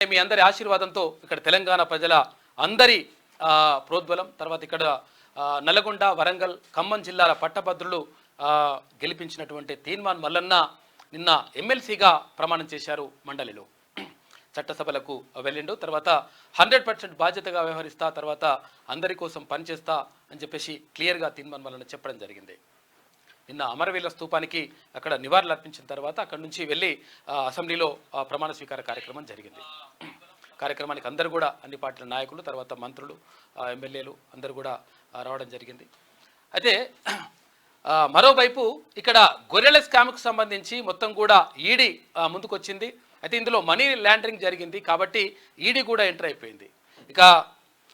మీ అందరి ఆశీర్వాదంతో ఇక్కడ తెలంగాణ ప్రజల అందరి ప్రోద్బలం తర్వాత ఇక్కడ నల్గొండ వరంగల్ ఖమ్మం జిల్లాల పట్టభద్రులు గెలిపించినటువంటి తీన్మాన్ మల్లన్న నిన్న ఎమ్మెల్సీగా ప్రమాణం చేశారు. మండలిలో చట్టసభలకు వెళ్ళిండు. తర్వాత 100% బాధ్యతగా వ్యవహరిస్తా, తర్వాత అందరి కోసం పనిచేస్తా అని చెప్పేసి క్లియర్గా తీన్మాన్ మల్లన్న చెప్పడం జరిగింది. నిన్న అమరవీరుల స్తూపానికి అక్కడ నివాళులు అర్పించిన తర్వాత అక్కడి నుంచి వెళ్ళి అసెంబ్లీలో ప్రమాణ స్వీకార కార్యక్రమం జరిగింది. కార్యక్రమానికి అందరూ కూడా అన్ని పార్టీల నాయకులు, తర్వాత మంత్రులు, ఎమ్మెల్యేలు అందరూ కూడా రావడం జరిగింది. అయితే మరోవైపు ఇక్కడ గొర్రెల స్కామ్కు సంబంధించి మొత్తం కూడా ఈడీ ముందుకొచ్చింది. అయితే ఇందులో మనీ లాండరింగ్ జరిగింది కాబట్టి ఈడీ కూడా ఎంటర్ అయిపోయింది. ఇక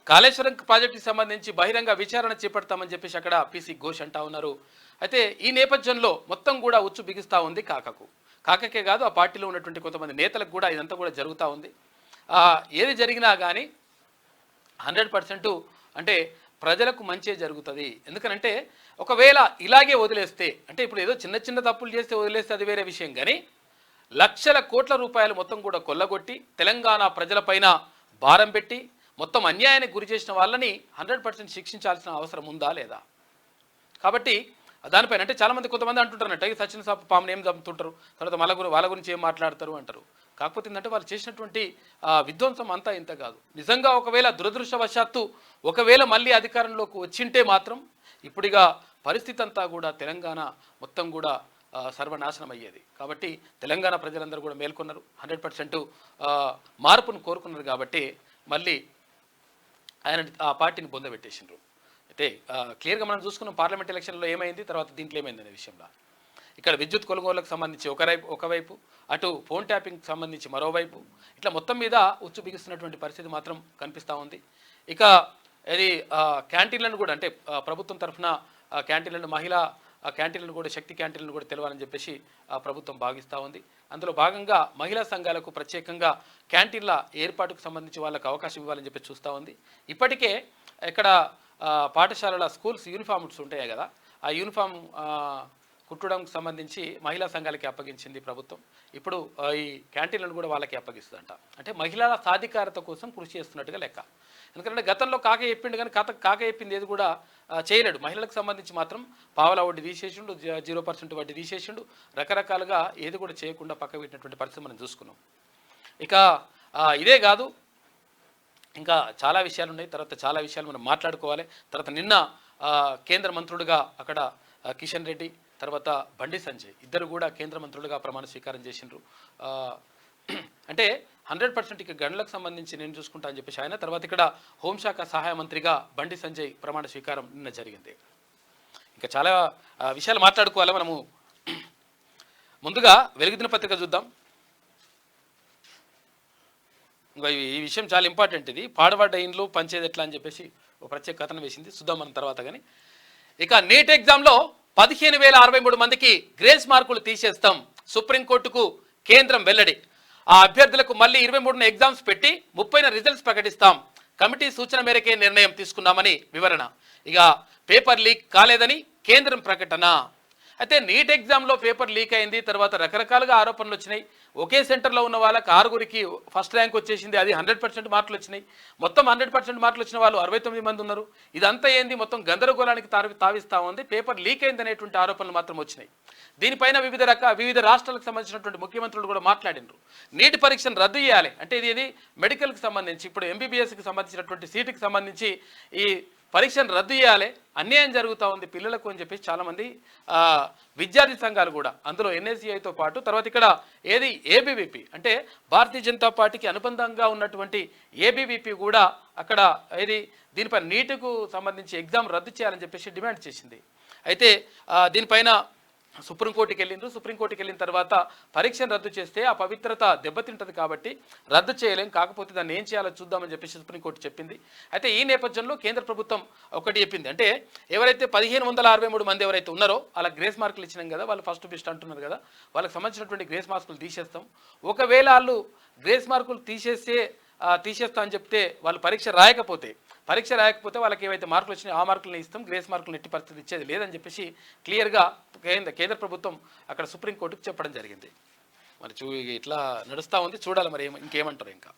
కాళేశ్వరం ప్రాజెక్టుకి సంబంధించి బహిరంగ విచారణ చేపడతామని చెప్పేసి అక్కడ పీసీ ఘోష్ అంటా ఉన్నారు. అయితే ఈ నేపథ్యంలో మొత్తం కూడా ఉచ్చు బిగిస్తూ ఉంది కాకకే కాదు, ఆ పార్టీలో ఉన్నటువంటి కొంతమంది నేతలకు కూడా ఇదంతా కూడా జరుగుతూ ఉంది. ఏది జరిగినా కానీ 100% అంటే ప్రజలకు మంచి జరుగుతుంది. ఎందుకనంటే ఒకవేళ ఇలాగే వదిలేస్తే, అంటే ఇప్పుడు ఏదో చిన్న చిన్న తప్పులు చేస్తే వదిలేస్తే అది వేరే విషయం, కానీ లక్షల కోట్ల రూపాయలు మొత్తం కూడా కొల్లగొట్టి తెలంగాణ ప్రజలపైన భారం పెట్టి మొత్తం అన్యాయానికి గురి చేసిన వాళ్ళని 100% శిక్షించాల్సిన అవసరం ఉందా లేదా? కాబట్టి దానిపైన అంటే చాలామంది కొంతమంది అంటుంటారన్నట్టు సచిన పాముని ఏం చంపుతుంటారు, తర్వాత వాళ్ళ గురించి ఏం మాట్లాడతారు అంటారు. కాకపోతే ఏంటంటే వాళ్ళు చేసినటువంటి విధ్వంసం అంతా ఇంత కాదు. నిజంగా ఒకవేళ దురదృష్టవశాత్తు ఒకవేళ మళ్ళీ అధికారంలోకి వచ్చింటే మాత్రం ఇప్పుడుగా పరిస్థితి అంతా కూడా తెలంగాణ మొత్తం కూడా సర్వనాశనం అయ్యేది. కాబట్టి తెలంగాణ ప్రజలందరూ కూడా మేల్కొన్నారు, 100% మార్పును కోరుకున్నారు. కాబట్టి మళ్ళీ ఆయన ఆ పార్టీని పొందబెట్టేసిండ్రు. అయితే క్లియర్గా మనం చూసుకున్నాం పార్లమెంట్ ఎలక్షన్లో ఏమైంది, తర్వాత దీంట్లో ఏమైంది అనే విషయంలో. ఇక్కడ విద్యుత్ కొనుగోలుకు సంబంధించి ఒకవైపు, అటు ఫోన్ ట్యాపింగ్కి సంబంధించి మరోవైపు, ఇట్లా మొత్తం మీద ఉచ్చు బిగిస్తున్నటువంటి పరిస్థితి మాత్రం కనిపిస్తూ ఉంది. ఇక ఇది క్యాంటీన్లను కూడా, అంటే ప్రభుత్వం తరఫున క్యాంటీన్లను, మహిళా క్యాంటీన్లను కూడా, శక్తి క్యాంటీన్లను కూడా తెలవాలని చెప్పేసి ప్రభుత్వం భావిస్తూ ఉంది. అందులో భాగంగా మహిళా సంఘాలకు ప్రత్యేకంగా క్యాంటీన్ల ఏర్పాటుకు సంబంధించి వాళ్ళకు అవకాశం ఇవ్వాలని చెప్పి చూస్తూ ఉంది. ఇప్పటికే ఇక్కడ పాఠశాలల స్కూల్స్ యూనిఫామ్స్ ఉంటాయి కదా, ఆ యూనిఫామ్ కుట్టడానికి సంబంధించి మహిళా సంఘాలకి అప్పగించింది ప్రభుత్వం. ఇప్పుడు ఈ క్యాంటీన్లను కూడా వాళ్ళకి అప్పగిస్తుందంట. అంటే మహిళల సాధికారత కోసం కృషి చేస్తున్నట్టుగా లెక్క. ఎందుకంటే గతంలో కాక చెప్పిండు, కానీ కాక చెప్పింది ఏది కూడా చేయలేడు. మహిళలకు సంబంధించి మాత్రం పావలా వడ్డీ తీసేసిండు, 0% వడ్డీ తీసేసిండు, రకరకాలుగా ఏది కూడా చేయకుండా పక్క పెట్టినటువంటి పరిస్థితి మనం చూసుకున్నాం. ఇక ఇదే కాదు, ఇంకా చాలా విషయాలు ఉన్నాయి. తర్వాత చాలా విషయాలు మనం మాట్లాడుకోవాలి. తర్వాత నిన్న కేంద్ర మంత్రులుగా అక్కడ కిషన్ రెడ్డి, తర్వాత బండి సంజయ్ ఇద్దరు కూడా కేంద్ర మంత్రులుగా ప్రమాణ స్వీకారం చేసిండ్రు. అంటే 100% ఇక గనులకు సంబంధించి నేను చూసుకుంటా అని చెప్పేసి ఆయన, తర్వాత ఇక్కడ హోంశాఖ సహాయ మంత్రిగా బండి సంజయ్ ప్రమాణ స్వీకారం నిన్న జరిగింది. ఇంకా చాలా విషయాలు మాట్లాడుకోవాలి మనము. ముందుగా వెలుగుదిన పత్రిక చూద్దాం. ఇంకా ఈ విషయం చాలా ఇంపార్టెంట్. ఇది పాడబడ్డ ఇండ్లు పంచేది ఎట్లా అని చెప్పేసి ఒక ప్రత్యేక కథనం వేసింది, చూద్దాం మనం తర్వాత. కానీ ఇక నీట్ ఎగ్జామ్లో 15,063 మందికి గ్రేస్ మార్కులు తీసేస్తాం, సుప్రీంకోర్టుకు కేంద్రం వెల్లడి. ఆ అభ్యర్థులకు మళ్ళీ 23న ఎగ్జామ్స్ పెట్టి 30న రిజల్ట్స్ ప్రకటిస్తాం, కమిటీ సూచన మేరకే నిర్ణయం తీసుకున్నామని వివరణ. ఇక పేపర్ లీక్ కాలేదని కేంద్రం ప్రకటన. అయితే నీట్ ఎగ్జామ్లో పేపర్ లీక్ అయింది, తర్వాత రకరకాలుగా ఆరోపణలు వచ్చినాయి. ఒకే సెంటర్లో ఉన్న వాళ్ళకి 6గురికి ఫస్ట్ ర్యాంక్ వచ్చేసింది, అది 100% మార్కులు వచ్చినాయి. మొత్తం 100% మార్కులు వచ్చిన వాళ్ళు 69 మంది ఉన్నారు. ఇదంతా ఏంది, మొత్తం గందరగోళానికి తావిస్తూ ఉంది. పేపర్ లీక్ అయింది అనేటువంటి ఆరోపణలు మాత్రం వచ్చినాయి. దీనిపైన వివిధ రాష్ట్రాలకు సంబంధించినటువంటి ముఖ్యమంత్రులు కూడా మాట్లాడినారు. నీట్ పరీక్షను రద్దు చేయాలి అంటే ఇది మెడికల్కి సంబంధించి, ఇప్పుడు MBBSకి సంబంధించినటువంటి సీటుకి సంబంధించి ఈ పరీక్షను రద్దు చేయాలి, అన్యాయం జరుగుతూ ఉంది పిల్లలకు అని చెప్పేసి చాలామంది విద్యార్థి సంఘాలు కూడా, అందులో NSCIతో పాటు, తర్వాత ఇక్కడ ఏది ABVP అంటే భారతీయ జనతా పార్టీకి అనుబంధంగా ఉన్నటువంటి ABVP కూడా అక్కడ ఏది దీనిపై నీటుకు సంబంధించి ఎగ్జామ్ రద్దు చేయాలని చెప్పేసి డిమాండ్ చేసింది. అయితే దీనిపైన సుప్రీంకోర్టుకి వెళ్ళిండ్రు. సుప్రీంకోర్టుకి వెళ్ళిన తర్వాత పరీక్షను రద్దు చేస్తే ఆ పవిత్రత దెబ్బతింటుంది కాబట్టి రద్దు చేయలేం, కాకపోతే దాన్ని ఏం చేయాలో చూద్దామని చెప్పేసి సుప్రీంకోర్టు చెప్పింది. అయితే ఈ నేపథ్యంలో కేంద్ర ప్రభుత్వం ఒకటి చెప్పింది, అంటే ఎవరైతే 1563 మంది ఎవరైతే ఉన్నారో వాళ్ళ గ్రేస్ మార్కులు ఇచ్చినాం కదా, వాళ్ళు ఫస్ట్ బెస్ట్ అంటున్నారు కదా, వాళ్ళకి సంబంధించినటువంటి గ్రేస్ మార్కులు తీసేస్తాం. ఒకవేళ వాళ్ళు గ్రేస్ మార్కులు తీసేస్తా అని చెప్తే వాళ్ళు పరీక్ష రాయకపోతే వాళ్ళకి ఏవైతే మార్కులు వచ్చినాయో ఆ మార్కులను ఇస్తాం, గ్రేస్ మార్కులు ఎట్టి పరిస్థితి ఇచ్చేది లేదని చెప్పేసి క్లియర్గా కేంద్ర ప్రభుత్వం అక్కడ సుప్రీంకోర్టుకు చెప్పడం జరిగింది. మరి ఇట్లా నడుస్తూ ఉంది, చూడాలి మరి ఇంకేమంటారు ఇంకా.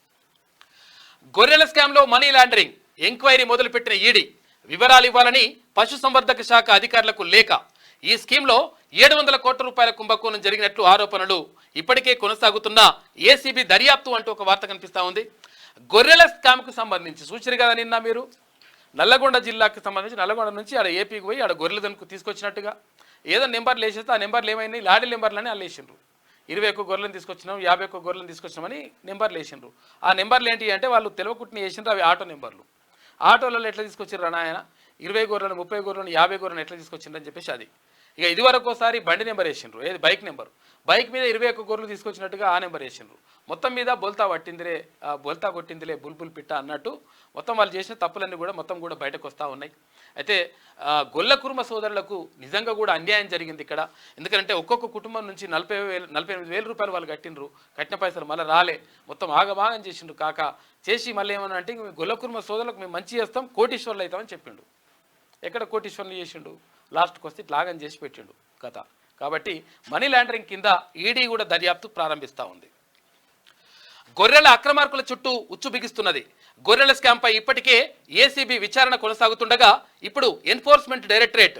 గొర్రెల స్కామ్లో మనీ లాండరింగ్ ఎంక్వైరీ మొదలుపెట్టిన ఈడీ వివరాలు ఇవ్వాలని పశుసంవర్ధక శాఖ అధికారులకు లేఖ. ఈ స్కీమ్లో 700 కోట్ల రూపాయల కుంభకోణం జరిగినట్లు ఆరోపణలు. ఇప్పటికే కొనసాగుతున్న ఏసీబీ దర్యాప్తు అంటూ ఒక వార్త కనిపిస్తా ఉంది. గొర్రెల స్కామ్కు సంబంధించి చూసారు కదా నిన్న మీరు, నల్లగొండ జిల్లాకు సంబంధించి నల్లగొండ నుంచి ఆడ ఏపీకి పోయి ఆడ గొర్రెల దొరికి తీసుకొచ్చినట్టుగా ఏదో నెంబర్లు వేసేస్తే ఆ నెంబర్లు ఏమైనాయి, లాడీ నెంబర్లని వాళ్ళు వేసిండ్రు. 21 గొర్రెలను తీసుకొచ్చినాం, 51 గొర్రెలను తీసుకొచ్చినామని నెంబర్లు వేసిండ్రు. ఆ నెంబర్లు ఏంటి అంటే వాళ్ళు తెలియకుట్టిని వేసిండ్రు, అవి ఆటో నెంబర్లు. ఆటోలలో ఎట్లా తీసుకొచ్చారు ఆయన 20 గొర్రెలను 30 గొర్రెలను 50 గొర్రెలను ఎట్లా తీసుకొచ్చిండ్రు అని చెప్పేసి అది. ఇక ఇదివరకు ఒకసారి బండి నెంబర్ వేసిండ్రు, ఏది బైక్ నెంబర్, బైక్ మీద 21 గొర్రెలు తీసుకొచ్చినట్టుగా ఆ నెంబర్ వేసిండ్రు. మొత్తం మీద బోల్తా పట్టిందిలే, బోల్తా కొట్టిందిలే బుల్బుల్ పిట్ట అన్నట్టు మొత్తం వాళ్ళు చేసిన తప్పులన్నీ కూడా మొత్తం కూడా బయటకు వస్తూ ఉన్నాయి. అయితే గొల్ల కుర్మ సోదరులకు నిజంగా కూడా అన్యాయం జరిగింది ఇక్కడ. ఎందుకంటే ఒక్కొక్క కుటుంబం నుంచి 48,000 రూపాయలు వాళ్ళు కట్టిండ్రు, కట్టిన పైసలు మళ్ళీ రాలే, మొత్తం ఆగమాగం చేసిండ్రు. కాక చేసి మళ్ళీ ఏమన్నా అంటే గొల్ల కుర్మ సోదరులకు మేము మంచి చేస్తాం, కోటీశ్వర్లు అవుతామని చెప్పిండు. ఎక్కడ కోటీశ్వర్లు చేసిండు, లాస్ట్కి వస్తే లాగం చేసి పెట్టిండు కథ. కాబట్టి మనీ లాండరింగ్ కింద ఈడీ కూడా దర్యాప్తు ప్రారంభిస్తూ ఉంది. గొర్రెల అక్రమార్కుల చుట్టూ ఉచ్చు బిగిస్తున్నది. గొర్రెల స్కామ్పై ఇప్పటికే ఏసీబీ విచారణ కొనసాగుతుండగా ఇప్పుడు ఎన్ఫోర్స్మెంట్ డైరెక్టరేట్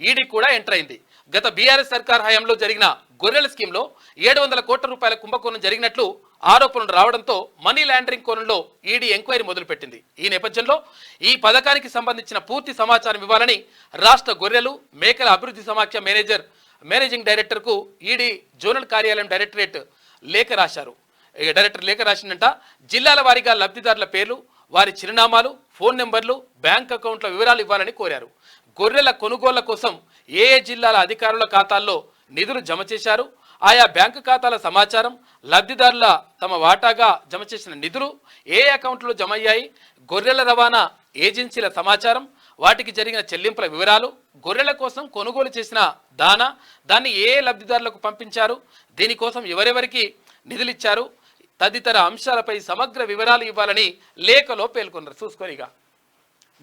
ఈడీ కూడా ఎంటర్ అయింది. గత బీఆర్ఎస్ సర్కార్ హయాంలో జరిగిన గొర్రెల స్కీమ్లో 700 కోట్ల రూపాయల కుంభకోణం జరిగినట్లు ఆరోపణలు రావడంతో మనీ లాండరింగ్ కోణంలో ఈడీ ఎంక్వైరీ మొదలుపెట్టింది. ఈ నేపథ్యంలో ఈ పథకానికి సంబంధించిన పూర్తి సమాచారం ఇవ్వాలని రాష్ట్ర గొర్రెలు మేకల అభివృద్ధి సమాఖ్య మేనేజింగ్ డైరెక్టర్కు ఈడీ జోనల్ కార్యాలయం డైరెక్టరేట్ లేఖ రాశారు. డైరెక్టర్ లేఖ రాసిందంట. జిల్లాల వారీగా లబ్ధిదారుల పేర్లు, వారి చిరునామాలు, ఫోన్ నెంబర్లు, బ్యాంక్ అకౌంట్ల వివరాలు ఇవ్వాలని కోరారు. గొర్రెల కొనుగోళ్ల కోసం ఏ జిల్లాల అధికారుల ఖాతాల్లో నిధులు జమ చేశారు, ఆయా బ్యాంకు ఖాతాల సమాచారం, లబ్ధిదారుల తమ వాటాగా జమ చేసిన నిధులు ఏ అకౌంట్లో జమ అయ్యాయి, గొర్రెల రవాణా ఏజెన్సీల సమాచారం, వాటికి జరిగిన చెల్లింపుల వివరాలు, గొర్రెల కోసం కొనుగోలు చేసిన దాన్ని ఏ లబ్ధిదారులకు పంపించారు, దీనికోసం ఎవరెవరికి నిధులిచ్చారు తదితర అంశాలపై సమగ్ర వివరాలు ఇవ్వాలని లేఖలో పేర్కొన్నారు. చూసుకొనిగా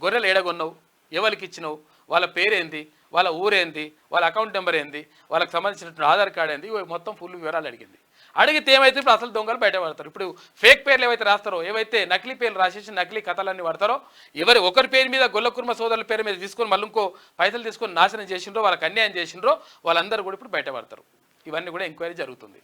గొర్రెలు ఏడగొన్నావు, ఎవరికి ఇచ్చినావు, వాళ్ళ పేరేంది, వాళ్ళ ఊరేంది, వాళ్ళ అకౌంట్ నెంబర్ ఏంది, వాళ్ళకి సంబంధించినటువంటి ఆధార్ కార్డు ఏంది, మొత్తం ఫుల్ వివరాలు అడిగింది. అడిగితే ఏమైతే ఇప్పుడు అసలు దొంగలు బయటపడతారు. ఇప్పుడు ఫేక్ పేర్లు ఏవైతే రాస్తారో, ఏవైతే నకిలీ పేర్లు రాసేసి నకిలీ కథలన్నీ పడతారో, ఒకరి పేరు మీద గొల్ల కుర్మ సోదరుల పేరు మీద తీసుకొని మళ్ళీ ఇంకో పైసలు తీసుకొని నాశనం చేసిండ్రో, వాళ్ళకి అన్యాయం చేసిండ్రో వాళ్ళందరూ కూడా ఇప్పుడు బయటపడతారు. ఇవన్నీ కూడా ఎంక్వైరీ జరుగుతుంది.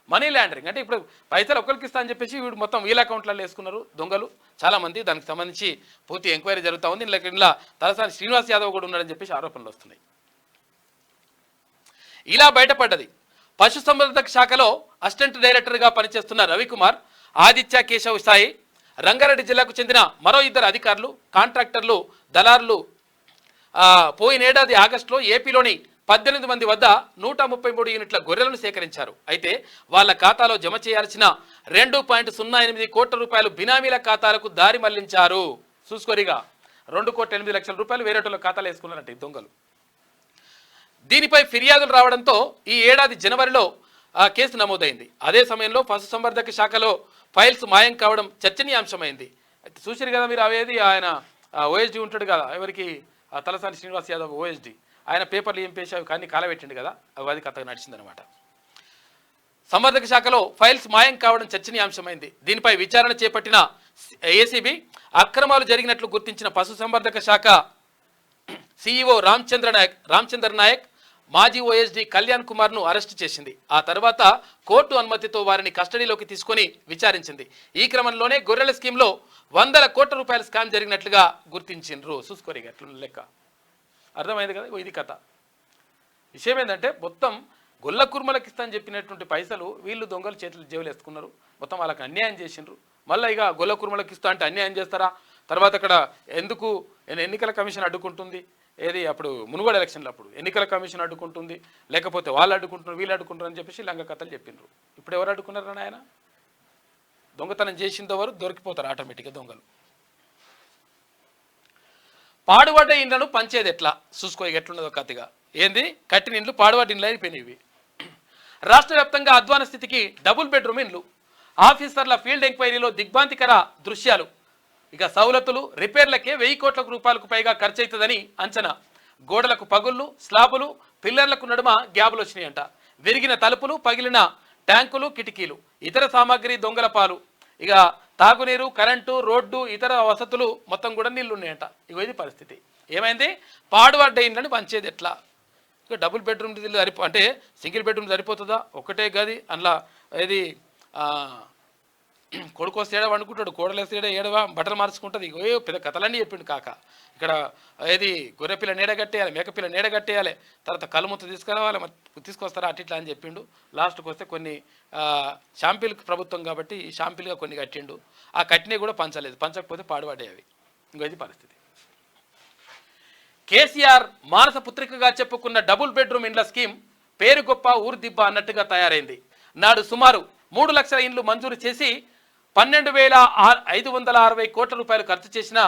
మనీ లాండరింగ్ అంటే ఇప్పుడు పైసలు ఒకరికి ఇస్తా అని చెప్పేసి వీడు మొత్తం వీళ్ళ అకౌంట్లలో వేసుకున్నారు దొంగలు చాలామంది. దానికి సంబంధించి పూర్తి ఎంక్వైరీ జరుగుతూ ఉంది. ఇలా తలసాని శ్రీనివాస్ యాదవ్ కూడా ఉన్నాడని చెప్పేసి ఆరోపణలు వస్తున్నాయి. ఇలా బయటపడ్డది. పశుసంవర్ధక శాఖలో అసిస్టెంట్ డైరెక్టర్గా పనిచేస్తున్న రవికుమార్, ఆదిత్య కేశవ్ సాయి, రంగారెడ్డి జిల్లాకు చెందిన మరో 2 అధికారులు, కాంట్రాక్టర్లు, దళారులు పోయినేడాది ఆగస్టులో ఏపీలోని 18 మంది వద్ద 133 యూనిట్ల గొర్రెలను సేకరించారు. అయితే వాళ్ళ ఖాతాలో జమ చేయాల్సిన 2.08 కోట్ల రూపాయలు బినామీల ఖాతాలకు దారి మళ్లించారు. చూసుకోరిగా 2,08,00,000 రూపాయలు వేరేటోళ్ళ ఖాతాలు వేసుకున్నారంటే దొంగలు. దీనిపై ఫిర్యాదులు రావడంతో ఈ ఏడాది జనవరిలో కేసు నమోదైంది. అదే సమయంలో పశుసంవర్ధక శాఖలో ఫైల్స్ మాయం కావడం చర్చనీయాంశమైంది. చూసారు కదా మీరు, అవేది ఆయన ఓఎస్డీ ఉంటాడు కదా, ఎవరికి తలసాని శ్రీనివాస్ యాదవ్ ఓఎస్డీ, ఆయన పేపర్లు ఏం పేసి అవి కానీ కాలబెట్టిండు కదా, అది కథ నడిచిందనమాట. సంవర్ధక శాఖలో ఫైల్స్ మాయం కావడం చర్చనీయాంశమైంది. దీనిపై విచారణ చేపట్టిన ఏసీబీ అక్రమాలు జరిగినట్లు గుర్తించిన పశుసంవర్ధక శాఖ సీఈఓ రామచంద్ర నాయక్, మాజీ ఓఎస్డీ కళ్యాణ్ కుమార్ను అరెస్టు చేసింది. ఆ తర్వాత కోర్టు అనుమతితో వారిని కస్టడీలోకి తీసుకొని విచారించింది. ఈ క్రమంలోనే గొర్రెల స్కీమ్లో 100 కోట్ల రూపాయల స్కామ్ జరిగినట్లుగా గుర్తించిండ్రు. చూసుకోరి అట్లా లెక్క అర్థమైంది కదా. ఇది కథ. విషయం ఏంటంటే మొత్తం గొల్ల కుర్మలకు ఇస్తానని చెప్పినటువంటి పైసలు వీళ్ళు దొంగలు చేతులు జేబులు వేసుకున్నారు, మొత్తం వాళ్ళకి అన్యాయం చేసిండ్రు. మళ్ళీ ఇక గొల్ల కుర్మలకు ఇస్తా అంటే అన్యాయం చేస్తారా? తర్వాత అక్కడ ఎందుకు ఎన్నికల కమిషన్ అడ్డుకుంటుంది, ఏది అప్పుడు మునుగోడు ఎలక్షన్లు అప్పుడు ఎన్నికల కమిషన్ అడ్డుకుంటుంది, లేకపోతే వాళ్ళు అడ్డుకుంటున్నారు వీళ్ళు అడ్డుకుంటారు అని చెప్పేసి లంగ కథలు చెప్పిండ్రు. ఇప్పుడు ఎవరు అడ్డుకున్నారని ఆయన దొంగతనం చేసిందెవరు దొరికిపోతారు ఆటోమేటిక్గా దొంగలు. పాడుబడ్డ ఇండ్లను పంచేది ఎట్లా చూసుకో, ఎట్లున్నదో కథగా. ఏంది కట్టిన ఇండ్లు పాడుబడ్డ ఇండ్లు అయిపోయినవి. రాష్ట్ర వ్యాప్తంగా అధ్వాన స్థితికి డబుల్ బెడ్రూమ్ ఇండ్లు. ఆఫీసర్ల ఫీల్డ్ ఎంక్వైరీలో దిగ్భ్రాంతికర దృశ్యాలు. ఇక సౌలతులు రిపేర్లకే 1000 కోట్ల రూపాయలకు పైగా ఖర్చు అవుతుందని అంచనా. గోడలకు పగుళ్ళు, స్లాబులు, పిల్లర్లకు నడుమ గ్యాబులు వచ్చినాయంట. విరిగిన తలుపులు, పగిలిన ట్యాంకులు, కిటికీలు, ఇతర సామాగ్రి దొంగల పాలు. ఇక తాగునీరు, కరెంటు, రోడ్డు, ఇతర వసతులు మొత్తం కూడా నీళ్లు ఉన్నాయంట. ఇగో ఇది పరిస్థితి. ఏమైంది? పాడుపడ్డ ఇండ్లని పంచేది ఎట్లా? ఇక డబుల్ బెడ్రూమ్ అంటే సింగిల్ బెడ్రూమ్ సరిపోతుందా? ఒకటే గది అందులో ఏది కొడుకు వస్తే ఏడ వండుకుంటాడు, కోడలు వస్తే ఏడవా బట్టలు మార్చుకుంటుంది. ఏ పెద్ద కథలన్నీ చెప్పిండు కాక. ఇక్కడ ఏది గొర్రెపిల్ల నీడ కట్టేయాలి, మేకపిల్ల నీడ కట్టేయాలి, తర్వాత కలుముత్తు తీసుకురావాలి, తీసుకొస్తారా అటు ఇట్లా అని చెప్పిండు. లాస్ట్కి వస్తే కొన్ని షాంపిల్ ప్రభుత్వం కాబట్టి షాంపిల్గా కొన్ని కట్టిండు. ఆ కట్టినవి కూడా పంచలేదు, పంచకపోతే పాడుపడ్డాయి అవి. ఇంకో ఇది పరిస్థితి. కేసీఆర్ మానస పుత్రికగా చెప్పుకున్న డబుల్ బెడ్రూమ్ ఇండ్ల స్కీమ్ పేరు గొప్ప ఊరు దిబ్బ అన్నట్టుగా తయారైంది. నాడు సుమారు 3 లక్షల ఇండ్లు మంజూరు చేసి 12,560 కోట్ల రూపాయలు ఖర్చు చేసిన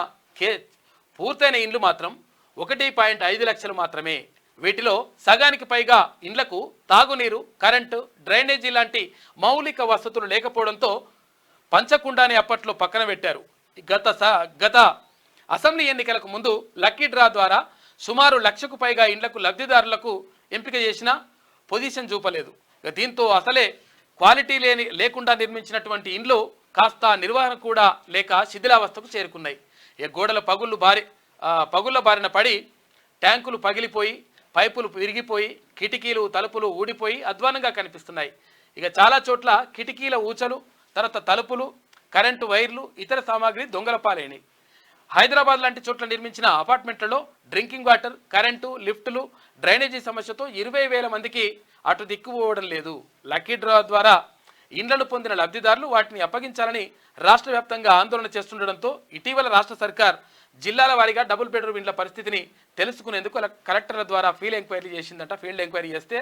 పూర్తయిన ఇండ్లు మాత్రం 1.5 లక్షలు మాత్రమే. వీటిలో సగానికి పైగా ఇండ్లకు తాగునీరు, కరెంటు, డ్రైనేజీ లాంటి మౌలిక వసతులు లేకపోవడంతో పంచకుండానే అప్పట్లో పక్కన పెట్టారు. గత అసెంబ్లీ ఎన్నికలకు ముందు లక్కీ డ్రా ద్వారా సుమారు 1 లక్షకు పైగా ఇండ్లకు లబ్ధిదారులకు ఎంపిక చేసిన పొజిషన్ చూపలేదు. దీంతో అసలే క్వాలిటీ లేకుండా నిర్మించినటువంటి ఇండ్లు కాస్త నిర్వహణ కూడా లేక శిథిలావస్థకు చేరుకున్నాయి. గోడల పగుళ్ళ బారిన పడి ట్యాంకులు పగిలిపోయి, పైపులు విరిగిపోయి, కిటికీలు తలుపులు ఊడిపోయి అధ్వానంగా కనిపిస్తున్నాయి. ఇక చాలా చోట్ల కిటికీల ఊచలు, తర్వాత తలుపులు, కరెంటు వైర్లు, ఇతర సామాగ్రి దొంగల పాలైనవి. హైదరాబాద్ లాంటి చోట్ల నిర్మించిన అపార్ట్మెంట్లలో డ్రింకింగ్ వాటర్, కరెంటు, లిఫ్టులు, డ్రైనేజీ సమస్యతో 20,000 మందికి అటు దిక్కుపోవడం లేదు. లక్కీ డ్రా ద్వారా ఇండ్లను పొందిన లబ్ధిదారులు వాటిని అప్పగించాలని రాష్ట్ర వ్యాప్తంగా ఆందోళన చేస్తుండడంతో ఇటీవల రాష్ట్ర సర్కార్ జిల్లాల వారీగా డబుల్ బెడ్రూమ్ ఇండ్ల పరిస్థితిని తెలుసుకునేందుకు కలెక్టర్ల ద్వారా ఫీల్డ్ ఎంక్వైరీ చేసిందంట. ఫీల్డ్ ఎంక్వైరీ చేస్తే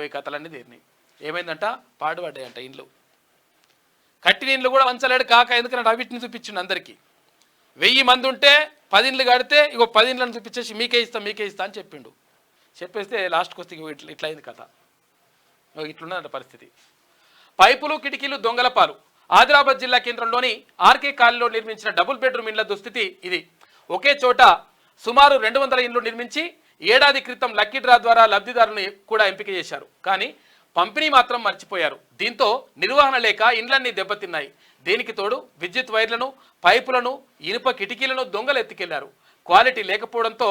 ఈ కథలన్నీ తీరినాయి. ఏమైందంట? పాడుపడ్డాయంట ఇండ్లు. కట్టిన ఇండ్లు కూడా వంచలేడు కాక, ఎందుకంటే అవిటిని చూపించిండు అందరికీ. 1000 మంది ఉంటే 10 ఇండ్లు కడితే ఇగో 10 ఇండ్లను చూపించేసి మీకే ఇస్తా అని చెప్పిండు. చెప్పేస్తే లాస్ట్కి వస్తే ఇట్లా అయింది కథ. ఇట్లున్నదంట పరిస్థితి. పైపులు, కిటికీలు దొంగల పాలు. ఆదిలాబాద్ జిల్లా కేంద్రంలోని ఆర్కే కాలనీలో నిర్మించిన డబుల్ బెడ్రూమ్ ఇండ్ల దుస్థితి ఇది. ఒకే చోట సుమారు 200 ఇండ్లు నిర్మించి ఏడాది క్రితం లక్కీ డ్రా ద్వారా లబ్ధిదారులను కూడా ఎంపిక చేశారు. కానీ పంపిణీ మాత్రం మర్చిపోయారు. దీంతో నిర్వహణ లేక ఇండ్లన్నీ దెబ్బతిన్నాయి. దీనికి తోడు విద్యుత్ వైర్లను, పైపులను, ఇనుప కిటికీలను దొంగలు ఎత్తుకెళ్లారు. క్వాలిటీ లేకపోవడంతో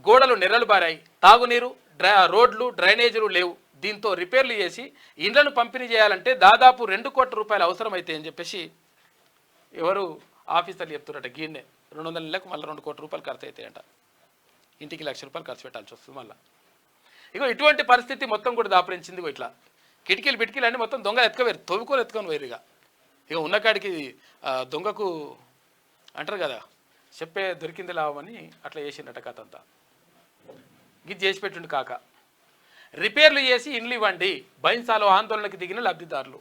గోడలు నెర్రలు బారాయి. తాగునీరు, రోడ్లు, డ్రైనేజీలు లేవు. దీంతో రిపేర్లు చేసి ఇండ్లను పంపిణీ చేయాలంటే దాదాపు 2 కోట్ల రూపాయలు అవసరమైతే అని చెప్పేసి ఎవరు ఆఫీసర్లు చెప్తున్నారట. గీన్నే 200 నెలలకు మళ్ళీ 2 కోట్ల రూపాయలు ఖర్చు అవుతాయంట. ఇంటికి 1 లక్ష రూపాయలు ఖర్చు పెట్టాల్సి వస్తుంది మళ్ళీ. ఇగో ఇటువంటి పరిస్థితి మొత్తం కూడా దాపరించింది. ఇట్లా కిటికీలు అన్నీ మొత్తం దొంగలు ఎత్తుకొని వేరుగా. ఇక ఉన్నకాడికి దొంగకు అంటారు కదా, చెప్పే దొరికింది లాభమని అట్లా చేసిండట కథ అంతా. ఇది చేసి పెట్టిండు కాక. రిపేర్లు చేసి ఇండ్లు ఇవ్వండి, బైన్సాలో ఆందోళనకు దిగిన లబ్ధిదారులు.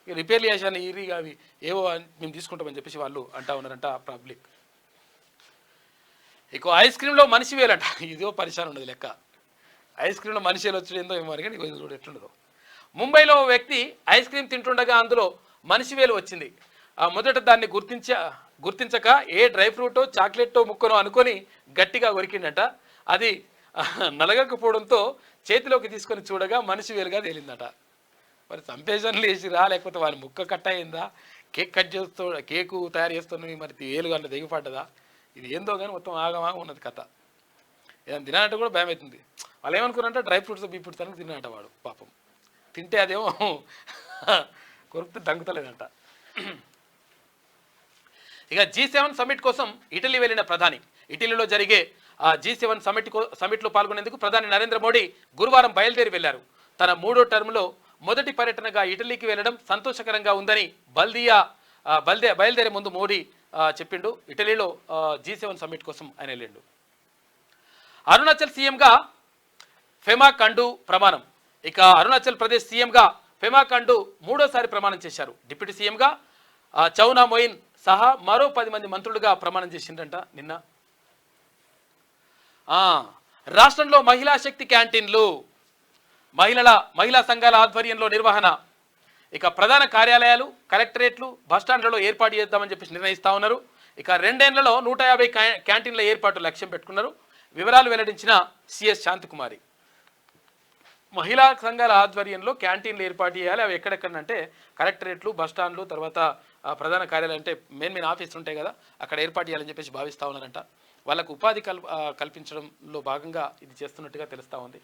ఇక రిపేర్లు చేశాను ఇరిగా అవి ఏవో మేము తీసుకుంటామని చెప్పేసి వాళ్ళు అంటా ఉన్నారంట పబ్లిక్. ఇక ఐస్ క్రీమ్లో మనిషి వేలంట. ఇదో పరిశాన్ ఉండదు లెక్క. ఐస్ క్రీమ్లో మనిషి వేలు వచ్చేందో ఏమో కానీ చూడు ఎట్లుండదో. ముంబైలో ఓ వ్యక్తి ఐస్ క్రీమ్ తింటుండగా అందులో మనిషి వేలు వచ్చింది. మొదట దాన్ని గుర్తించక ఏ డ్రై ఫ్రూటో చాక్లెట్టో ముక్కనో అనుకొని గట్టిగా కొరికిండట. అది నలగకపోవడంతో చేతిలోకి తీసుకొని చూడగా మనిషి వేలుగా తేలిందట. మరి సంపేషన్లు వేసిరా, లేకపోతే వాళ్ళ ముక్క కట్ అయిందా, కేకు తయారు చేస్తున్నవి మరి వేలుగా అంటే దిగిపడ్డదా, ఇది ఏందో కానీ మొత్తం ఆగమాగా ఉన్నది కథ. ఏదైనా తినాలంటే కూడా భయం అవుతుంది. వాళ్ళు ఏమనుకున్నారంటే డ్రై ఫ్రూట్స్ బీఫ్రూట్స్ అని తిన్నాట వాడు పాపం. తింటే అదేమో కొరికితే దంగుతలేదంట. ఇక G7 సమ్మిట్ కోసం ఇటలీ వెళ్ళిన ప్రధాని. ఇటలీలో జరిగే G7 సమ్మిట్లో పాల్గొనేందుకు ప్రధాని నరేంద్ర మోడీ గురువారం బయలుదేరి వెళ్లారు. తన 3వ టర్మ్లో మొదటి పర్యటనగా ఇటలీకి వెళ్లడం సంతోషకరంగా ఉందని బయలుదేరే ముందు మోడీ చెప్పిండు. ఇటలీలో G7 సమ్మిట్ కోసం ఆయన వెళ్ళిండు. అరుణాచల్ సీఎంగా ఫెమా ఖండు ప్రమాణం. ఇక అరుణాచల్ ప్రదేశ్ సీఎంగా ఫెమా ఖండు 3వసారి ప్రమాణం చేశారు. డిప్యూటీ సీఎంగా చౌనా మొయిన్ సహా మరో 10 మంది మంత్రులుగా ప్రమాణం చేసిండంట నిన్న. రాష్ట్రంలో మహిళా శక్తి క్యాంటీన్లు, మహిళా సంఘాల ఆధ్వర్యంలో నిర్వహణ. ఇక ప్రధాన కార్యాలయాలు, కలెక్టరేట్లు, బస్టాండ్లలో ఏర్పాటు చేద్దామని చెప్పేసి నిర్ణయిస్తా ఉన్నారు. ఇక 2 ఏళ్లలో 150 క్యాంటీన్ల ఏర్పాటు లక్ష్యం పెట్టుకున్నారు. వివరాలు వెల్లడించిన సిఎస్ శాంతికుమారి. మహిళా సంఘాల ఆధ్వర్యంలో క్యాంటీన్లు ఏర్పాటు చేయాలి. అవి ఎక్కడెక్కడంటే కలెక్టరేట్లు, బస్టాండ్లు, తర్వాత ప్రధాన కార్యాలయం అంటే మెయిన్ ఆఫీసులు ఉంటాయి కదా, అక్కడ ఏర్పాటు చేయాలని చెప్పేసి భావిస్తూ ఉన్నారంట. వాళ్ళకు ఉపాధి కల్పించడంలో భాగంగా ఇది చేస్తున్నట్టుగా తెలుస్తూ ఉంది.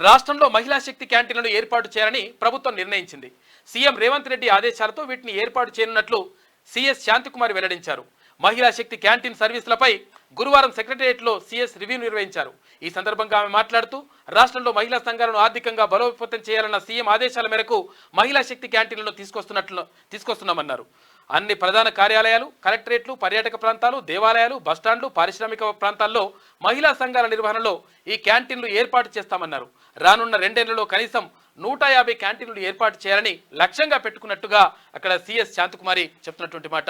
రాష్ట్రంలో మహిళా శక్తి క్యాంటీన్లను ఏర్పాటు చేయాలని ప్రభుత్వం నిర్ణయించింది. సీఎం రేవంత్ రెడ్డి ఆదేశాలతో వీటిని ఏర్పాటు చేయనున్నట్లు సీఎస్ శాంతికుమారి వెల్లడించారు. మహిళా శక్తి క్యాంటీన్ సర్వీసులపై గురువారం సెక్రటేరియట్లో సీఎస్ రివ్యూ నిర్వహించారు. ఈ సందర్భంగా ఆమె మాట్లాడుతూ రాష్ట్రంలో మహిళా సంఘాలను ఆర్థికంగా బలోపేతం చేయాలన్న సీఎం ఆదేశాల మేరకు మహిళా శక్తి క్యాంటీన్లను తీసుకొస్తున్నామన్నారు. అన్ని ప్రధాన కార్యాలయాలు, కలెక్టరేట్లు, పర్యాటక ప్రాంతాలు, దేవాలయాలు, బస్టాండ్లు, పారిశ్రామిక ప్రాంతాల్లో మహిళా సంఘాల నిర్వహణలో ఈ క్యాంటీన్లు ఏర్పాటు చేస్తామన్నారు. రానున్న 2 ఏళ్లలో కనీసం 150 క్యాంటీన్లు ఏర్పాటు చేయాలని లక్ష్యంగా పెట్టుకున్నట్టుగా అక్కడ సీఎస్ శాంతకుమారి చెప్తున్నటువంటి మాట.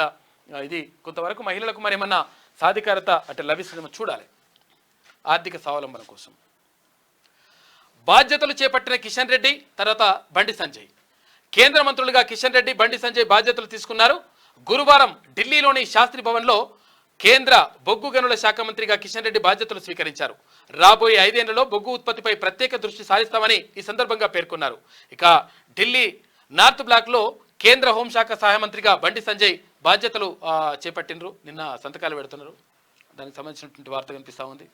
ఇది కొంతవరకు మహిళలకు మరి ఏమన్నా సాధికారత అంటే లభిస్తుందేమో చూడాలి. ఆర్థిక స్వావలంబన కోసం బాధ్యతలు చేపట్టిన కిషన్ రెడ్డి తర్వాత బండి సంజయ్. కేంద్ర మంత్రులుగా కిషన్ రెడ్డి, బండి సంజయ్ బాధ్యతలు తీసుకున్నారు. గురువారం ఢిల్లీలోని శాస్త్రి భవన్లో కేంద్ర బొగ్గు గనుల శాఖ మంత్రిగా కిషన్ రెడ్డి బాధ్యతలు స్వీకరించారు. రాబోయే 5 ఏళ్లలో బొగ్గు ఉత్పత్తిపై ప్రత్యేక దృష్టి సారిస్తామని ఈ సందర్భంగా పేర్కొన్నారు. ఇక ఢిల్లీ నార్త్ బ్లాక్లో కేంద్ర హోంశాఖ సహాయ మంత్రిగా బండి సంజయ్ బాధ్యతలు చేపట్టినరు. నిన్న సంతకాలు పెడుతున్నారు. దానికి సంబంధించినటువంటి వార్త కనిపిస్తూ ఉంది.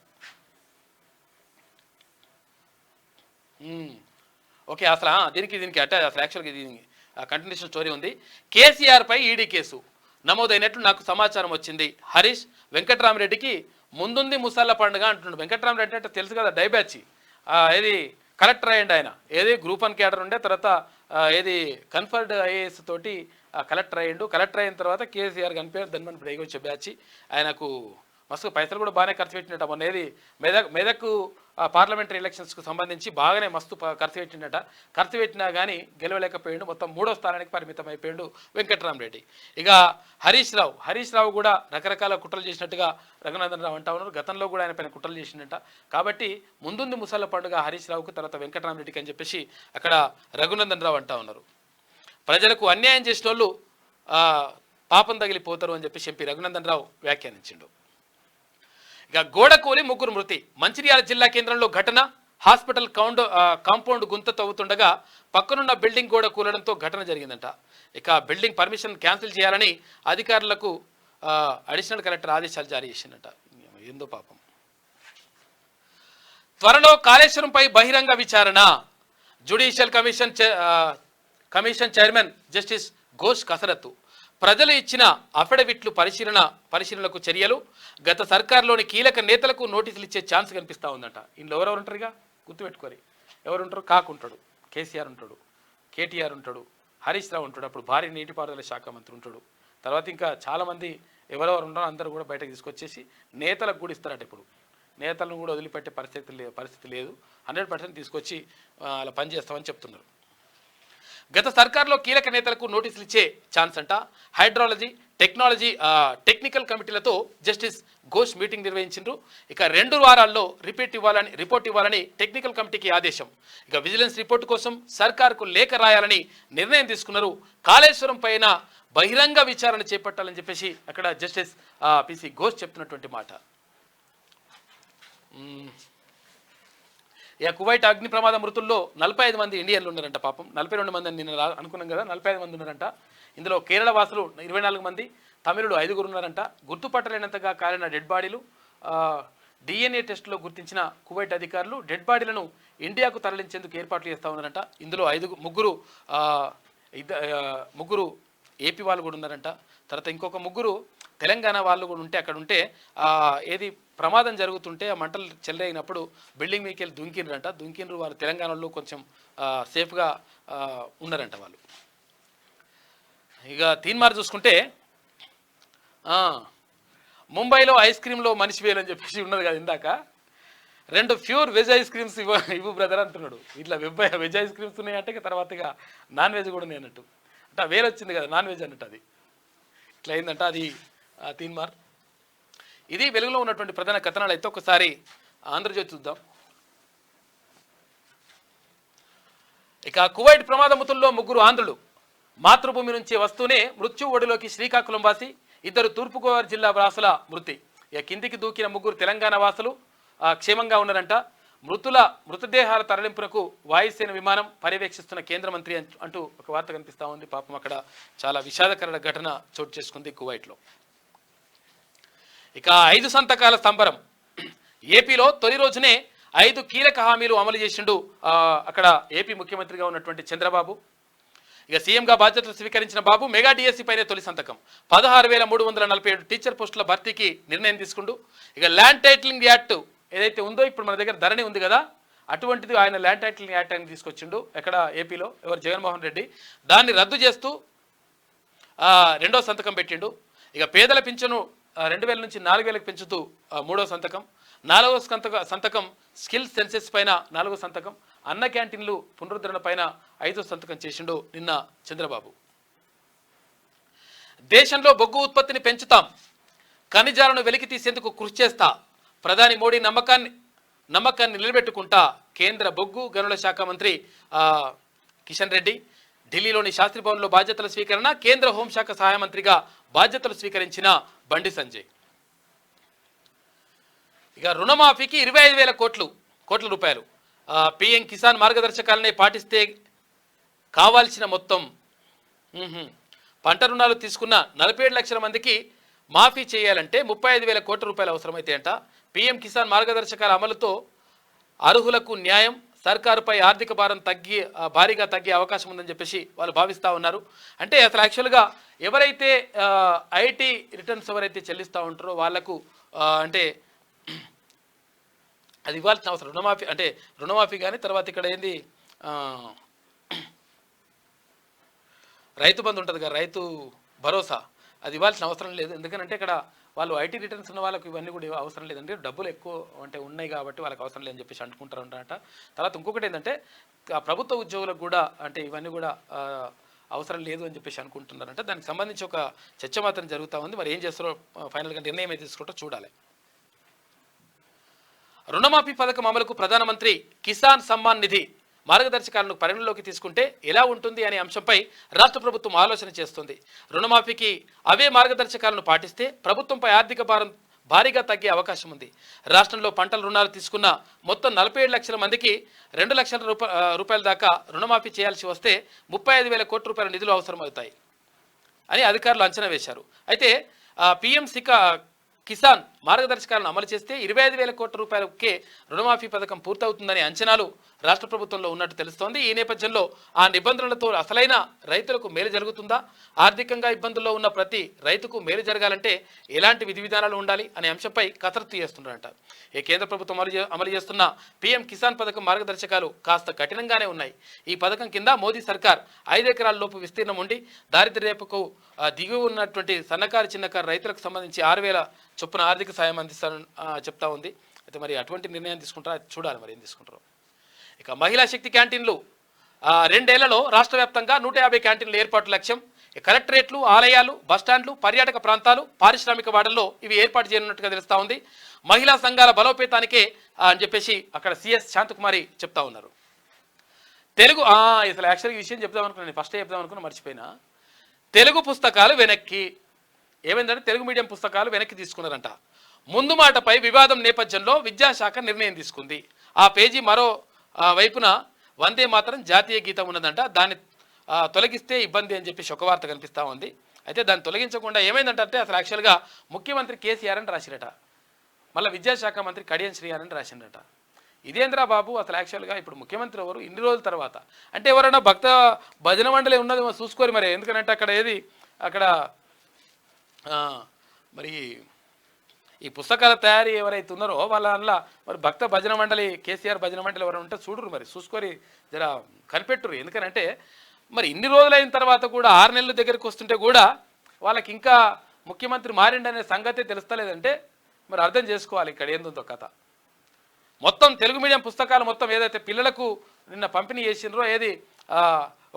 ఓకే, అసలు దీనికి అంటే అసలు యాక్చువల్గా దీనికి కంటిన్యూషన్ స్టోరీ ఉంది. కేసీఆర్పై ఈడీ కేసు నమోదైనట్లు నాకు సమాచారం వచ్చింది. హరీష్ వెంకట్రామరెడ్డికి ముందుంది ముసాల పండుగ అంటున్నాడు. వెంకట్రామరెడ్డి అంటే తెలుసు కదా, డైబ్యాచి ఏది కలెక్టర్ అయ్యండి ఆయన, ఏది గ్రూప్ 1 క్యాడర్ ఉండే, తర్వాత ఏది కన్ఫర్డ్ ఐఏఎస్ తోటి కలెక్టర్ అయ్యిండు. కలెక్టర్ అయిన తర్వాత కేసీఆర్ కనిపించారు. దాని మన బ్రేక్ వచ్చే బ్యాచ్ ఆయనకు మస్తు పైసలు కూడా బాగానే ఖర్చు పెట్టినట్ట. మొన్న ఏది మెదక్ పార్లమెంటరీ ఎలక్షన్స్కు సంబంధించి బాగానే మస్తు ఖర్చు పెట్టినట్ట. ఖర్చు పెట్టినా కానీ గెలవలేకపోయిండు. మొత్తం 3వ స్థానానికి పరిమితం అయిపోయిండు వెంకట్రామరెడ్డి. ఇక హరీష్ రావు కూడా రకరకాల కుట్రలు చేసినట్టుగా రఘునందన్ రావు అంటా ఉన్నారు. గతంలో కూడా ఆయన పైన కుట్రలు చేసినట్ట. కాబట్టి ముందుంది ముసళ్ళ పండుగ హరీష్ రావుకు, తర్వాత వెంకట్రామరెడ్డికి అని చెప్పేసి అక్కడ రఘునందన్ రావు అంటా ఉన్నారు. ప్రజలకు అన్యాయం చేసిన వాళ్ళు పాపం తగిలిపోతారు అని చెప్పేసి ఎంపీ రఘునందన్ రావు వ్యాఖ్యానించిండు. ఇక గోడకూలి 3 మృతి. మంచిర్యాల జిల్లా కేంద్రంలో ఘటన. హాస్పిటల్ కాంపౌండ్ గుంత తవ్వుతుండగా పక్కనున్న బిల్డింగ్ గోడ కూలడంతో ఘటన జరిగిందంట. ఇక బిల్డింగ్ పర్మిషన్ క్యాన్సిల్ చేయాలని అధికారులకు అడిషనల్ కలెక్టర్ ఆదేశాలు జారీ చేసిందట. ఏందో పాపం. త్వరలో కాళేశ్వరంపై బహిరంగ విచారణ. Judicial commission chairman justice Ghosh కసరత్తు. ప్రజలు ఇచ్చిన అఫిడవిట్లు పరిశీలనకు చర్యలు. గత సర్కార్లోని కీలక నేతలకు నోటీసులు ఇచ్చే ఛాన్స్ కనిపిస్తూ ఉందంట. ఇందులో ఎవరెవరు ఉంటారు? ఇక గుర్తుపెట్టుకోరి, ఎవరు ఉంటారు? కాకు ఉంటాడు, కేసీఆర్ ఉంటాడు, కేటీఆర్ ఉంటాడు, హరీష్ రావు ఉంటాడు, అప్పుడు భారీ నీటిపారుదల శాఖ మంత్రి ఉంటాడు. తర్వాత ఇంకా చాలామంది ఎవరెవరు ఉంటారో అందరూ కూడా బయటకు తీసుకొచ్చేసి నేతలకు కూడా ఇస్తారట. ఇప్పుడు నేతలను కూడా వదిలిపెట్టే పరిస్థితి లేదు. 100% తీసుకొచ్చి అలా పనిచేస్తామని చెప్తున్నారు. గత సర్కార్లో కీలక నేతలకు నోటీసులు ఇచ్చే ఛాన్స్ అంట. హైడ్రాలజీ టెక్నికల్ కమిటీలతో జస్టిస్ ఘోష్ మీటింగ్ నిర్వహించారు. ఇక 2 వారాల్లో రిపోర్ట్ ఇవ్వాలని టెక్నికల్ కమిటీకి ఆదేశం. ఇక విజిలెన్స్ రిపోర్టు కోసం సర్కార్కు లేఖ రాయాలని నిర్ణయం తీసుకున్నారు. కాళేశ్వరం పైన బహిరంగ విచారణ చేపట్టాలని చెప్పేసి అక్కడ జస్టిస్ పిసి ఘోష్ చెప్తున్నటువంటి మాట. ఇక కువైట్ అగ్ని ప్రమాద మృతుల్లో 45 మంది ఇండియన్లు ఉన్నారంట. పాపం 42 మంది అని నిన్న అనుకున్నాం కదా, 45 మంది ఉన్నారంట. ఇందులో కేరళ వాసులు 24 మంది, తమిళులు 5 ఉన్నారంట. గుర్తుపట్టలేనంతగా కాలిన డెడ్ బాడీలు. DNA టెస్టులో గుర్తించిన కువైట్ అధికారులు డెడ్ బాడీలను ఇండియాకు తరలించేందుకు ఏర్పాట్లు చేస్తూ ఉన్నారంట. ఇందులో ముగ్గురు ఏపీ వాళ్ళు కూడా ఉన్నారంట. తర్వాత ఇంకొక 3 తెలంగాణ వాళ్ళు కూడా ఉంటే అక్కడ ఉంటే ఏది ప్రమాదం జరుగుతుంటే ఆ మంటలు చెలరేగినప్పుడు బిల్డింగ్ మీదకి వెళ్ళి దుంకినరు. వారు తెలంగాణలో కొంచెం సేఫ్గా ఉన్నారంట వాళ్ళు. ఇక తీన్మార్ చూసుకుంటే ముంబైలో ఐస్ క్రీమ్లో మనిషి వేలు అని చెప్పేసి ఉన్నది కదా ఇందాక. 2 ప్యూర్ వెజ్ ఐస్ క్రీమ్స్ ఇవ్వు బ్రదర్ అంటున్నాడు. ఇట్లా వెజ్ ఐస్ క్రీమ్స్ ఉన్నాయంటే తర్వాత ఇక నాన్ వెజ్ కూడా ఉన్నాయి అన్నట్టు. అంటే వేలు వచ్చింది కదా నాన్ వెజ్ అన్నట్టు. అది ఇట్లా అయిందంట. అది తీన్మార్. ఇది వెలుగులో ఉన్నటువంటి ప్రధాన కథనాలు. అయితే ఒకసారి ఆంధ్రజ్యోతి చూద్దాం. ఇక కువైట్ ప్రమాద మృతుల్లో 3 ఆంధ్రులు. మాతృభూమి నుంచి వస్తూనే మృత్యు ఒడిలోకి శ్రీకాకుళం వాసి, 2 తూర్పుగోదావరి జిల్లా వాసుల మృతి. ఇక కిందికి దూకిన 3 తెలంగాణ వాసులు క్షేమంగా ఉన్నారంట. మృతదేహాల తరలింపునకు వాయుసేన విమానం పర్యవేక్షిస్తున్న కేంద్ర మంత్రి అంటూ ఒక వార్త కనిపిస్తూ ఉంది. పాపం అక్కడ చాలా విషాదకర ఘటన చోటు చేసుకుంది కువైట్లో. ఇక 5 సంతకాల స్తంభరం. ఏపీలో తొలి రోజునే 5 కీలక హామీలు అమలు చేసిండు అక్కడ ఏపీ ముఖ్యమంత్రిగా ఉన్నటువంటి చంద్రబాబు. ఇక సీఎంగా బాధ్యతలు స్వీకరించిన బాబు మెగా డిఎస్సీ పైనే తొలి సంతకం. 16,347 టీచర్ పోస్టుల భర్తీకి నిర్ణయం తీసుకుండు. ఇక ల్యాండ్ టైటిలింగ్ యాక్ట్ ఏదైతే ఉందో ఇప్పుడు మన దగ్గర ధరణి ఉంది కదా, అటువంటిది ఆయన ల్యాండ్ టైటిలింగ్ యాక్ట్ అని తీసుకొచ్చిండు. ఎక్కడ ఏపీలో ఎవరు జగన్మోహన్ రెడ్డి దాన్ని రద్దు చేస్తూ 2వ సంతకం పెట్టిండు. ఇక పేదల పింఛను 2,000 నుంచి 4,000కి పెంచుతూ 3వ సంతకం. 4వ సంతకం స్కిల్ సెన్సెస్ పైన 4వ సంతకం. అన్న క్యాంటీన్లు పునరుద్ధరణ పైన 5వ సంతకం చేసిండు నిన్న చంద్రబాబు. దేశంలో బొగ్గు ఉత్పత్తిని పెంచుతాం, ఖనిజాలను వెలికి తీసేందుకు కృషి చేస్తా, ప్రధాని మోడీ నమ్మకాన్ని నిలబెట్టుకుంటా కేంద్ర బొగ్గు గనుల శాఖ మంత్రి కిషన్ రెడ్డి. ఢిల్లీలోని శాస్త్రి భవన్లో బాధ్యతల స్వీకరణ. కేంద్ర హోంశాఖ సహాయ మంత్రిగా బాధ్యతలు స్వీకరించిన బండి సంజయ్. ఇక రుణమాఫీకి 25,000 కోట్ల రూపాయలు. పిఎం కిసాన్ మార్గదర్శకాలనే పాటిస్తే కావాల్సిన మొత్తం. పంట రుణాలు తీసుకున్న 47 లక్షల మందికి మాఫీ చేయాలంటే 35,000 కోట్ల రూపాయలు అవసరమైతే అంట. పిఎం కిసాన్ మార్గదర్శకాల అమలుతో అర్హులకు న్యాయం, సర్కారుపై ఆర్థిక భారం భారీగా తగ్గే అవకాశం ఉందని చెప్పేసి వాళ్ళు భావిస్తూ ఉన్నారు. అంటే అసలు యాక్చువల్గా ఎవరైతే ఐటీ రిటర్న్స్ ఎవరైతే చెల్లిస్తూ ఉంటారో వాళ్లకు అంటే అది ఇవ్వాల్సిన అవసరం. రుణమాఫీ కానీ తర్వాత ఇక్కడ ఏంది రైతు బంధు ఉంటుంది కదా, రైతు భరోసా, అది ఇవ్వాల్సిన అవసరం లేదు. ఎందుకంటే ఇక్కడ వాళ్ళు ఐటీ రిటర్న్స్ ఉన్న వాళ్ళకి ఇవన్నీ కూడా అవసరం లేదంటే డబ్బులు ఎక్కువ అంటే ఉన్నాయి కాబట్టి వాళ్ళకి అవసరం లేదని చెప్పేసి అనుకుంటారు అంట. తర్వాత ఇంకొకటి ఏంటంటే ప్రభుత్వ ఉద్యోగులకు కూడా అంటే ఇవన్నీ కూడా అవసరం లేదు అని చెప్పేసి అనుకుంటున్నారంట. దానికి సంబంధించి ఒక చర్చ మాత్రం జరుగుతూ ఉంది. మరి ఏం చేస్తారో ఫైనల్గా నిర్ణయం అయితే తీసుకుంటారో చూడాలి. రుణమాఫీ పథకం అమలుకు ప్రధానమంత్రి కిసాన్ సమ్మాన్ నిధి మార్గదర్శకాలను పరిగణలోకి తీసుకుంటే ఎలా ఉంటుంది అనే అంశంపై రాష్ట్ర ప్రభుత్వం ఆలోచన చేస్తుంది. రుణమాఫీకి అవే మార్గదర్శకాలను పాటిస్తే ప్రభుత్వంపై ఆర్థిక భారం భారీగా తగ్గే అవకాశం ఉంది. రాష్ట్రంలో పంటల రుణాలు తీసుకున్న మొత్తం 47 లక్షల మందికి 2 లక్షల రూపాయల దాకా రుణమాఫీ చేయాల్సి వస్తే 35,000 కోట్ల రూపాయల నిధులు అవసరమవుతాయి అని అధికారులు అంచనా వేశారు. అయితే పిఎం కిసాన్ మార్గదర్శకాలను అమలు చేస్తే 25,000 కోట్ల రూపాయలకే రుణమాఫీ పథకం పూర్తవుతుందనే అంచనాలు రాష్ట్ర ప్రభుత్వంలో ఉన్నట్టు తెలుస్తోంది. ఈ నేపథ్యంలో ఆ నిబంధనలతో అసలైన రైతులకు మేలు జరుగుతుందా, ఆర్థికంగా ఇబ్బందుల్లో ఉన్న ప్రతి రైతుకు మేలు జరగాలంటే ఎలాంటి విధి విధానాలు ఉండాలి అనే అంశంపై కసరత్తు చేస్తున్నారంట. ఈ కేంద్ర ప్రభుత్వం అమలు చేస్తున్న పిఎం కిసాన్ పథకం మార్గదర్శకాలు కాస్త కఠినంగానే ఉన్నాయి. ఈ పథకం కింద మోదీ సర్కార్ 5 ఎకరాల లోపు విస్తీర్ణం ఉండి దారిద్ర్యరేఖకు దిగువ ఉన్నటువంటి సన్నకారు చిన్నకారు రైతులకు సంబంధించి 6,000 చొప్పున ఆర్థిక సాయం అందిస్తారని చెప్తా ఉంది. అయితే మరి అటువంటి నిర్ణయం తీసుకుంటారా చూడాలి, మరి ఏం తీసుకుంటారో. ఇక మహిళా శక్తి క్యాంటీన్లు 2 ఏళ్లలో రాష్ట్ర వ్యాప్తంగా 150 క్యాంటీన్ల ఏర్పాటు లక్ష్యం. కలెక్టరేట్లు, ఆలయాలు, బస్టాండ్లు, పర్యాటక ప్రాంతాలు, పారిశ్రామిక వాడల్లో ఇవి ఏర్పాటు చేయనున్నట్టుగా తెలుస్తూ ఉంది. మహిళా సంఘాల బలోపేతానికే అని చెప్పేసి అక్కడ సిఎస్ శాంతకుమారి చెప్తా ఉన్నారు. తెలుగు అసలు యాక్చువల్గా ఈ విషయం చెప్దాం అనుకున్నాను, నేను ఫస్టే చెప్దాం అనుకున్నా మర్చిపోయినా. తెలుగు పుస్తకాలు వెనక్కి ఏమైందంటే తెలుగు మీడియం పుస్తకాలు వెనక్కి తీసుకున్నారంట. ముందు మాటపై వివాదం నేపథ్యంలో విద్యాశాఖ నిర్ణయం తీసుకుంది. ఆ పేజీ మరో వైపున వందే మాతరం జాతీయ గీతం ఉన్నదంట. దాన్ని తొలగిస్తే ఇబ్బంది అని చెప్పేసి ఒక వార్త కనిపిస్తూ ఉంది. అయితే దాన్ని తొలగించకుండా ఏమైందంటే అసలు యాక్చువల్గా ముఖ్యమంత్రి కేసీఆర్ అని రాసిరట, మళ్ళీ విద్యాశాఖ మంత్రి కడియం శ్రీఆర్ అని రాసిండట. ఇదేంద్రా బాబు అసలు యాక్చువల్గా ఇప్పుడు ముఖ్యమంత్రి ఎవరు ఇన్ని రోజుల తర్వాత అంటే ఎవరైనా భక్త భజన మండలి ఉన్నది చూసుకోరు మరి. ఎందుకంటే అక్కడ ఏది అక్కడ మరి ఈ పుస్తకాల తయారీ ఎవరైతే ఉన్నారో వాళ్ళ అందులో మరి భక్త భజన మండలి కేసీఆర్ భజన మండలి ఎవరైనా ఉంటే చూడరు, మరి చూసుకొని జర కనిపెట్టురు. ఎందుకనంటే మరి ఇన్ని రోజులైన తర్వాత కూడా 6 నెలల దగ్గరికి వస్తుంటే కూడా వాళ్ళకి ఇంకా ముఖ్యమంత్రి మారిండనే సంగతే తెలుస్తలేదంటే మరి అర్థం చేసుకోవాలి ఇక్కడ ఏందో కథ. మొత్తం తెలుగు మీడియం పుస్తకాలు మొత్తం ఏదైతే పిల్లలకు నిన్న పంపిణీ చేసినారో ఏది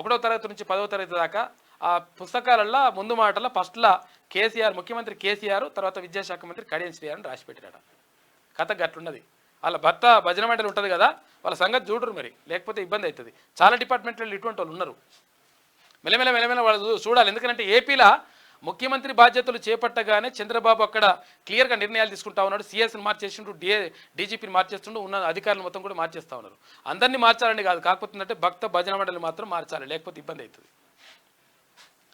1వ తరగతి నుంచి 10వ తరగతి దాకా ఆ పుస్తకాలల్లో ముందు మాటల ఫస్ట్లో కేసీఆర్ ముఖ్యమంత్రి కేసీఆర్ తర్వాత విద్యాశాఖ మంత్రి కడియం శ్రీఆర్ అని రాసిపెట్టారట. కథ గట్లున్నది. వాళ్ళ భర్త భజన మండలి ఉంటుంది కదా, వాళ్ళ సంగతి చూడరు మరి, లేకపోతే ఇబ్బంది అవుతుంది. చాలా డిపార్ట్మెంట్లో ఇటువంటి వాళ్ళు ఉన్నారు. మెల్లమెల్ల వాళ్ళు చూడాలి. ఎందుకంటే ఏపీలో ముఖ్యమంత్రి బాధ్యతలు చేపట్టగానే చంద్రబాబు అక్కడ క్లియర్గా నిర్ణయాలు తీసుకుంటా ఉన్నాడు. సిఎస్ని మార్చేస్తుండ్రు, డీజీపీని మార్చేస్తుండ్రు, ఉన్న అధికారులు మొత్తం కూడా మార్చేస్తూ ఉన్నారు. అందరినీ మార్చాలని కాదు, కాకపోతే అంటే భక్త భజన మండలి మాత్రం మార్చాలి, లేకపోతే ఇబ్బంది అవుతుంది.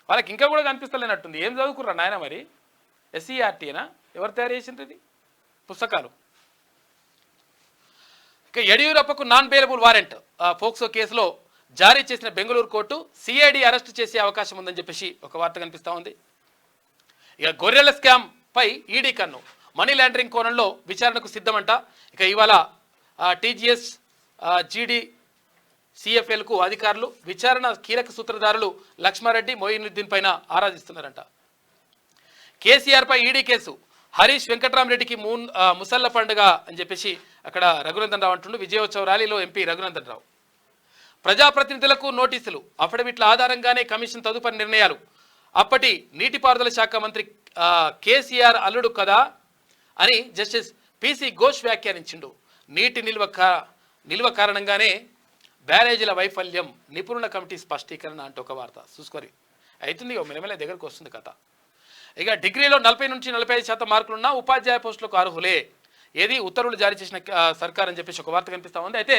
వాళ్ళకి ఇంకా కూడా కనిపిస్తలేనట్టుంది. ఏం చదువుకుర్రా నాయన మరి? ఎస్సీఆర్టీనా? ఎవరు తయారు చేసింది ఇది పుస్తకాలు? ఇక యడియూరప్పకు నాన్ బెయిలబుల్ వారెంట్ పోక్సో కేసులో జారీ చేసిన బెంగళూరు కోర్టు సిఐడి అరెస్టు చేసే అవకాశం ఉందని చెప్పేసి ఒక వార్త కనిపిస్తూ ఉంది. ఇక గొర్రెల స్కామ్ పై ఈడీ కన్ను, మనీ లాండరింగ్ కోణంలో విచారణకు సిద్ధమంట. ఇక ఇవాళ టీజీఎస్ జీడీ సిఎఫ్ఎల్కు అధికారులు విచారణ కీలక సూత్రధారులు లక్ష్మారెడ్డి మొయినుద్దీన్ పైన ఆరాధిస్తున్నారంట. కేసీఆర్పై ఈడీ కేసు, హరీష్ వెంకటరామరెడ్డికి ముసల్ల పండుగ అని చెప్పేసి అక్కడ రఘునందన్ రావు అంటుండు. విజయోత్సవ ర్యాలీలో ఎంపీ రఘునందన్ రావు. ప్రజాప్రతినిధులకు నోటీసులు, అఫిడవిట్ల ఆధారంగానే కమిషన్ తదుపరి నిర్ణయాలు. అప్పటి నీటిపారుదల శాఖ మంత్రి కేసీఆర్ అల్లుడు కదా అని జస్టిస్ పిసి ఘోష్ వ్యాఖ్యానించిండు. నీటి నిల్వ కారణంగానే బ్యారేజీల వైఫల్యం, నిపుణుల కమిటీ స్పష్టీకరణ అంటూ ఒక వార్త చూసుకొని అవుతుంది. మెల్లమెల్ల దగ్గరకు వస్తుంది కథ. ఇక డిగ్రీలో 40 నుంచి 45% మార్కులున్న ఉపాధ్యాయ పోస్టులకు అర్హులే, ఏది ఉత్తర్వులు జారీ చేసిన సర్కార్ అని చెప్పేసి ఒక వార్త కనిపిస్తూ ఉంది. అయితే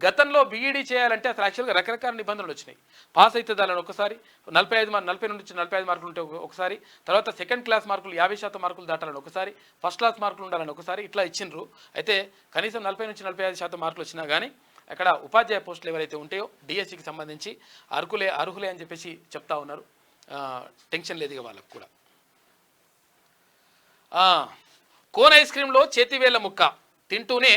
గతంలో బీఈడీ చేయాలంటే అసలు యాక్చువల్గా రకరకాల నిబంధనలు వచ్చినాయి. పాస్ అయితే దాని ఒకసారి 40 నుంచి 45 మార్కులు ఉంటే ఒకసారి, తర్వాత సెకండ్ క్లాస్ మార్కులు 50% మార్కులు దాటాలని ఒకసారి, ఫస్ట్ క్లాస్ మార్కులు ఉండాలని ఒకసారి, ఇట్లా ఇచ్చిండ్రు. అయితే కనీసం 40 నుంచి 45% మార్కులు వచ్చినా కానీ అక్కడ ఉపాధ్యాయ పోస్టులు ఎవరైతే ఉంటాయో డిఎస్సికి సంబంధించి అర్హులే అని చెప్పేసి చెప్తా ఉన్నారు. టెన్షన్ లేదు ఇక వాళ్ళకు కూడా. కోన్ ఐస్ క్రీంలో చేతివేళ్ల ముక్క తింటూనే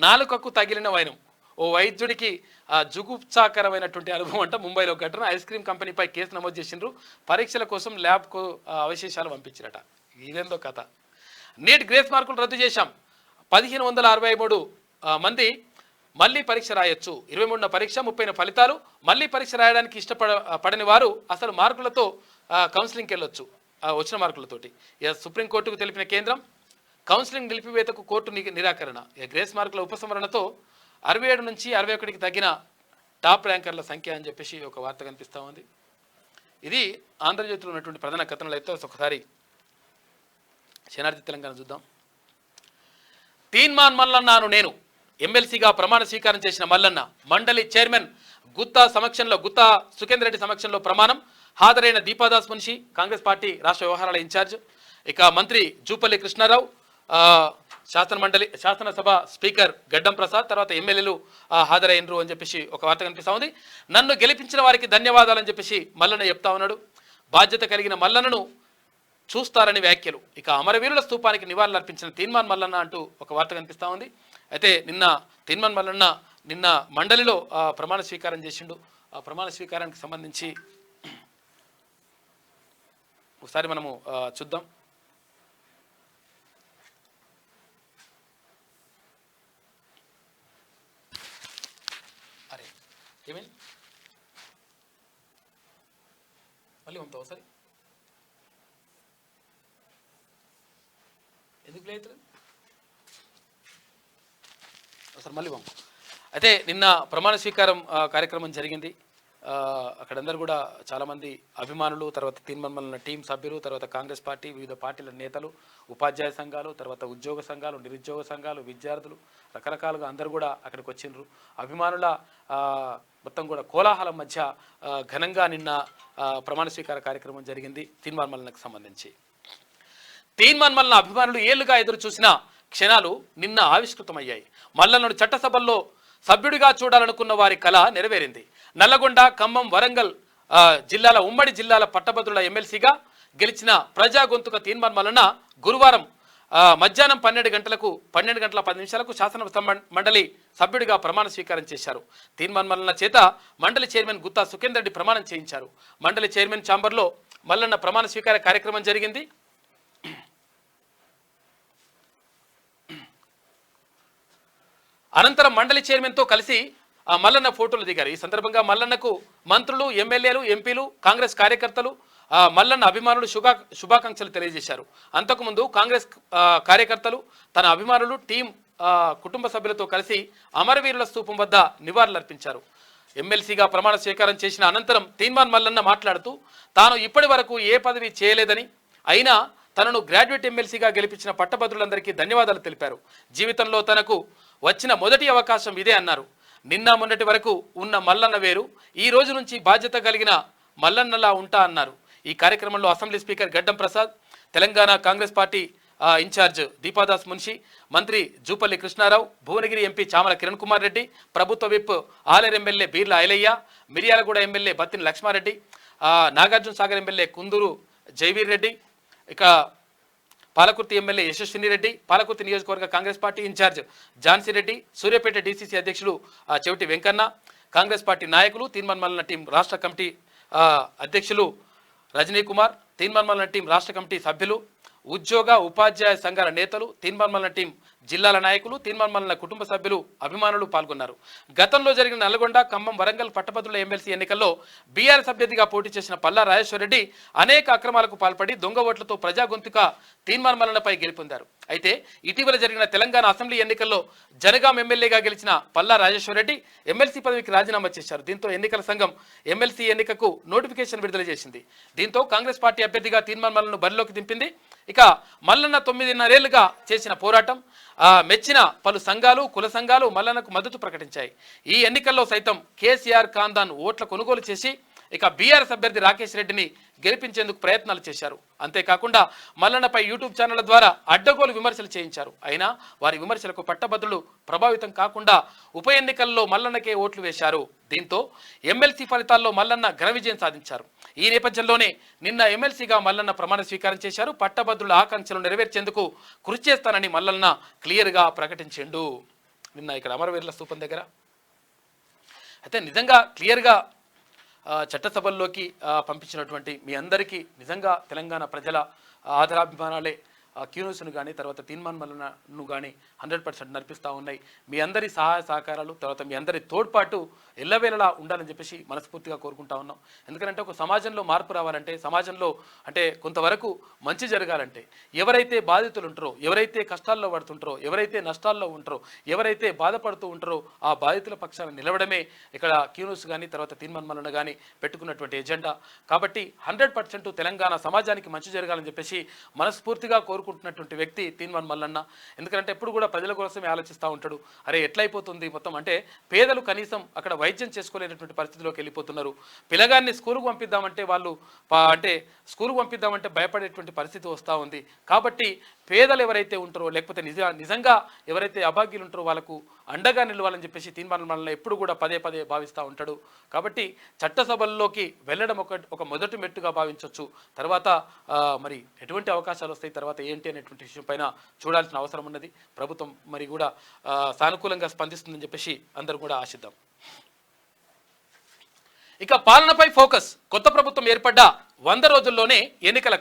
నాలుకకు తగిలిన వైనం, ఓ వైద్యుడికి జుగుప్సాకరమైనటువంటి అనుభవం అంట. ముంబైలో ఘటన. ఐస్ క్రీమ్ కంపెనీపై కేసు నమోదు చేసిండ్రు. పరీక్షల కోసం ల్యాబ్కు అవశేషాలు పంపించారట. ఇదేందో కథ. నీట్ గ్రేస్ మార్కులు రద్దు చేశాం, 1563 మంది మళ్ళీ పరీక్ష రాయొచ్చు. 23న పరీక్ష, 30న ఫలితాలు. మళ్ళీ పరీక్ష రాయడానికి ఇష్టపడని వారు అసలు మార్కులతో కౌన్సిలింగ్కి వెళ్ళొచ్చు, వచ్చిన మార్కులతోటి. సుప్రీంకోర్టుకు తెలిపిన కేంద్రం. కౌన్సిలింగ్ నిలిపివేతకు కోర్టు నిరాకరణ. గ్రేస్ మార్కుల ఉపసంహరణతో 67 నుంచి 61కి తగ్గిన టాప్ ర్యాంకర్ల సంఖ్య అని చెప్పేసి ఒక వార్త కనిపిస్తూ ఉంది. ఇది ఆంధ్రజ్యోతిలో ఉన్నటువంటి ప్రధాన కథనాలు. అయితే ఒకసారి శనార్థి తెలంగాణ చూద్దాం. తీన్మాన్ మల్లన్నాను నేను, ఎమ్మెల్సీగా ప్రమాణ స్వీకారం చేసిన మల్లన్న మండలి చైర్మన్ గుత్తా సుఖేందర్ రెడ్డి సమక్షంలో ప్రమాణం. హాజరైన దీపాదాస్ మున్షి, కాంగ్రెస్ పార్టీ రాష్ట్ర వ్యవహారాల ఇన్ఛార్జ్. ఇక మంత్రి జూపల్లి కృష్ణారావు, శాసనసభ స్పీకర్ గడ్డం ప్రసాద్, తర్వాత ఎమ్మెల్యేలు హాజరైనరు అని చెప్పేసి ఒక వార్త కనిపిస్తూ ఉంది. నన్ను గెలిపించిన వారికి ధన్యవాదాలని చెప్పేసి మల్లన్న చెప్తా ఉన్నాడు. బాధ్యత కలిగిన మల్లన్నను చూస్తారని వ్యాఖ్యలు. ఇక అమరవీరుల స్తూపానికి నివాళులు అర్పించిన తీన్మాన్ మల్లన్న అంటూ ఒక వార్త కనిపిస్తూ ఉంది. అయితే తీన్మాన్ మల్లన్న నిన్న మండలిలో ప్రమాణ స్వీకారం చేసిండు. ఆ ప్రమాణ స్వీకారానికి సంబంధించి ఒకసారి మనము చూద్దాం. అరే ఏమైంది మళ్ళీ ఉంటావు ఒకసారి, ఎందుకు లేదు ఒకసారి మళ్ళీ పంపు. అయితే నిన్న ప్రమాణ స్వీకారం కార్యక్రమం జరిగింది. అక్కడందరూ కూడా చాలామంది అభిమానులు, తర్వాత తీన్మాన్ మల్లన్న టీం సభ్యులు, తర్వాత కాంగ్రెస్ పార్టీ వివిధ పార్టీల నేతలు, ఉపాధ్యాయ సంఘాలు, తర్వాత ఉద్యోగ సంఘాలు, నిరుద్యోగ సంఘాలు, విద్యార్థులు, రకరకాలుగా అందరూ కూడా అక్కడికి వచ్చిండ్రు. అభిమానుల మొత్తం కూడా కోలాహలం మధ్య ఘనంగా నిన్న ప్రమాణ స్వీకార కార్యక్రమం జరిగింది తీన్మాన్ మల్లన్నకు సంబంధించి. తీన్మాన్ మల్లన్న అభిమానులు ఏళ్లుగా ఎదురు చూసిన క్షణాలు నిన్న ఆవిష్కృతమయ్యాయి. మల్లన్నను చట్టసభల్లో సభ్యుడిగా చూడాలనుకున్న వారి కళ నెరవేరింది. నల్లగొండ, ఖమ్మం, వరంగల్ ఉమ్మడి జిల్లాల పట్టభద్రుల ఎమ్మెల్సీగా గెలిచిన ప్రజా గొంతుక తీన్మాన్ మల్లన్న గురువారం మధ్యాహ్నం 12 గంటల 10 నిమిషాలకు శాసన మండలి సభ్యుడిగా ప్రమాణ స్వీకారం చేశారు. తీన్మాన్ మల్లన్న చేత మండలి చైర్మన్ గుత్తా సుఖేందర్ రెడ్డి ప్రమాణం చేయించారు. మండలి చైర్మన్ ఛాంబర్లో మల్లన్న ప్రమాణ స్వీకార కార్యక్రమం జరిగింది. అనంతరం మండలి చైర్మన్తో కలిసి మల్లన్న ఫోటోలు దిగారు. ఈ సందర్భంగా మల్లన్నకు మంత్రులు, ఎమ్మెల్యేలు, ఎంపీలు, కాంగ్రెస్ కార్యకర్తలు, మల్లన్న అభిమానులు శుభాకాంక్షలు తెలియజేశారు. అంతకుముందు కాంగ్రెస్ కార్యకర్తలు, తన అభిమానులు, టీం కుటుంబ సభ్యులతో కలిసి అమరవీరుల స్తూపం వద్ద నివాళులర్పించారు. ఎమ్మెల్సీగా ప్రమాణ స్వీకారం చేసిన అనంతరం తీన్మాన్ మల్లన్న మాట్లాడుతూ తాను ఇప్పటి వరకు ఏ పదవి చేయలేదని, అయినా తనను గ్రాడ్యుయేట్ ఎమ్మెల్సీగా గెలిపించిన పట్టభద్రులందరికీ ధన్యవాదాలు తెలిపారు. జీవితంలో తనకు వచ్చిన మొదటి అవకాశం ఇదే అన్నారు. నిన్న మొన్నటి వరకు ఉన్న మల్లన్న వేరు, ఈ రోజు నుంచి బాధ్యత కలిగిన మల్లన్నలా ఉంటా అన్నారు. ఈ కార్యక్రమంలో assembly speaker Gaddam Prasad, Telangana Congress party in-charge Deepadas Munshi, మంత్రి జూపల్లి కృష్ణారావు, భువనగిరి ఎంపీ చామల కిరణ్ కుమార్ రెడ్డి, ప్రభుత్వ whip Aleru MLA Beerla Ailaiah, Miryalaguda MLA Bathina Lakshmareddy, Nagarjuna Sagar MLA Kunduru Jaiveer Reddy, ఇక పాలకుర్తి ఎమ్మెల్యే యశస్విని రెడ్డి, పాలకుర్తి నియోజకవర్గ Congress party in-charge Jhansi Reddy, Suryapet DCC అధ్యక్షులు చెవిటి వెంకన్న, కాంగ్రెస్ పార్టీ నాయకులు, తీన్మాన్ మల్లన్న టీం రాష్ట్ర కమిటీ అధ్యక్షులు రజనీ కుమార్, తీన్మాన్ మల్లన్న టీం రాష్ట్ర కమిటీ సభ్యులు, ఉద్యోగ ఉపాధ్యాయ సంఘాల నేతలు, తీన్మాన్ మల్లన్న టీం జిల్లాల నాయకులు, తీన్మాన్ మల్లన్న కుటుంబ సభ్యులు, అభిమానులు పాల్గొన్నారు. గతంలో జరిగిన నల్గొండ, ఖమ్మం, వరంగల్ పట్టభద్రుల ఎమ్మెల్సీ ఎన్నికల్లో బీఆర్ఎస్ అభ్యర్థిగా పోటీ చేసిన పల్లా రాజేశ్వరరెడ్డి అనేక అక్రమాలకు పాల్పడి దొంగ ఓట్లతో ప్రజా గొంతుక తీన్మాన్ మల్లన్నపై గెలుపొందారు. అయితే ఇటీవల జరిగిన తెలంగాణ అసెంబ్లీ ఎన్నికల్లో జనగాం ఎమ్మెల్యేగా గెలిచిన పల్లా రాజేశ్వరరెడ్డి ఎమ్మెల్సీ పదవికి రాజీనామా చేశారు. దీంతో ఎన్నికల సంఘం ఎమ్మెల్సీ ఎన్నికకు నోటిఫికేషన్ విడుదల చేసింది. దీంతో కాంగ్రెస్ పార్టీ అభ్యర్థిగా తీన్మాన్ మల్లన్నను బరిలోకి దింపింది. ఇక మల్లన్న 9.5 ఏళ్లుగా చేసిన పోరాటం మెచ్చిన పలు సంఘాలు, కుల సంఘాలు మల్లన్నకు మద్దతు ప్రకటించాయి. ఈ ఎన్నికల్లో సైతం కేసీఆర్ ఖాందాన్ ఓట్ల కొనుగోలు చేసి ఇక బీఆర్ఎస్ అభ్యర్థి రాకేష్ రెడ్డిని గెలిపించేందుకు ప్రయత్నాలు చేశారు. అంతేకాకుండా మల్లన్నపై యూట్యూబ్ ఛానళ్ల ద్వారా అడ్డగోలు విమర్శలు చేయించారు. అయినా వారి విమర్శలకు పట్టభద్రులు ప్రభావితం కాకుండా ఉప ఎన్నికల్లో మల్లన్నకే ఓట్లు వేశారు. దీంతో ఎమ్మెల్సీ ఫలితాల్లో మల్లన్న ఘన విజయం సాధించారు. ఈ నేపథ్యంలోనే నిన్న ఎమ్మెల్సీగా మల్లన్న ప్రమాణ స్వీకారం చేశారు. పట్టభద్రుల ఆకాంక్షలు నెరవేర్చేందుకు కృషి చేస్తానని మల్లన్న క్లియర్గా ప్రకటించిండు. నిన్న ఇక్కడ అమరవీరుల స్తూపం దగ్గర అయితే నిజంగా క్లియర్గా చట్టసభల్లోకి పంపించినటువంటి మీ అందరికీ నిజంగా తెలంగాణ ప్రజల ఆదరాభిమానాలే క్యూన్యూస్ను కానీ తర్వాత తీన్మాన్ మల్లన్నను కానీ 100% నడిపిస్తూ ఉన్నాయి. మీ అందరి సహాయ సహకారాలు తర్వాత మీ అందరి తోడ్పాటు ఎల్లవేళలా ఉండాలని చెప్పేసి మనస్ఫూర్తిగా కోరుకుంటా ఉన్నాం. ఎందుకంటే ఒక సమాజంలో మార్పు రావాలంటే, సమాజంలో అంటే కొంతవరకు మంచి జరగాలంటే ఎవరైతే బాధితులు ఉంటారో, ఎవరైతే కష్టాల్లో పడుతుంటారో, ఎవరైతే నష్టాల్లో ఉంటారో, ఎవరైతే బాధపడుతూ ఉంటారో ఆ బాధితుల పక్షాన నిలవడమే ఇక్కడ క్యూన్యూస్ కానీ తర్వాత తీన్మాన్ మల్లన్న కానీ పెట్టుకున్నటువంటి ఎజెండా. కాబట్టి 100% తెలంగాణ సమాజానికి మంచి జరగాలని చెప్పేసి మనస్ఫూర్తిగా కోరుకుంటున్నటువంటి వ్యక్తి తీన్మాన్ మల్లన్న. ఎందుకంటే ఎప్పుడు కూడా ప్రజల కోసమే ఆలోచిస్తూ ఉంటాడు. అరే ఎట్లయిపోతుంది మొత్తం అంటే పేదలు కనీసం అక్కడ వైద్యం చేసుకోలేనటువంటి పరిస్థితిలోకి వెళ్ళిపోతున్నారు. పిల్లగాన్ని స్కూలుకు పంపిద్దామంటే వాళ్ళు అంటే స్కూలుకు పంపిద్దామంటే భయపడేటువంటి పరిస్థితి వస్తూ ఉంది. కాబట్టి పేదలు ఎవరైతే ఉంటారో లేకపోతే నిజంగా ఎవరైతే అభాగ్యులు ఉంటారో వాళ్ళకు అండగా నిలవాలని చెప్పేసి తీన్మాన్ మల్లన్న ఎప్పుడు కూడా పదే పదే భావిస్తూ ఉంటాడు. కాబట్టి చట్టసభల్లోకి వెళ్ళడం ఒక మొదటి మెట్టుగా భావించవచ్చు. తర్వాత మరి ఎటువంటి అవకాశాలు వస్తాయి, తర్వాత ఏంటి అనేటువంటి విషయం పైన చూడాల్సిన అవసరం ఉన్నది. ప్రభుత్వం మరి కూడా సానుకూలంగా స్పందిస్తుందని చెప్పేసి అందరూ కూడా ఆశిద్దాం. ఇక పాలనపై ఫోకస్. కొత్త ప్రభుత్వం ఏర్పడ్డ 100 రోజుల్లోనే ఎన్నికల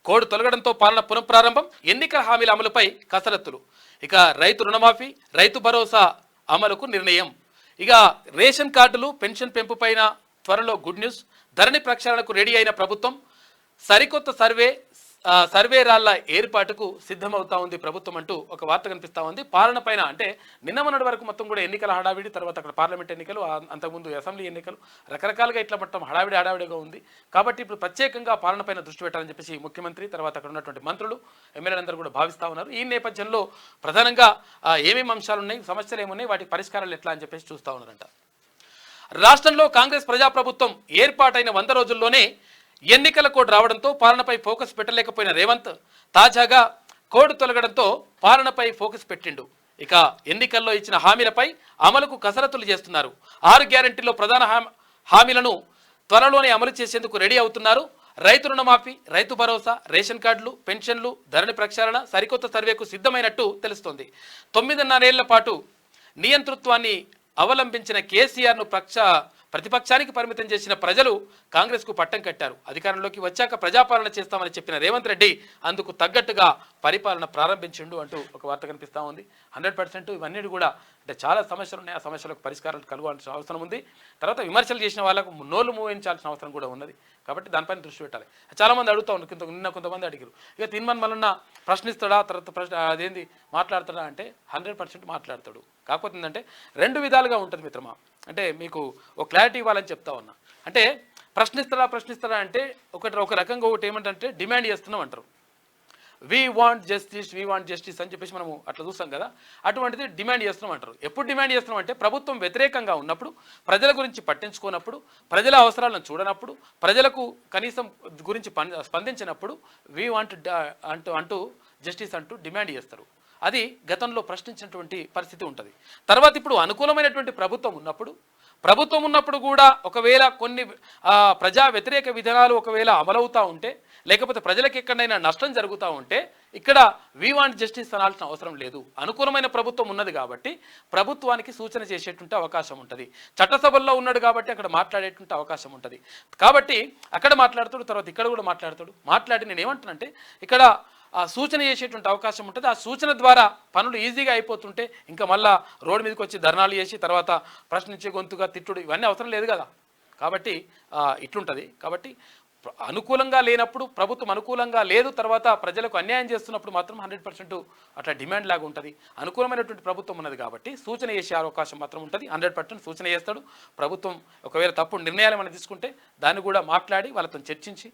కోడ్ తొలగడంతో పాలన పునఃప్రారంభం, ఎన్నికల హామీల అమలుపై కసరత్తులు. ఇక రైతు రుణమాఫీ, రైతు భరోసా అమలుకు నిర్ణయం. ఇక రేషన్ కార్డులు, పెన్షన్ పెంపు పైన త్వరలో గుడ్ న్యూస్. ధరణి ప్రక్షాళనకు రెడీ అయిన ప్రభుత్వం, సరికొత్త సర్వే రాళ్ల ఏర్పాటుకు సిద్ధమవుతా ఉంది ప్రభుత్వం అంటూ ఒక వార్త కనిపిస్తూ ఉంది. పాలన పైన అంటే నిన్న మొన్నటి వరకు మొత్తం కూడా ఎన్నికల హడావిడి, తర్వాత అక్కడ పార్లమెంట్ ఎన్నికలు, అంతకుముందు అసెంబ్లీ ఎన్నికలు, రకరకాలుగా ఇట్లా మొత్తం హడావిడిగా ఉంది. కాబట్టి ఇప్పుడు ప్రత్యేకంగా పాలన పైన దృష్టి పెట్టాలని చెప్పేసి ముఖ్యమంత్రి తర్వాత అక్కడ ఉన్నటువంటి మంత్రులు, ఎమ్మెల్యేలందరూ కూడా భావిస్తూ ఉన్నారు. ఈ నేపథ్యంలో ప్రధానంగా ఏమేమి అంశాలు ఉన్నాయి, సమస్యలు ఏమున్నాయి, వాటి పరిష్కారాలు ఎట్లా అని చెప్పేసి చూస్తూ ఉన్నారంట. రాష్ట్రంలో కాంగ్రెస్ ప్రజాప్రభుత్వం ఏర్పాటైన 100 రోజుల్లోనే ఎన్నికల కోడ్ రావడంతో పాలనపై ఫోకస్ పెట్టలేకపోయిన రేవంత్ తాజాగా కోడ్ తొలగడంతో పాలనపై ఫోకస్ పెట్టిండు. ఇక ఎన్నికల్లో ఇచ్చిన హామీలపై అమలుకు కసరత్తులు చేస్తున్నారు. 6 గ్యారెంటీల్లో ప్రధాన హామీలను త్వరలోనే అమలు చేసేందుకు రెడీ అవుతున్నారు. రైతు రుణమాఫీ, రైతు భరోసా, రేషన్ కార్డులు, పెన్షన్లు, ధరణి ప్రక్షాళన, సరికొత్త సర్వేకు సిద్ధమైనట్టు తెలుస్తోంది. 9.5 ఏళ్ల పాటు నియంతృత్వాన్ని అవలంబించిన కేసీఆర్ను ప్రతిపక్షానికి పరిమితం చేసిన ప్రజలు కాంగ్రెస్కు పట్టం కట్టారు. అధికారంలోకి వచ్చాక ప్రజాపాలన చేస్తామని చెప్పిన రేవంత్ రెడ్డి అందుకు తగ్గట్టుగా పరిపాలన ప్రారంభించిండు అంటూ ఒక వార్త కనిపిస్తూ ఉంది. 100% ఇవన్నీ కూడా అంటే చాలా సమస్యలు ఉన్నాయి. ఆ సమస్యలకు పరిష్కారాలు కలగాల్సిన అవసరం ఉంది. తర్వాత విమర్శలు చేసిన వాళ్ళకు నోళ్ళు మూయించాల్సిన అవసరం కూడా ఉన్నది. కాబట్టి దానిపైన దృష్టి పెట్టాలి. చాలామంది అడుగుతూ ఉన్నారు, నిన్న కొంతమంది అడిగారు, ఇక తీర్మాన్ మల్లన్న ప్రశ్నిస్తాడా, తర్వాత అదేంది మాట్లాడతాడా అంటే 100% మాట్లాడతాడు. కాకపోతే ఏంటంటే రెండు విధాలుగా ఉంటుంది మిత్రమా. అంటే మీకు ఒక క్లారిటీ ఇవ్వాలని చెప్తా ఉన్నా. అంటే ప్రశ్నిస్తాడా అంటే ఒక రకంగా ఒకటి ఏమంటే డిమాండ్ చేస్తున్నాం అంటారు. వీ వాంట్ జస్టిస్ అని చెప్పేసి మనము అట్లా చూస్తాం కదా, అటువంటిది డిమాండ్ చేస్తున్నాం అంటారు. ఎప్పుడు డిమాండ్ చేస్తున్నాం అంటే ప్రభుత్వం వ్యతిరేకంగా ఉన్నప్పుడు, ప్రజల గురించి పట్టించుకోనప్పుడు, ప్రజల అవసరాలను చూడనప్పుడు, ప్రజలకు కనీసం గురించి స్పందించినప్పుడు వీ వాంట్ అంటూ జస్టిస్ అంటూ డిమాండ్ చేస్తారు. అది గతంలో ప్రశ్నించినటువంటి పరిస్థితి ఉంటుంది. తర్వాత ఇప్పుడు అనుకూలమైనటువంటి ప్రభుత్వం ఉన్నప్పుడు కూడా ఒకవేళ కొన్ని ప్రజా వ్యతిరేక విధానాలు ఒకవేళ అమలవుతూ ఉంటే, లేకపోతే ప్రజలకు ఎక్కడైనా నష్టం జరుగుతూ ఉంటే ఇక్కడ వీ వాంట్ జస్టిస్ అనాల్సిన అవసరం లేదు. అనుకూలమైన ప్రభుత్వం ఉన్నది కాబట్టి ప్రభుత్వానికి సూచన చేసేటువంటి అవకాశం ఉంటుంది. చట్టసభల్లో ఉన్నాడు కాబట్టి అక్కడ మాట్లాడేటువంటి అవకాశం ఉంటుంది. కాబట్టి అక్కడ మాట్లాడుతాడు, తర్వాత ఇక్కడ కూడా మాట్లాడి నేను ఏమంటానంటే ఇక్కడ సూచన చేసేటువంటి అవకాశం ఉంటుంది. ఆ సూచన ద్వారా పనులు ఈజీగా అయిపోతుంటే ఇంకా మళ్ళా రోడ్డు మీదకి వచ్చి ధర్నాలు చేసి తర్వాత ప్రశ్నించే గొంతుగా తిట్టుడు ఇవన్నీ అవసరం లేదు కదా. కాబట్టి ఇట్లుంటుంది. కాబట్టి అనుకూలంగా లేనప్పుడు, ప్రభుత్వం అనుకూలంగా లేదు, తర్వాత ప్రజలకు అన్యాయం చేస్తున్నప్పుడు మాత్రం 100% అట్లా డిమాండ్ లాగా ఉంటుంది. అనుకూలమైనటువంటి ప్రభుత్వం ఉన్నది కాబట్టి సూచన చేసే అవకాశం మాత్రం ఉంటుంది. 100% సూచన చేస్తాడు. ప్రభుత్వం ఒకవేళ తప్పుడు నిర్ణయాలు మనం తీసుకుంటే దాన్ని కూడా మాట్లాడి వాళ్ళతో చర్చించి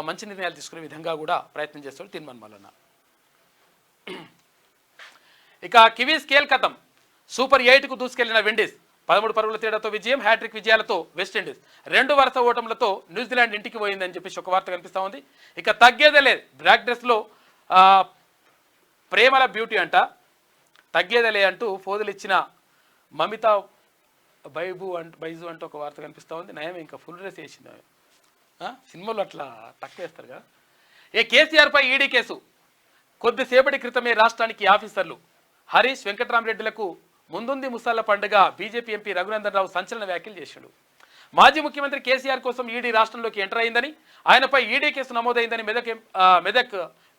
మంచి నిర్ణయాలు తీసుకునే విధంగా కూడా ప్రయత్నం చేస్తాడు తీర్మాన్ మల్లన్న. ఇక కివీస్ కేల్కతం సూపర్ 8కు దూసుకెళ్లిన విండీస్ 13 పరుగుల తేడాతో విజయం. హ్యాట్రిక్ విజయాలతో వెస్టిండీస్ 2 వరుస ఓటములతో న్యూజిలాండ్ ఇంటికి పోయిందని చెప్పేసి ఒక వార్త కనిపిస్తూ ఉంది. ఇక తగ్గేదే లేదు. బ్లాక్ డ్రెస్లో ప్రేమల బ్యూటీ అంట, తగ్గేదేలే అంటూ ఫోజులు ఇచ్చిన మమితా బైజు అంటూ ఒక వార్త కనిపిస్తూ ఉంది. నయం ఇంకా ఫుల్ డ్రెస్ వేసింది. సినిమాలు అట్లా తక్కువ వేస్తారు కదా. కేసీఆర్పై ఈడీ కేసు. కొద్దిసేపటి క్రితమే రాష్ట్రానికి ఆఫీసర్లు హరీష్ వెంకట్రామరెడ్డిలకు ముందుంది ముసాల పండుగ. బీజేపీ ఎంపీ రఘునందన్ రావు సంచలన వ్యాఖ్యలు చేశాడు. మాజీ ముఖ్యమంత్రి కేసీఆర్ కోసం ఈడీ రాష్ట్రంలోకి ఎంటర్ అయిందని, ఆయనపై ఈడీ కేసు నమోదైందని మెదక్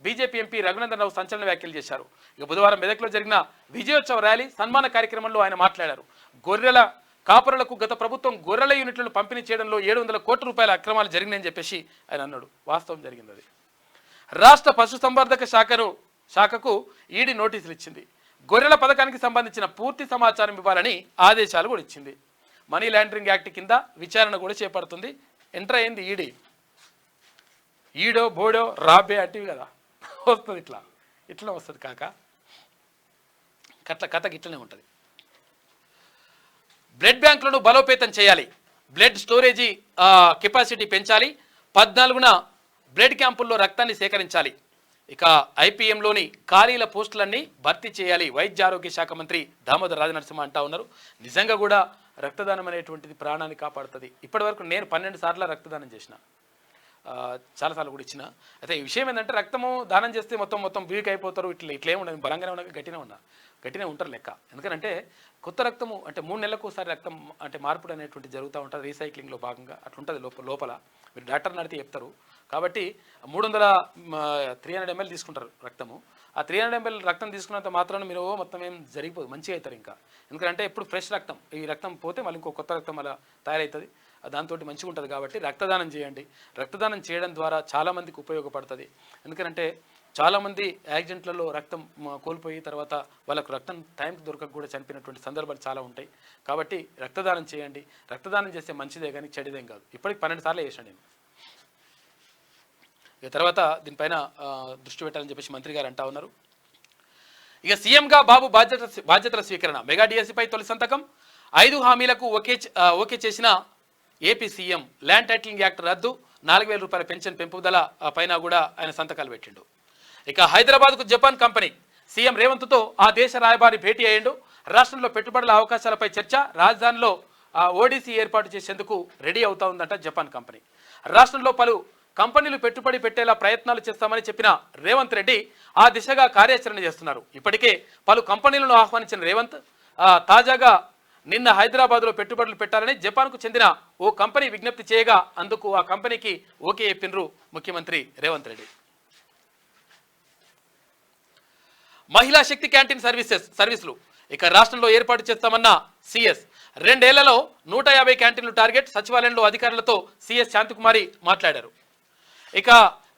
బీజేపీ ఎంపీ రఘునందన్ రావు సంచలన వ్యాఖ్యలు చేశారు. ఇక బుధవారం మెదక్లో జరిగిన విజయోత్సవ ర్యాలీ సన్మాన కార్యక్రమంలో ఆయన మాట్లాడారు. గొర్రెల కాపురులకు గత ప్రభుత్వం గొర్రెల యూనిట్లను పంపిణీ చేయడంలో 700 కోట్ల రూపాయల అక్రమాలు జరిగినాయని చెప్పేసి ఆయన అన్నాడు. వాస్తవం జరిగింది అది. రాష్ట్ర పశుసంవర్ధక శాఖకు ఈడీ నోటీసులు ఇచ్చింది. గొర్రెల పథకానికి సంబంధించిన పూర్తి సమాచారం ఇవ్వాలని ఆదేశాలు కూడా ఇచ్చింది. మనీ లాండరింగ్ యాక్ట్ కింద విచారణ కూడా చేపడుతుంది. ఎంటర్ అయింది ఈడీ. ఈడో బోడో రాబే అంటివి కదా వస్తుంది. ఇట్లా వస్తుంది కాక కథకి ఇట్లనే ఉంటుంది. బ్లడ్ బ్యాంకులను బలోపేతం చేయాలి. బ్లడ్ స్టోరేజీ కెపాసిటీ పెంచాలి. 14న బ్లడ్ క్యాంపుల్లో రక్తాన్ని సేకరించాలి. ఇక ఐపీఎంలోని ఖాళీల పోస్టులన్నీ భర్తీ చేయాలి. వైద్య ఆరోగ్య శాఖ మంత్రి దామోదర్ రాజనరసింహ అంటా ఉన్నారు. నిజంగా కూడా రక్తదానం అనేటువంటిది ప్రాణాన్ని కాపాడుతుంది. ఇప్పటివరకు నేను 12 సార్లు రక్తదానం చేసిన, చాలాసార్లు కూడా ఇచ్చిన. అయితే ఈ విషయం ఏంటంటే రక్తము దానం చేస్తే మొత్తం వీక్ అయిపోతారు, ఇట్లే ఉండదు. బలంగానే ఉన్నా గట్టినే ఉంటారు లెక్క. ఎందుకంటే కొత్త రక్తము అంటే 3 నెలలకు ఒకసారి రక్తం అంటే మార్పుడు అనేటువంటి జరుగుతూ ఉంటుంది. రీసైక్లింగ్లో భాగంగా అట్లుంటుంది లోపల. మీరు డాక్టర్ నడితే చెప్తారు. కాబట్టి 300 ml తీసుకుంటారు రక్తము. ఆ 300 ml రక్తం తీసుకున్నంత మాత్రాన మీరు మొత్తం ఏం జరిగిపోదు, మంచిగా అవుతారు ఇంకా. ఎందుకంటే ఎప్పుడు ఫ్రెష్ రక్తం, ఈ రక్తం పోతే మళ్ళీ ఇంకో కొత్త రక్తం అలా తయారవుతుంది. దాంతో మంచిగా ఉంటుంది. కాబట్టి రక్తదానం చేయండి. రక్తదానం చేయడం ద్వారా చాలామందికి ఉపయోగపడుతుంది. ఎందుకంటే చాలామంది యాక్సిడెంట్లలో రక్తం కోల్పోయి తర్వాత వాళ్ళకు రక్తం టైంకి దొరకక కూడా చనిపోయినటువంటి సందర్భాలు చాలా ఉంటాయి. కాబట్టి రక్తదానం చేయండి. రక్తదానం చేస్తే మంచిదే కానీ చెడుదేం కాదు. ఇప్పటికి 12 సార్లు చేశాను నేను. ఇక తర్వాత దీనిపైన దృష్టి పెట్టాలని చెప్పేసి మంత్రి గారు అంటా ఉన్నారు. ఇక సీఎంగా బాబు బాధ్యతల స్వీకరణ. మెగా డిఎస్సీపై తొలి సంతకం. 5 హామీలకు ఓకే చేసిన AP CM. Land titling act రద్దు, 4,000 రూపాయల పెన్షన్ పెంపుదల పైన కూడా ఆయన సంతకాలు పెట్టిండు. ఇక హైదరాబాద్కు జపాన్ కంపెనీ. సీఎం రేవంత్తో ఆ దేశ రాయబారి భేటీ అయ్యిండు. రాష్ట్రంలో పెట్టుబడుల అవకాశాలపై చర్చ. రాజధానిలో ఓడీసీ ఏర్పాటు చేసేందుకు రెడీ అవుతా ఉందంట జపాన్ కంపెనీ. రాష్ట్రంలో పలు కంపెనీలు పెట్టుబడి పెట్టేలా ప్రయత్నాలు చేస్తామని చెప్పిన రేవంత్ రెడ్డి ఆ దిశగా కార్యాచరణ చేస్తున్నారు. ఇప్పటికే పలు కంపెనీలను ఆహ్వానించిన రేవంత్ తాజాగా నిన్న హైదరాబాద్లో పెట్టుబడులు పెట్టాలని జపాన్కు చెందిన ఓ కంపెనీ విజ్ఞప్తి చేయగా అందుకు ఆ కంపెనీకి ఓకే చెప్పినరు ముఖ్యమంత్రి రేవంత్ రెడ్డి. మహిళా శక్తి క్యాంటీన్ సర్వీసులు ఇక రాష్ట్రంలో ఏర్పాటు చేస్తామన్న సిఎస్ 2 ఏళ్లలో 150 క్యాంటీన్లు టార్గెట్. సచివాలయంలో అధికారులతో సిఎస్ శాంతికుమారి మాట్లాడారు. ఇక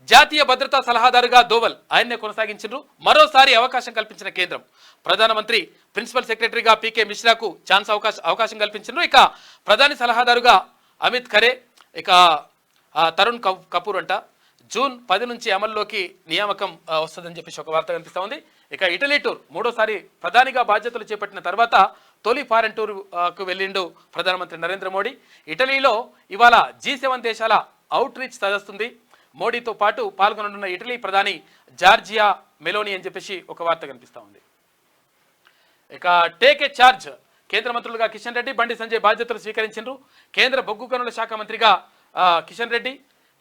జాతీయ భద్రతా సలహాదారుగా దోవల్ ఆయన్నే కొనసాగించారు. మరోసారి అవకాశం కల్పించిన కేంద్రం. ప్రధానమంత్రి ప్రిన్సిపల్ సెక్రటరీగా పీకే మిశ్రాకు ఛాన్స్ అవకాశం కల్పించారు. ఇక ప్రధాని సలహాదారుగా అమిత్ ఖరే, ఇక తరుణ్ కపూర్ అంట జూన్ 10 నుంచి అమల్లోకి నియామకం వస్తుందని చెప్పేసి ఒక వార్త కనిపిస్తూ ఉంది. ఇక ఇటలీ టూర్, 3వ ప్రధానిగా బాధ్యతలు చేపట్టిన తర్వాత తొలి ఫారెన్ టూర్కు వెళ్ళిండు ప్రధానమంత్రి నరేంద్ర మోడీ. ఇటలీలో ఇవాళ G7 దేశాల అవుట్ రీచ్ సదస్సుంది. మోడీతో పాటు పాల్గొననున్న ఇటలీ ప్రధాని జార్జియా మెలోని అని చెప్పేసి ఒక వార్త కనిపిస్తూ ఉంది. ఇక టేక్ ఏ ఛార్జ్, కేంద్ర మంత్రులుగా కిషన్ రెడ్డి, బండి సంజయ్ బాధ్యతలు స్వీకరించారు. కేంద్ర బొగ్గు గనుల శాఖ మంత్రిగా కిషన్ రెడ్డి,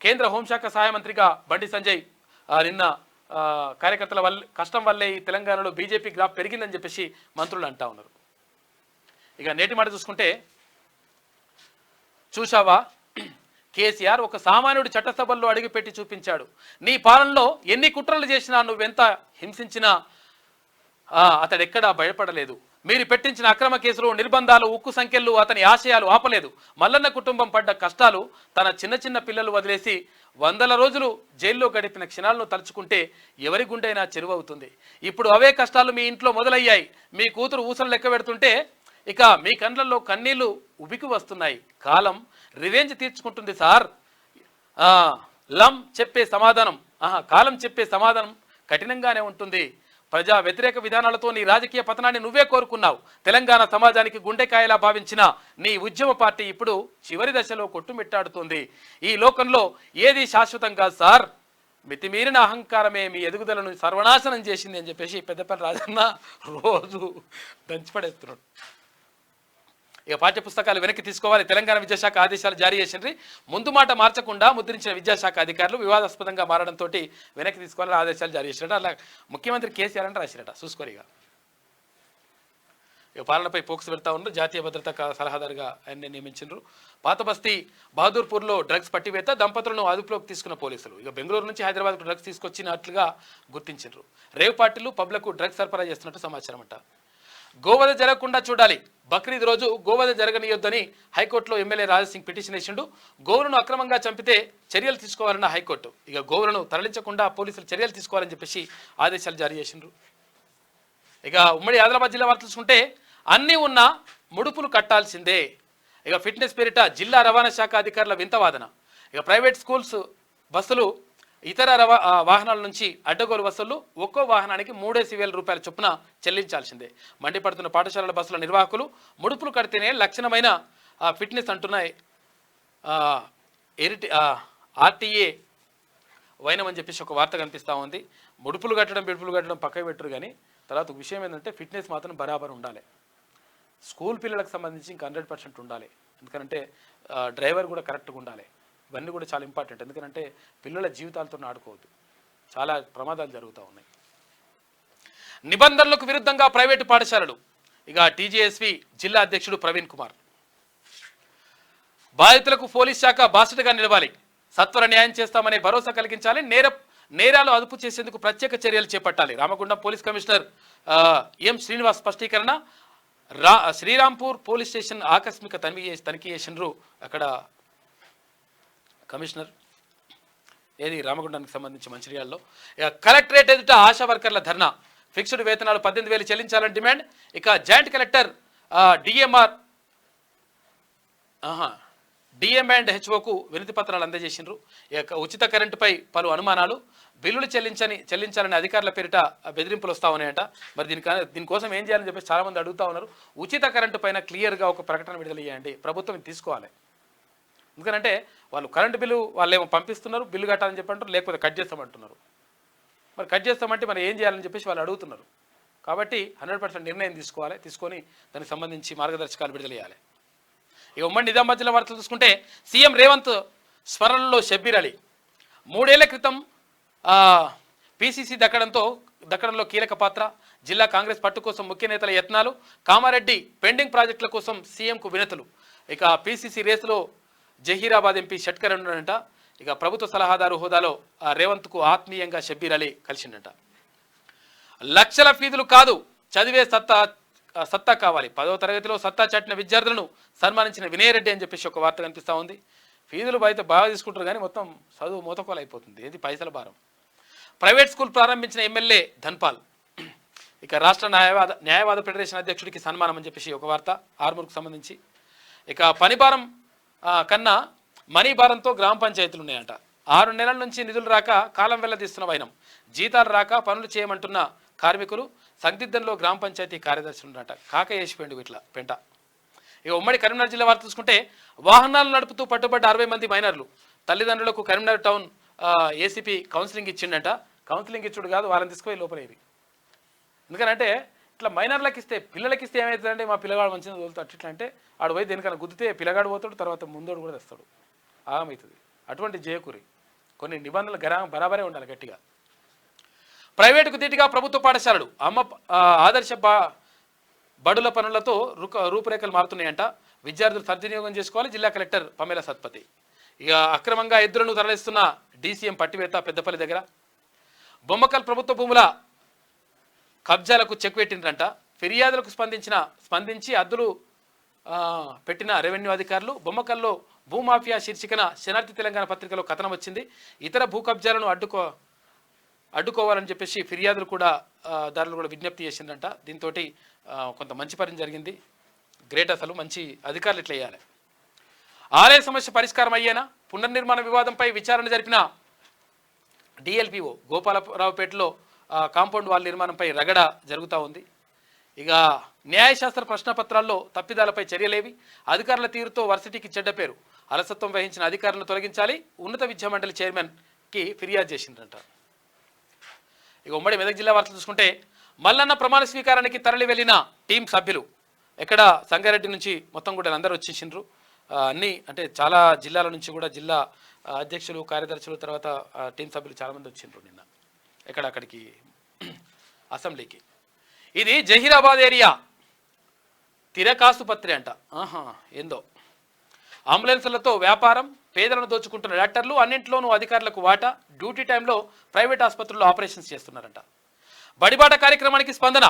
కేంద్ర హోంశాఖ సహాయ మంత్రిగా బండి సంజయ్. నిన్న కార్యకర్తల కష్టం వల్లే ఈ తెలంగాణలో బీజేపీ గ్రాఫ్ పెరిగిందని చెప్పేసి మంత్రులు అంటా ఉన్నారు. ఇక నేటి మాట చూసుకుంటే, చూశావా కేసీఆర్ ఒక సామాన్యుడు చట్టసభల్లో అడుగుపెట్టి చూపించాడు. నీ పాలనలో ఎన్ని కుట్రలు చేసినా, నువ్వెంత హింసించినా అతడెక్కడా భయపడలేదు. మీరు పెట్టించిన అక్రమ కేసులు, నిర్బంధాలు, ఉక్కు సంఖ్యలు అతని ఆశయాలు ఆపలేదు. మల్లన్న కుటుంబం పడ్డ కష్టాలు, తన చిన్న పిల్లలు వదిలేసి 100 రోజులు జైల్లో గడిపిన క్షణాలను తలుచుకుంటే ఎవరి గుండైనా చెరువవుతుంది. ఇప్పుడు అవే కష్టాలు మీ ఇంట్లో మొదలయ్యాయి. మీ కూతురు ఊసలు లెక్క పెడుతుంటే ఇక మీ కండ్లలో కన్నీళ్లు ఉబికి వస్తున్నాయి. కాలం రివెంజ్ తీర్చుకుంటుంది సార్. కాలం చెప్పే సమాధానం కఠినంగానే ఉంటుంది. ప్రజా వ్యతిరేక విధానాలతో నీ రాజకీయ పతనాన్ని నువ్వే కోరుకున్నావు. తెలంగాణ సమాజానికి గుండెకాయలా భావించిన నీ ఉద్యమ పార్టీ ఇప్పుడు చివరి దశలో కొట్టుమిట్టాడుతుంది. ఈ లోకంలో ఏది శాశ్వతంగా సార్. మితిమీరిన అహంకారమే మీ ఎదుగుదలను సర్వనాశనం చేసింది అని చెప్పేసి పెద్దపల్లి రాజన్న రోజు దంచిపడేస్తున్నాడు. ఇక పాఠ్య పుస్తకాలు వెనక్కి తీసుకోవాలి. తెలంగాణ విద్యాశాఖ ఆదేశాలు జారీ చేసిండ్రి. ముందు మాట మార్చకుండా ముద్రించిన విద్యాశాఖ అధికారులు వివాదాస్పదంగా మారడంతో వెనక్కి తీసుకోవాలని ఆదేశాలు జారీ చేసినట్టు అలా ముఖ్యమంత్రి కేసీఆర్ అని రాసిరట. చూసుకోరిగా ఇక పాలనపై పోక్స్ పెడతా ఉన్నారు. జాతీయ భద్రతా సలహాదారుగా ఆయన్ని నియమించారు. పాత బస్తీ బహదూర్పూర్లో డ్రగ్స్ పట్టివేత, దంపతులను అదుపులోకి తీసుకున్న పోలీసులు. ఇక బెంగళూరు నుంచి హైదరాబాద్కు డ్రగ్స్ తీసుకొచ్చినట్లుగా గుర్తించారు. రేవ్ పార్టీలు పబ్లకు డ్రగ్స్ సరఫరా చేస్తున్నట్టు సమాచారం అంట. గోవధ జరగకుండా చూడాలి. బక్రీద్ రోజు గోవధ జరగనీయొద్దని హైకోర్టులో ఎమ్మెల్యే రాజసింగ్ పిటిషన్ వేసిండు. గోవులను అక్రమంగా చంపితే చర్యలు తీసుకోవాలన్న హైకోర్టు. ఇక గోవులను తరలించకుండా పోలీసులు చర్యలు తీసుకోవాలని చెప్పేసి ఆదేశాలు జారీ చేసిండ్రు. ఇక ఉమ్మడి ఆదిలాబాద్ జిల్లా వార్తలు చూసుకుంటే, అన్నీ ఉన్నా ముడుపులు కట్టాల్సిందే. ఇక ఫిట్నెస్ పేరిట జిల్లా రవాణా శాఖ అధికారుల వింత వాదన. ఇక ప్రైవేట్ స్కూల్స్ బస్సులు, ఇతర వాహనాల నుంచి అడ్డగోలు వసూళ్లు, ఒక్కో వాహనానికి 3,000 రూపాయల చొప్పున చెల్లించాల్సిందే. మండిపడుతున్న పాఠశాలల బస్సుల నిర్వాహకులు ముడుపులు కడితేనే లక్షణమైన ఫిట్నెస్ అంటున్నాయి. ఆర్టీఏ వైనమని చెప్పేసి ఒక వార్త కనిపిస్తూ ఉంది. ముడుపులు కట్టడం పక్కకు పెట్టరు. కానీ తర్వాత విషయం ఏంటంటే ఫిట్నెస్ మాత్రం బరాబర్ ఉండాలి. స్కూల్ పిల్లలకు సంబంధించి ఇంకా 100% ఉండాలి. ఎందుకంటే డ్రైవర్ కూడా కరెక్ట్గా ఉండాలి. ఇవన్నీ కూడా చాలా ఇంపార్టెంట్. ఎందుకంటే పిల్లల జీవితాలతో ఆడుకోవద్దు, చాలా ప్రమాదాలు జరుగుతూ ఉన్నాయి. నిబంధనలకు విరుద్ధంగా ప్రైవేటు పాఠశాలలు. ఇక టీజేఎస్వి జిల్లా అధ్యక్షుడు ప్రవీణ్ కుమార్, బాధితులకు పోలీస్ శాఖ బాసటగా నిలవాలి, సత్వర న్యాయం చేస్తామనే భరోసా కలిగించాలి, నేరాలు అదుపు చేసేందుకు ప్రత్యేక చర్యలు చేపట్టాలి. Ramagundam police commissioner M Srinivas స్పష్టీకరణ. శ్రీరాంపూర్ పోలీస్ స్టేషన్ ఆకస్మిక తనిఖీ చేసినారు. అక్కడ కమిషనర్ ఏది రామగుండానికి సంబంధించి మంచిర్యాలలో. ఇక కలెక్టరేట్ ఎదుట ఆశా వర్కర్ల ధర్నా. ఫిక్స్డ్ వేతనాలు 18,000 చెల్లించాలని డిమాండ్. ఇక జాయింట్ కలెక్టర్ డిఎం అండ్ హెచ్ఓకు వినతి పత్రాలు అందజేసినారు. ఇక ఉచిత కరెంటుపై పలు అనుమానాలు. బిల్లులు చెల్లించాలని అధికారుల పేరిట బెదిరింపులు వస్తూ ఉన్నాయంట. మరి దీనికోసం ఏం చేయాలని చెప్పేసి చాలామంది అడుగుతూ ఉన్నారు. ఉచిత కరెంటు పైన క్లియర్గా ఒక ప్రకటన విడుదల చేయండి. ప్రభుత్వం తీసుకోవాలి. ఎందుకంటే వాళ్ళు కరెంటు బిల్లు వాళ్ళేమో పంపిస్తున్నారు, బిల్లు కట్టాలని చెప్పంటారు, లేకపోతే కట్ చేస్తామంటున్నారు. మరి కట్ చేస్తామంటే మరి ఏం చేయాలని చెప్పేసి వాళ్ళు అడుగుతున్నారు. కాబట్టి 100% నిర్ణయం తీసుకొని దానికి సంబంధించి మార్గదర్శకాలు విడుదల చేయాలి. ఇక ఉమ్మడి నిజామాబాద్ జిల్లా వార్తలు చూసుకుంటే, సీఎం రేవంత్ స్మరణలో షబ్బీర్ అలీ. 3 ఏళ్ల క్రితం పీసీసీ దక్కడంలో కీలక పాత్ర. జిల్లా కాంగ్రెస్ పట్టు కోసం ముఖ్య నేతల యత్నాలు. కామారెడ్డి పెండింగ్ ప్రాజెక్టుల కోసం సీఎంకు వినతులు. ఇక పీసీసీ రేసులో జహీరాబాద్ ఎంపీ షట్కర్ ఉన్నాడంట. ఇక ప్రభుత్వ సలహాదారు హోదాలో రేవంత్కు ఆత్మీయంగా షబ్బీర్ అలీ కలిసిండట. లక్షల ఫీజులు కాదు, చదివే సత్తా సత్తా కావాలి. 10వ తరగతిలో సత్తా చాటిన విద్యార్థులను సన్మానించిన వినయరెడ్డి అని చెప్పేసి ఒక వార్త కనిపిస్తూ ఉంది. ఫీజులు అయితే బాగా తీసుకుంటారు కానీ మొత్తం చదువు మోతకోలు అయిపోతుంది. ఏది పైసల భారం. ప్రైవేట్ స్కూల్ ప్రారంభించిన ఎమ్మెల్యే ధన్పాల్. ఇక రాష్ట్ర న్యాయవాద ఫెడరేషన్ అధ్యక్షుడికి సన్మానం అని చెప్పేసి ఒక వార్త ఆర్మూర్కు సంబంధించి. ఇక పని భారం కన్నా మనీ భారంతో గ్రామ పంచాయతీలు ఉన్నాయంట. 6 నెలల నుంచి నిధులు రాక కాలం వెల్లదీస్తున్న వైనం. జీతాలు రాక పనులు చేయమంటున్న కార్మికులు సందిగ్ధంలో గ్రామ పంచాయతీ కార్యదర్శులు ఉన్నట. కాక వేసిపోయింది ఇట్లా పెంట. ఇక ఉమ్మడి కరీంనగర్ జిల్లా వార్త చూసుకుంటే వాహనాలు నడుపుతూ పట్టుబడ్డ 60 మంది మైనర్లు. తల్లిదండ్రులకు కరీంనగర్ టౌన్ ఏసీపీ కౌన్సిలింగ్ ఇచ్చిండట. కౌన్సిలింగ్ ఇచ్చుడు కాదు, వాళ్ళని తీసుకుపోయి లోపలేవి. ఎందుకంటే ఇట్లా మైనర్లకు ఇస్తే పిల్లలకి ఇస్తే ఏమవుతుందంటే మా పిల్లగాడు మంచిగా తోలుతాడు అట్లా అంటే ఆడు పోయి దేనికన్నా గుద్దితే పిల్లగాడు పోతాడు, తర్వాత ముందోడు కూడా తెస్తాడు. ఆగమవుతుంది. అటువంటి జయకూరి కొన్ని నిబంధనలు బరాబరే ఉండాలి గట్టిగా. ప్రైవేటుకు ధీటుగా ప్రభుత్వ పాఠశాలలు ఆదర్శ బడుల పనులతో రూపురేఖలు మారుతున్నాయంట. విద్యార్థులు సద్వినియోగం చేసుకోవాలి. జిల్లా కలెక్టర్ పమేల సత్పతి. ఇక అక్రమంగా ఎద్దులను తరలిస్తున్న డీసీఎం పట్టివేత పెద్దపల్లి దగ్గర. బొమ్మకల్ ప్రభుత్వ భూముల కబ్జాలకు చెక్ పెట్టిండ్రంట. ఫిర్యాదులకు స్పందించి అద్దులు పెట్టిన రెవెన్యూ అధికారులు. బొమ్మకల్లో భూమాఫియా శీర్షికన శనార్థి తెలంగాణ పత్రికలో కథనం వచ్చింది. ఇతర భూ కబ్జాలను అడ్డుకోవాలని చెప్పేసి ఫిర్యాదులు కూడా దారులు కూడా విజ్ఞప్తి చేసిందంట. దీంతో కొంత మంచి పని జరిగింది. గ్రేట్. అసలు మంచి అధికారులు ఇట్లా వేయాలి. ఆలయ సమస్య పరిష్కారం అయ్యేనా? పునర్నిర్మాణ వివాదంపై విచారణ జరిపిన డిఎల్పిఓ గోపాలరావుపేటలో కాంపౌండ్ వాల్ నిర్మాణంపై రగడ జరుగుతూ ఉంది. ఇక న్యాయశాస్త్ర ప్రశ్నపత్రాల్లో తప్పిదాలపై చర్యలేవి? అధికారుల తీరుతో వర్సిటీకి చెడ్డ పేరు. అలసత్వం వహించిన అధికారులను తొలగించాలి. ఉన్నత విద్యా మండలి చైర్మన్కి ఫిర్యాదు చేసిందంట. ఇక ఉమ్మడి మెదక్ జిల్లా వార్తలు చూసుకుంటే మల్లన్న ప్రమాణ స్వీకారానికి తరలి వెళ్ళిన టీం సభ్యులు. ఎక్కడ సంగారెడ్డి నుంచి మొత్తం కూడా అందరూ వచ్చేసిండ్రు. అన్నీ అంటే చాలా జిల్లాల నుంచి కూడా జిల్లా అధ్యక్షులు, కార్యదర్శులు, తర్వాత టీం సభ్యులు చాలామంది వచ్చిండ్రు నిన్న అక్కడికి అసెంబ్లీకి. ఇది జహీరాబాద్ ఏరియా తిరకాసుపత్రి అంట. ఏందో అంబులెన్సులతో వ్యాపారం, పేదలను దోచుకుంటున్న డాక్టర్లు, అన్నింటిలోనూ అధికారులకు వాటా. డ్యూటీ టైంలో ప్రైవేట్ ఆసుపత్రుల్లో ఆపరేషన్స్ చేస్తున్నారంట. బడిబాట కార్యక్రమానికి స్పందన.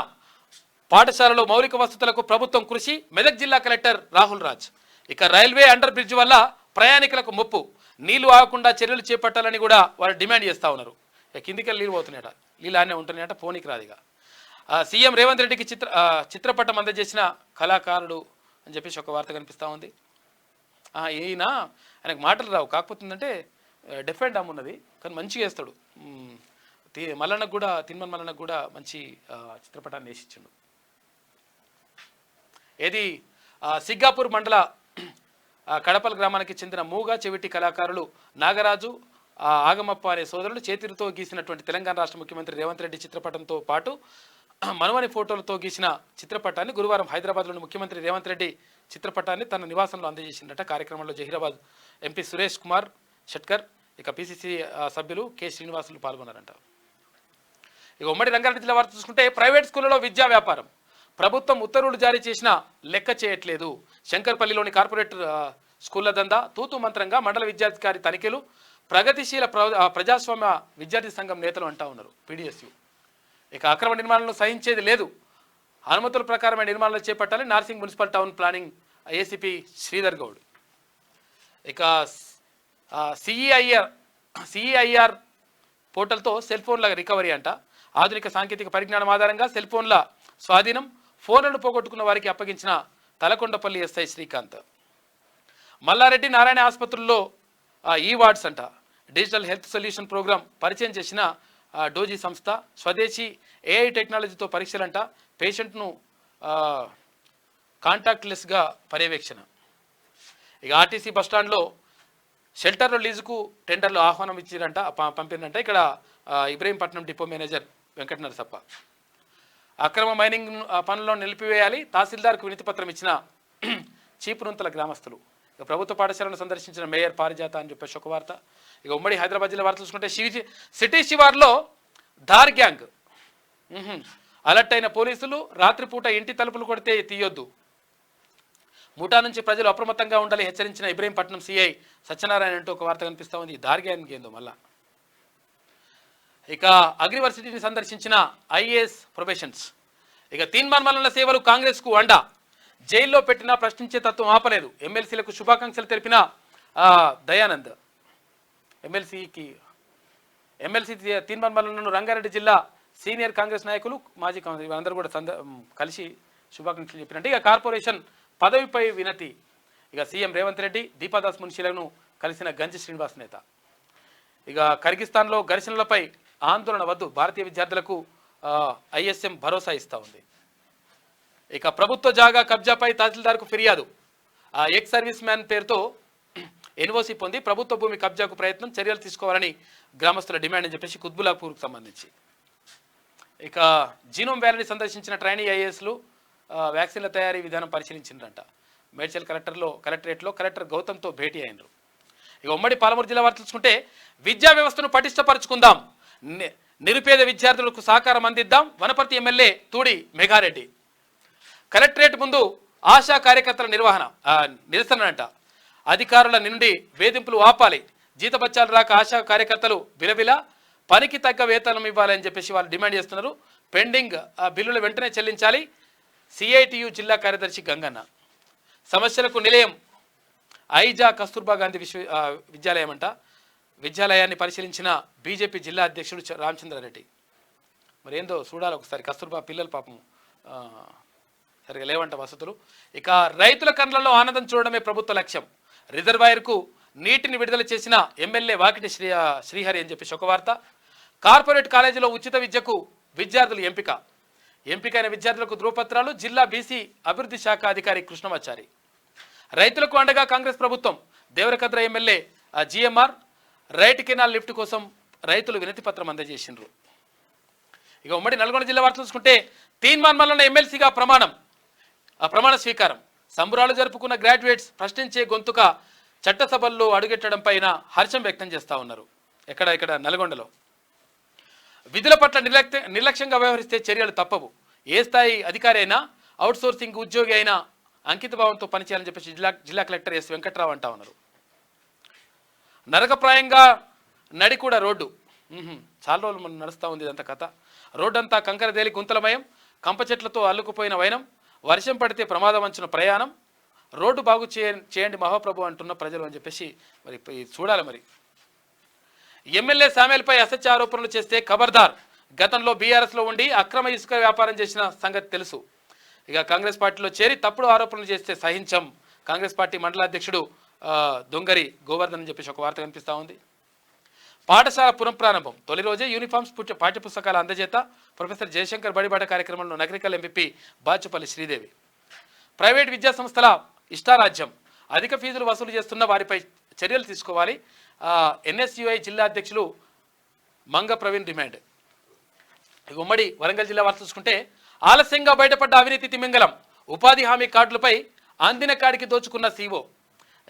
పాఠశాలలో మౌలిక వసతులకు ప్రభుత్వం కృషి. మెదక్ జిల్లా కలెక్టర్ రాహుల్ రాజ్. ఇక రైల్వే అండర్ బ్రిడ్జ్ వల్ల ప్రయాణికులకు ముప్పు. నీళ్లు ఆగకుండా చర్యలు చేపట్టాలని కూడా వారు డిమాండ్ చేస్తూ ఉన్నారు. కిందికి నీళ్ళు పోతున్నాయట, నీళ్ళు ఆనే ఉంటున్నాయట, పోనీకి రాదిగా. సీఎం రేవంత్ రెడ్డికి చిత్రపటం అందజేసిన కళాకారుడు అని చెప్పేసి ఒక వార్త కనిపిస్తూ ఉంది. ఆయనకు మాటలు రావు, కాకపోతుందంటే డెఫెండ్ ఉన్నది, కానీ మంచిగా వేస్తాడు. మల్లన్నకు కూడా తిన్మన్ మల్లన్నకు కూడా మంచి చిత్రపటాన్ని వేసిచ్చిండు. ఏది సిగ్గాపూర్ మండల కడపల్ గ్రామానికి చెందిన మూగ చెవిటి కళాకారులు నాగరాజు, ఆగమప్ప అనే సోదరులు చేతితో గీసినటువంటి తెలంగాణ రాష్ట్ర ముఖ్యమంత్రి రేవంత్ రెడ్డి చిత్రపటంతో పాటు మనవని ఫోటోలతో గీసిన చిత్రపటాన్ని గురువారం హైదరాబాద్లోని ముఖ్యమంత్రి రేవంత్ రెడ్డి చిత్రపటాన్ని తన నివాసంలో అందజేసిందట. కార్యక్రమంలో జహీరాబాద్ ఎంపీ సురేష్ కుమార్ షెట్కర్, ఇక పిసిసి సభ్యులు కె శ్రీనివాసులు పాల్గొన్నారంట. ఇక ఉమ్మడి రంగారెడ్డి జిల్లా వార్త చూసుకుంటే ప్రైవేట్ స్కూళ్లలో విద్యా వ్యాపారం. ప్రభుత్వం ఉత్తర్వులు జారీ చేసినా లెక్క చేయట్లేదు. శంకర్పల్లిలోని కార్పొరేట్ స్కూళ్ల దందా తూతు మంత్రంగా మండల విద్యాధికారి తనిఖీలు. ప్రగతిశీల ప్రజాస్వామ్య విద్యార్థి సంఘం నేతలు అంటా ఉన్నారు పిడిఎస్యు. ఇక అక్రమ నిర్మాణాలను సహించేది లేదు. అనుమతుల ప్రకారమే నిర్మాణాలు చేపట్టాలి. Narsing municipal town planning ACP Sridhar Goud. ఇక సిఈఐఆర్ పోర్టల్తో సెల్ ఫోన్ల రికవరీ అంట. ఆధునిక సాంకేతిక పరిజ్ఞానం ఆధారంగా సెల్ ఫోన్ల స్వాధీనం. ఫోన్లను పోగొట్టుకున్న వారికి అప్పగించిన తలకొండపల్లి ఎస్ఐ శ్రీకాంత్. మల్లారెడ్డి నారాయణ ఆసుపత్రుల్లో ఈ వార్డ్స్ అంట. డిజిటల్ హెల్త్ సొల్యూషన్ ప్రోగ్రాం పరిచయం చేసిన డోజీ సంస్థ. స్వదేశీ ఏఐ టెక్నాలజీతో పరీక్షలంట. పేషెంట్ను కాంటాక్ట్లెస్గా పర్యవేక్షణ. ఇక ఆర్టీసీ బస్టాండ్లో షెల్టర్లు లీజుకు టెండర్లు ఆహ్వానం ఇచ్చిరంట, పంపిందంట. ఇక్కడ ఇబ్రహీంపట్నం డిపో మేనేజర్ వెంకట నరసప్ప. అక్రమ మైనింగ్ పనులను నిలిపివేయాలి. తహసీల్దార్కు వినతిపత్రం ఇచ్చిన చీపురుంతల గ్రామస్తులు. ఇక ప్రభుత్వ పాఠశాలను సందర్శించిన మేయర్ పారిజాత అని చెప్పేసి ఒక వార్త. ఇక ఉమ్మడి హైదరాబాద్ జిల్లా వార్త చూసుకుంటే సిటీ శివార్లో ధార్ గ్యాంగ్. అలర్ట్ అయిన పోలీసులు. రాత్రిపూట ఇంటి తలుపులు కొడితే తీయొద్దు. ముఠా నుంచి ప్రజలు అప్రమత్తంగా ఉండాలి హెచ్చరించిన ఇబ్రహీంపట్నం సిఐ సత్యనారాయణ అంటూ ఒక వార్త కనిపిస్తూ ఉంది. ధార్ గ్యాంగ్ ఏందో మళ్ళా. ఇక అగ్రివర్సిటీని సందర్శించిన ఐఏఎస్ ప్రొబేషన్స్. ఇక తీన్మాన్ మల్లన్న సేవలు కాంగ్రెస్కు అండా, జైల్లో పెట్టినా ప్రశ్నించే తత్వం ఆపలేదు, ఎమ్మెల్సీలకు శుభాకాంక్షలు తెలిపిన దయానంద్. ఎమ్మెల్సీ తీన్మాన్ మల్లన్నను రంగారెడ్డి జిల్లా సీనియర్ కాంగ్రెస్ నాయకులు, మాజీ కాంగ్రెస్ అందరూ కూడా కలిసి శుభాకాంక్షలు చెప్పినట్టు. ఇక కార్పొరేషన్ పదవిపై వినతి, ఇక సీఎం రేవంత్ రెడ్డి దీపాదాస్ మున్షీలను కలిసిన గంజి శ్రీనివాస్ నేత. ఇక కర్గిస్తాన్లో ఘర్షణలపై ఆందోళన వద్దు, భారతీయ విద్యార్థులకు ఐఎస్ఎం భరోసా ఇస్తూ ఉంది. ఇక ప్రభుత్వ జాగా కబ్జాపై తహసీల్దార్కు ఫిర్యాదు, ఎక్స్ సర్వీస్ మ్యాన్ పేరుతో ఎన్ఓసి పొంది ప్రభుత్వ భూమి కబ్జాకు ప్రయత్నం, చర్యలు తీసుకోవాలని గ్రామస్తుల డిమాండ్ అని చెప్పేసి కుత్బులాపూర్కు సంబంధించి. ఇక జీనోమ్ వ్యాలీని సందర్శించిన ట్రైనీ ఐఏఎస్లు వ్యాక్సిన్ల తయారీ విధానం పరిశీలించిందంట. మేడ్చల్ కలెక్టరేట్లో కలెక్టర్ గౌతమ్తో భేటీ అయినరు. ఇక ఉమ్మడి పాలమూరు జిల్లా వార్త చూసుకుంటే విద్యా వ్యవస్థను పటిష్టపరుచుకుందాం, నిరుపేద విద్యార్థులకు సహకారం అందిద్దాం, వనపర్తి ఎమ్మెల్యే తూడి మెగారెడ్డి. కలెక్టరేట్ ముందు ఆశా కార్యకర్తల నిరసన అంట. అధికారుల నుండి వేధింపులు ఆపాలి, జీతబత్యాలు రాక ఆశా కార్యకర్తలు విలవిల, పనికి తగ్గ వేతనం ఇవ్వాలని చెప్పేసి వాళ్ళు డిమాండ్ చేస్తున్నారు. పెండింగ్ బిల్లులు వెంటనే చెల్లించాలి. సిఐటియు జిల్లా కార్యదర్శి గంగన్న. సమస్యలకు నిలయం ఐజా కస్తూర్బా గాంధీ విద్యాలయం అంట. విద్యాలయాన్ని పరిశీలించిన బీజేపీ జిల్లా అధ్యక్షుడు రామచంద్రారెడ్డి. మరి ఏందో చూడాలి ఒకసారి. కస్తూర్బా పిల్లలు పాపం సరిగా లేవంట వసతులు. ఇక రైతుల కళ్ళల్లో ఆనందం చూడడమే ప్రభుత్వ లక్ష్యం, రిజర్వాయర్కు నీటిని విడుదల చేసిన ఎమ్మెల్యే వాకిటి శ్రీహరి అని చెప్పేసి ఒక వార్త. కార్పొరేట్ కాలేజీలో ఉచిత విద్యకు విద్యార్థులు ఎంపికైన విద్యార్థులకు ధృవపత్రాలు, జిల్లా బీసీ అభివృద్ధి శాఖ అధికారి కృష్ణమాచారి. రైతులకు అండగా కాంగ్రెస్ ప్రభుత్వం, Devarakadra MLA GMR. Right canal lift కోసం రైతులు వినతి పత్రం అందజేసిండ్రు. ఇక ఉమ్మడి నల్గొండ జిల్లా వార్త చూసుకుంటే తీన్మాన్ మల్లన్న ఎమ్మెల్సీగా ప్రమాణ స్వీకారం. సంబురాలు జరుపుకున్న గ్రాడ్యుయేట్స్ ప్రశ్నించే గొంతుక చట్టసభల్లో అడుగెట్టడం పైన హర్షం వ్యక్తం చేస్తూ ఉన్నారు. ఇక్కడ నల్గొండలో విధుల పట్ల నిర్లక్ష్యంగా వ్యవహరిస్తే చర్యలు తప్పవు, ఏ స్థాయి అధికారి అయినా అవుట్సోర్సింగ్ ఉద్యోగి అయినా అంకితభావంతో పనిచేయాలని చెప్పేసి జిల్లా కలెక్టర్ ఎస్ వెంకట్రావు అంటా ఉన్నారు. నరకప్రాయంగా నడికూడ రోడ్డు, చాలా రోజులు మనం నడుస్తూ ఉంది ఇదంతా కథ. రోడ్డు అంతా కంకర దేలి గుంతలమయం, కంప చెట్లతో అల్లుకుపోయిన వైనం, వర్షం పడితే ప్రమాదం అంచున ప్రయాణం, రోడ్డు బాగు చేయండి మహాప్రభు అంటున్న ప్రజలు అని చెప్పేసి మరి చూడాలి. మరి ఎమ్మెల్యే సామేల్పై అసత్య ఆరోపణలు చేస్తే ఖబర్దార్, గతంలో బీఆర్ఎస్లో ఉండి అక్రమ ఇసుక వ్యాపారం చేసిన సంగతి తెలుసు. ఇక కాంగ్రెస్ పార్టీలో చేరి తప్పుడు ఆరోపణలు చేస్తే సహించం, కాంగ్రెస్ పార్టీ మండల అధ్యక్షుడు దొంగరి గోవర్ధన్ అని చెప్పేసి ఒక వార్త కనిపిస్తూ ఉంది. పాఠశాల పునఃప్రారంభం, తొలి రోజే యూనిఫామ్స్ పాఠ్యపుస్తకాల అందజేత, ప్రొఫెసర్ జయశంకర్ బడిబాట కార్యక్రమంలో నగరికల్ ఎంపీ బాచుపల్లి శ్రీదేవి. ప్రైవేట్ విద్యా సంస్థల ఇష్టారాజ్యం, అధిక ఫీజులు వసూలు చేస్తున్న వారిపై చర్యలు తీసుకోవాలి, ఎన్ఎస్యుఐ జిల్లా అధ్యక్షులు మంగ ప్రవీణ్ డిమాండ్. ఉమ్మడి వరంగల్ జిల్లా వార్త చూసుకుంటే ఆలస్యంగా బయటపడ్డ అవినీతి తిమింగలం, ఉపాధి హామీ కార్డులపై అందిన కాడికి దోచుకున్న సీఓ.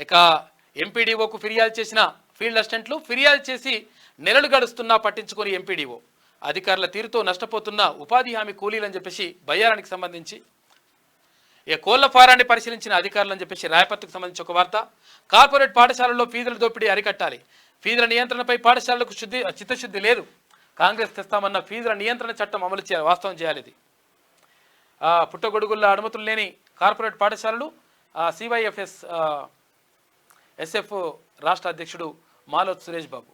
ఇక ఎంపీడీఓకు ఫిర్యాదు చేసిన ఫీల్డ్ అసిస్టెంట్లు, ఫిర్యాదు చేసి నెలలు గడుస్తున్నా పట్టించుకొని ఎంపీడీఓ. అధికారుల తీరుతో నష్టపోతున్న ఉపాధి హామీ కూలీలని చెప్పేసి బయ్యారానికి సంబంధించి. ఇక కోళ్ల ఫారాన్ని పరిశీలించిన అధికారులు అని చెప్పేసి రాయపర్తికి సంబంధించి ఒక వార్త. కార్పొరేట్ పాఠశాలల్లో ఫీజుల దోపిడీ అరికట్టాలి, ఫీజుల నియంత్రణపై పాఠశాలలకు చిత్తశుద్ధి లేదు, కాంగ్రెస్ తెస్తామన్న ఫీజుల నియంత్రణ చట్టం అమలు చేయాలి, వాస్తవం చేయాలి. ఇది పుట్టగొడుగుల్లో అనుమతులు లేని కార్పొరేట్ పాఠశాలలు. సివైఎఫ్ఎస్ ఎస్ఎఫ్ రాష్ట్ర అధ్యక్షుడు మాలోత్ సురేష్ బాబు.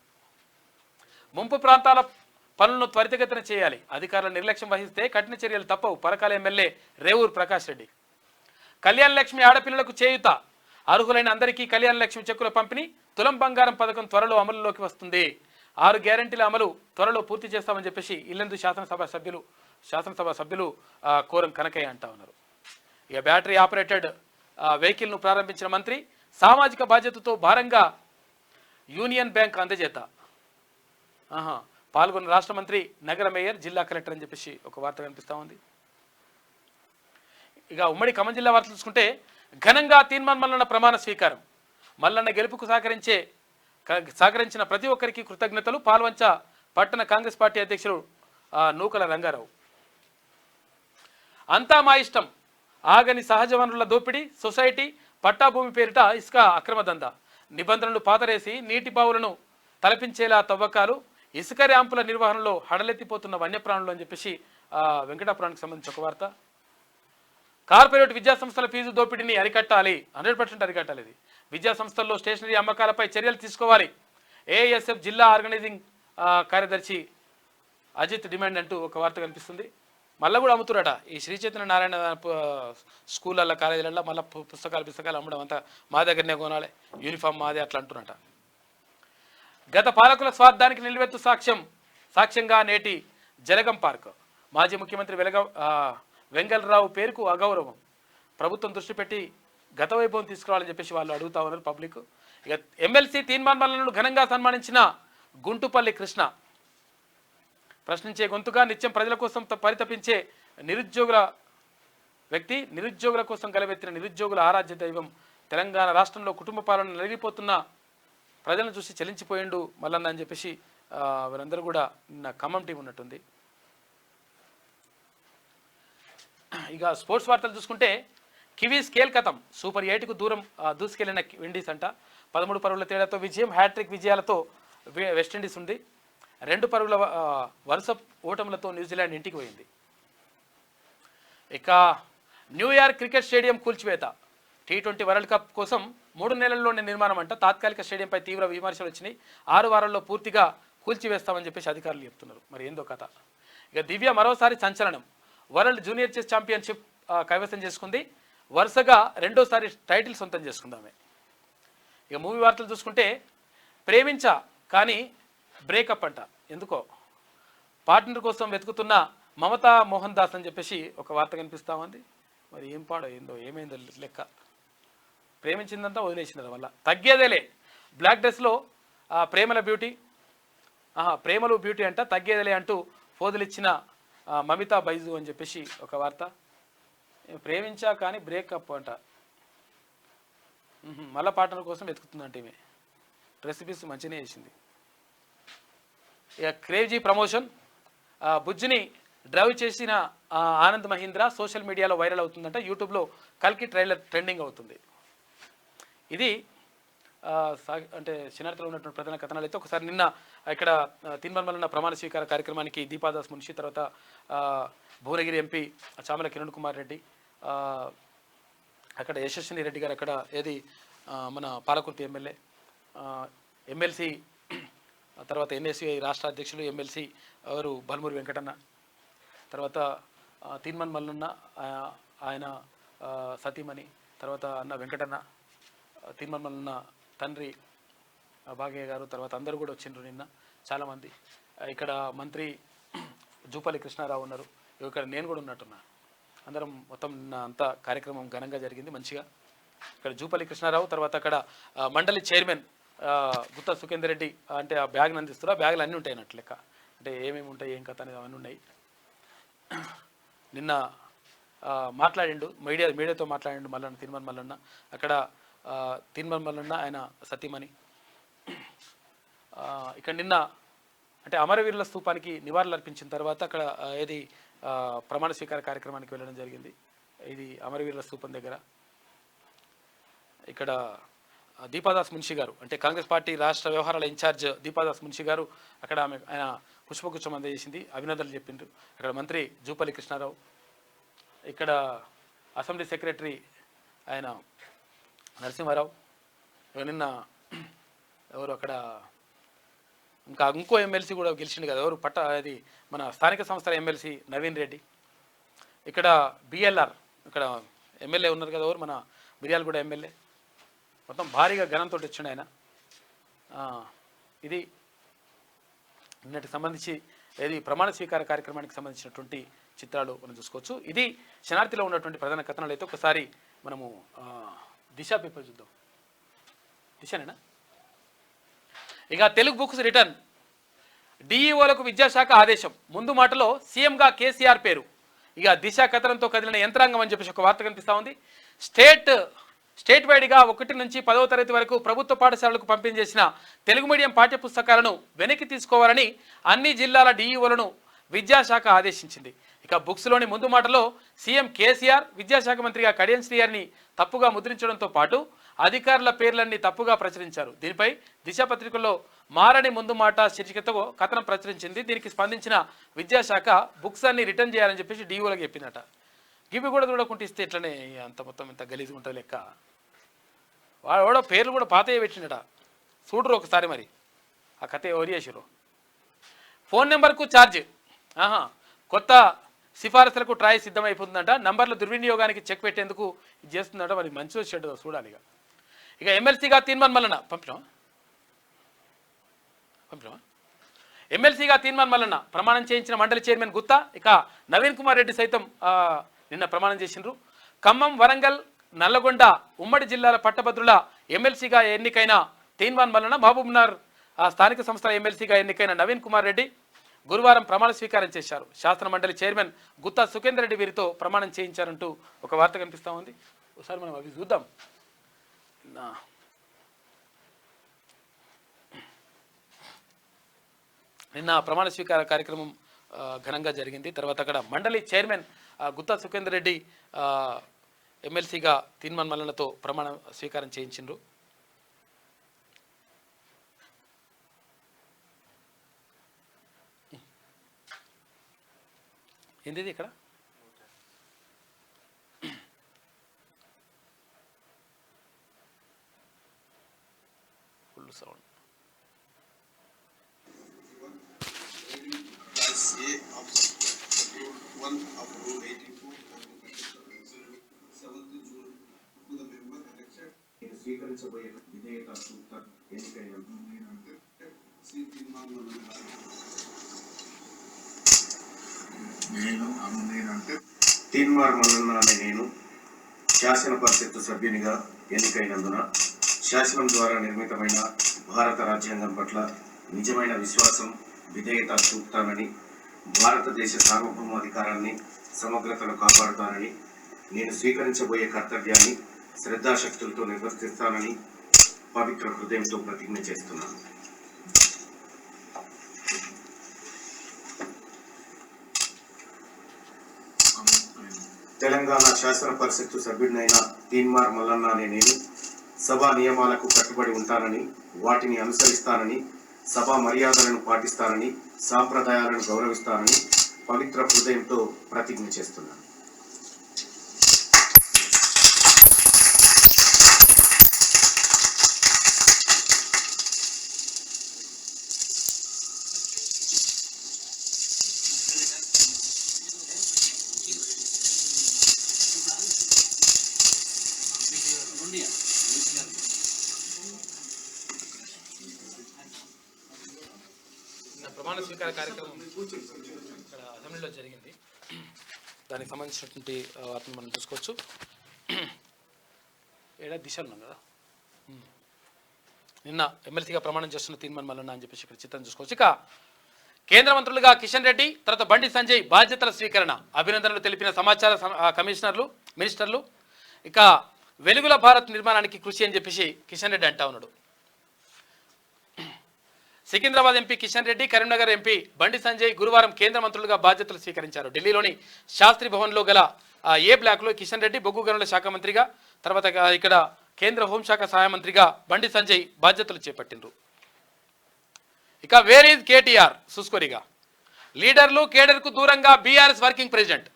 ముంపు ప్రాంతాల పనులను త్వరితగతిన చేయాలి, అధికారుల నిర్లక్ష్యం వహిస్తే కఠిన చర్యలు తప్పవు, పరకాల ఎమ్మెల్యే రేవూరు ప్రకాష్ రెడ్డి. కళ్యాణ లక్ష్మి ఆడపిల్లలకు చేయూత, అర్హులైన అందరికీ కళ్యాణ లక్ష్మి చెక్కుల పంపిణీ, తులం బంగారం పథకం త్వరలో అమలులోకి వస్తుంది, 6 గ్యారంటీల అమలు త్వరలో పూర్తి చేస్తామని చెప్పేసి ఇల్లందు శాసనసభ సభ్యులు కోరం కనకయ్య అంటా ఉన్నారు. ఇక బ్యాటరీ ఆపరేటెడ్ వెహికల్ను ప్రారంభించిన మంత్రి, సామాజిక బాధ్యతతో భారంగా యూనియన్ బ్యాంక్ అందజేత. పాల్గొన్న రాష్ట్ర మంత్రి, నగర మేయర్, జిల్లా కలెక్టర్ అని చెప్పేసి ఒక వార్త కనిపిస్తూ ఉంది. ఇక ఉమ్మడి ఖమ్మం జిల్లా వార్త చూసుకుంటే ఘనంగా తీన్మాన్ మల్లన్న ప్రమాణ స్వీకారం, మల్లన్న గెలుపుకు సహకరించిన ప్రతి ఒక్కరికి కృతజ్ఞతలు, పాల్వంచ పట్టణ కాంగ్రెస్ పార్టీ అధ్యక్షుడు నూకల రంగారావు. అంతా మా ఇష్టం, ఆగని సహజ వనరుల దోపిడీ, సొసైటీ పట్టాభూమి పేరిట ఇసుక అక్రమ దందా, నిబంధనలు పాతరేసి నీటి బావులను తలపించేలా తవ్వకాలు, ఇసుక ర్యాంపుల నిర్వహణలో హడలెత్తిపోతున్న వన్యప్రాణులు అని చెప్పేసి వెంకటాపురానికి సంబంధించి ఒక వార్త. కార్పొరేట్ విద్యాసంస్థల ఫీజు దోపిడీని అరికట్టాలి, 100% అరికట్టాలి. ఇది విద్యా సంస్థల్లో స్టేషనరీ అమ్మకాలపై చర్యలు తీసుకోవాలి. ఏఐఎస్ఎఫ్ జిల్లా ఆర్గనైజింగ్ కార్యదర్శి అజిత్ డిమాండ్ అంటూ ఒక వార్త కనిపిస్తుంది. మళ్ళీ కూడా అమ్ముతురట ఈ శ్రీ చైతన్య నారాయణ స్కూళ్ళల్లో కాలేజీలలో మళ్ళీ పుస్తకాలు అమ్మడం అంతా మా దగ్గరనే కొనాలి, యూనిఫామ్ మాదే అట్లా అంటున్నట. గత పాలకుల స్వార్థానికి నిలువెత్తు సాక్ష్యంగా నేటి జలగం పార్క్. మాజీ ముఖ్యమంత్రి వెంగళరావు పేరుకు అగౌరవం. ప్రభుత్వం దృష్టి పెట్టి గత వైభవం తీసుకురావాలని చెప్పేసి వాళ్ళు అడుగుతా ఉన్నారు పబ్లిక్. ఇక ఎమ్మెల్సీ తీన్మాన్ మల్లన్నను ఘనంగా సన్మానించిన గుంటుపల్లి కృష్ణ. ప్రశ్నించే గొంతుగా నిత్యం ప్రజల కోసం పరితపించే నిరుద్యోగుల కోసం గలవెత్తిన నిరుద్యోగుల ఆరాధ్య దైవం. తెలంగాణ రాష్ట్రంలో కుటుంబ పాలన నలిగిపోతున్న ప్రజలను చూసి చెలించిపోయిండు మల్లన్న అని చెప్పేసి వీరందరూ కూడా నిన్న ఖమ్మం టీం ఉన్నట్టుంది. ఇక స్పోర్ట్స్ వార్తలు చూసుకుంటే కివీస్ కథం సూపర్ 8కు దూసుకెళ్లిన విండీస్ అంట. 13 పరుగుల తేడాతో విజయం. హ్యాట్రిక్ విజయాలతో వెస్టిండీస్ ఉంది. 2 పరుగుల వరుస ఓటములతో న్యూజిలాండ్ ఇంటికి పోయింది. ఇక న్యూయార్క్ క్రికెట్ స్టేడియం కూల్చివేత. T20 వరల్డ్ కప్ కోసం 3 నెలల్లోనే నిర్మాణం అంట. తాత్కాలిక స్టేడియంపై తీవ్ర విమర్శలు వచ్చినాయి. 6 వారాల్లో పూర్తిగా కూల్చివేస్తామని చెప్పేసి అధికారులు చెప్తున్నారు. మరి ఏందో కథ. ఇక దివ్య మరోసారి సంచలనం. వరల్డ్ జూనియర్ చెస్ ఛాంపియన్షిప్ కైవసం చేసుకుంది. వరుసగా 2వ టైటిల్ సొంతం చేసుకుందామే. ఇక మూవీ వార్తలు చూసుకుంటే ప్రేమించా కానీ బ్రేకప్ అంట. ఎందుకో పార్ట్నర్ కోసం వెతుకుతున్న మమతా మోహన్ దాస్ అని చెప్పేసి ఒక వార్త కనిపిస్తూ ఉంది. మరి ఏం పాడో ఏందో ఏమైందో లెక్క. ప్రేమించిందంతా వదిలేసినారు వల్ల తగ్గేదేలే. బ్లాక్ డ్రెస్లో ప్రేమలు బ్యూటీ అంట. తగ్గేదేలే అంటూ ఫోజులిచ్చిన మమితా బైజు అని చెప్పేసి ఒక వార్త. ప్రేమించా కానీ బ్రేకప్ అంట. మళ్ళా పార్ట్నర్ కోసం వెతుకుతుందంటే ఈమె. రెసిపీస్ మంచిగానే చేసింది. ఇక క్రేజీ ప్రమోషన్. బుజ్జిని డ్రైవ్ చేసిన ఆనంద్ మహీంద్రా సోషల్ మీడియాలో వైరల్ అవుతుందంట. యూట్యూబ్లో కల్కి ట్రైలర్ ట్రెండింగ్ అవుతుంది. ఇది అంటే శనార్థలో ఉన్నటువంటి ప్రధాన కథనాలు. అయితే ఒకసారి నిన్న ఇక్కడ తీన్మాన్ మల్లన్న ప్రమాణ స్వీకార కార్యక్రమానికి దీపాదాస్ మున్షి, తర్వాత భువనగిరి ఎంపీ చామల కిరణ్ కుమార్ రెడ్డి, అక్కడ యశస్విని రెడ్డి గారు, అక్కడ మన పాలకుర్తి ఎమ్మెల్సీ తర్వాత ఎన్ఎస్యుఐ రాష్ట్ర అధ్యక్షులు ఎమ్మెల్సీ ఎవరు బల్మూరి వెంకటన్న, తర్వాత తీన్మాన్ మల్లన్న ఆయన సతీమణి, తర్వాత అన్న వెంకటన్న, తీన్మాన్ మల్లన్న తండ్రి భాగయ్య గారు, తర్వాత అందరూ కూడా వచ్చిండ్రు నిన్న చాలామంది. ఇక్కడ మంత్రి జూపల్లి కృష్ణారావు ఉన్నారు. ఇక్కడ నేను కూడా ఉన్నట్టున్నా. అందరం మొత్తం నిన్న అంతా కార్యక్రమం ఘనంగా జరిగింది మంచిగా. ఇక్కడ జూపల్లి కృష్ణారావు, తర్వాత అక్కడ మండలి చైర్మన్ గుత్తా సుఖేందర్ రెడ్డి అంటే ఆ బ్యాగ్ని అందిస్తారు. ఆ బ్యాగులు అన్నీ ఉంటాయి అన్నట్టు లెక్క. అంటే ఏమేమి ఉంటాయి ఏం కథ అనేది అవన్నీ ఉన్నాయి. నిన్న మాట్లాడిండు మీడియాతో మాట్లాడిండు మల్లన్న, తీన్మాన్ మల్లన్న. అక్కడ తీన్మాన్ మల్లన్న ఆయన సతీమణి. ఇక్కడ నిన్న అంటే అమరవీరుల స్తూపానికి నివాళులు అర్పించిన తర్వాత అక్కడ ప్రమాణ స్వీకార కార్యక్రమానికి వెళ్ళడం జరిగింది. ఇది అమరవీరుల స్తూపం దగ్గర. ఇక్కడ దీపాదాస్ మున్షి గారు అంటే కాంగ్రెస్ పార్టీ రాష్ట్ర వ్యవహారాల ఇన్ఛార్జ్ దీపాదాస్ మున్షి గారు అక్కడ ఆయన పుష్పగుచ్చం అందజేసింది, అభినందనలు చెప్పిండ్రు. అక్కడ మంత్రి జూపల్లి కృష్ణారావు, ఇక్కడ అసెంబ్లీ సెక్రటరీ ఆయన నరసింహారావు, నిన్న ఎవరు అక్కడ ఇంకో ఎమ్మెల్సీ కూడా గెలిచిండు కదా, ఎవరు అది మన స్థానిక సంస్థల ఎమ్మెల్సీ నవీన్ రెడ్డి. ఇక్కడ బిఎల్ఆర్ ఇక్కడ ఎమ్మెల్యే ఉన్నారు కదా, ఎవరు మన మిర్యాలగూడ ఎమ్మెల్యే. మొత్తం భారీగా ఘనంతో వచ్చిండు ఆయన. ఇది నిన్నటికి సంబంధించి ప్రమాణ స్వీకార కార్యక్రమానికి సంబంధించినటువంటి చిత్రాలు మనం చూసుకోవచ్చు. ఇది శనార్థిలో ఉన్నటువంటి ప్రధాన కథనాలు. అయితే ఒకసారి మనము దిశ పేపర్ చూద్దాం. దిశనేనా? ఇక తెలుగు బుక్స్ రిటర్న్. డిఈఓలకు విద్యాశాఖ ఆదేశం. ముందు మాటలో సీఎంగా కేసీఆర్ పేరు. ఇక దిశ కథనంతో కదిలిన యంత్రాంగం అని చెప్పేసి ఒక వార్త కనిపిస్తూ ఉంది. స్టేట్ వైడ్గా 1 నుంచి 10వ తరగతి వరకు ప్రభుత్వ పాఠశాలలకు పంపిణీ చేసిన తెలుగు మీడియం పాఠ్యపుస్తకాలను వెనక్కి తీసుకోవాలని అన్ని జిల్లాల డిఈఓలను విద్యాశాఖ ఆదేశించింది. ఇక బుక్స్లోని ముందు మాటలో సీఎం కేసీఆర్, విద్యాశాఖ మంత్రిగా కడియం శ్రీహరిని తప్పుగా ముద్రించడంతో పాటు అధికారుల పేర్లన్నీ తప్పుగా ప్రచురించారు. దీనిపై దిశ పత్రికల్లో మారని ముందు మాట శీర్షికతో కథనం ప్రచురించింది. దీనికి స్పందించిన విద్యాశాఖ బుక్స్ అన్ని రిటర్న్ చేయాలని చెప్పేసి డీఓలకు చెప్పిందట. గివి కూడా చూడకుంటే ఇస్తే ఇట్లనే అంత మొత్తం ఇంత గలీజ్గా ఉంటుంది లెక్క. వాడో పేర్లు కూడా పాతయ్య పెట్టినట. చూడరు ఒకసారి మరి ఆ కథ ఎవరు చేసారు. ఫోన్ నెంబర్కు ఛార్జ్. కొత్త సిఫారసులకు ట్రాయ్ సిద్ధమైపోతుందంట. నంబర్ల దుర్వినియోగానికి చెక్ పెట్టేందుకు ఇది చేస్తుందంట. మరి మంచిగా చెడ్డదో చూడాలి. ఇక ఎమ్మెల్సీగా తీర్మాన్ మల్లన్న పంపినామా ఎమ్మెల్సీగా తీర్మాన్ మల్లన్న ప్రమాణం చేయించిన మండలి చైర్మన్ గుత్తా ఇక నవీన్ కుమార్ రెడ్డి సైతం నిన్న ప్రమాణం చేసిండ్రు. ఖమ్మం, వరంగల్, నల్లగొండ ఉమ్మడి జిల్లాల పట్టభద్రుల ఎమ్మెల్సీగా ఎన్నికైన తీర్మాన్ మల్లన్న, మహబూబ్నగర్ స్థానిక సంస్థల ఎమ్మెల్సీగా ఎన్నికైన నవీన్ కుమార్ రెడ్డి గురువారం ప్రమాణ స్వీకారం చేశారు. శాసన మండలి చైర్మన్ గుత్తా సుఖేందర్ రెడ్డి వీరితో ప్రమాణం చేయించారంటూ ఒక వార్త కనిపిస్తూ ఉంది. ఒకసారి మనం అవి చూద్దాం. నిన్న ప్రమాణ స్వీకార కార్యక్రమం ఘనంగా జరిగింది. తర్వాత అక్కడ మండలి చైర్మన్ గుత్తా సుఖేందర్ రెడ్డి ఎమ్మెల్సీగా తీర్మాన్ మల్లన్నతో ప్రమాణ స్వీకారం చేయించిండ్రు. ఏంటిది ఇక్కడ ఫుల్ సౌండ్. స్వీకరించబోయే విధేయత ఎన్నికైన తీర్మాన్ మల్లన్న అనే నేను శాసన పరిషత్తు సభ్యునిగా ఎన్నికైనందున శాసనం ద్వారా నిర్మితమైన భారత రాజ్యాంగం పట్ల నిజమైన విశ్వాసం, విధేయత చూపుతానని, భారతదేశ సార్వభౌమాధికారాన్ని, సమగ్రతను కాపాడుతానని, నేను స్వీకరించబోయే కర్తవ్యాన్ని శ్రద్ధాశక్తులతో నిర్వర్తిస్తానని పవిత్ర హృదయంతో ప్రతిజ్ఞ చేస్తున్నాను. తెలంగాణ శాసన పరిషత్తు సభ్యుడినైన తీన్మార్ మల్లన్న అనే నేను సభా నియమాలకు కట్టుబడి ఉంటానని, వాటిని అనుసరిస్తానని, సభా మర్యాదలను పాటిస్తానని, సాంప్రదాయాలను గౌరవిస్తానని పవిత్ర హృదయంతో ప్రతిజ్ఞ చేస్తున్నాను. ప్రమాణ స్వీకార కార్యక్రమం ఇక్కడ అసెంబ్లీలో జరిగింది. దానికి సంబంధించినటువంటి వాటిని మనం చూసుకోవచ్చు. దిశలు ఉన్నాం కదా. నిన్న ఎమ్మెల్సీగా ప్రమాణం చేస్తున్న తీర్మాన్ మల్లన్న అని చెప్పేసి ఇక్కడ చిత్రం చూసుకోవచ్చు. ఇక కేంద్ర మంత్రులుగా కిషన్ రెడ్డి, తర్వాత బండి సంజయ్ బాధ్యతల స్వీకరణ అభినందనలు తెలిపిన సమాచార కమిషనర్లు, మినిస్టర్లు. ఇక వెలుగుల భారత్ నిర్మాణానికి కృషి అని చెప్పేసి కిషన్ రెడ్డి అంటా ఉన్నాడు. సికింద్రాబాద్ ఎంపీ కిషన్ రెడ్డి, కరీంనగర్ ఎంపీ బండి సంజయ్ గురువారం కేంద్ర మంత్రులుగా బాధ్యతలు స్వీకరించారు. ఢిల్లీలోని శాస్త్రి భవన్లో గల ఏ బ్లాక్లో కిషన్ రెడ్డి బొగ్గు గనుల శాఖ మంత్రిగా, తర్వాత ఇక్కడ కేంద్ర హోంశాఖ సహాయ మంత్రిగా బండి సంజయ్ బాధ్యతలు చేపట్టిండ్రు. ఇక వేర్ ఈజ్ కేటీఆర్ చూసుకోరిగా. లీడర్లు కేడర్కు దూరంగా బీఆర్ఎస్ వర్కింగ్ ప్రెసిడెంట్.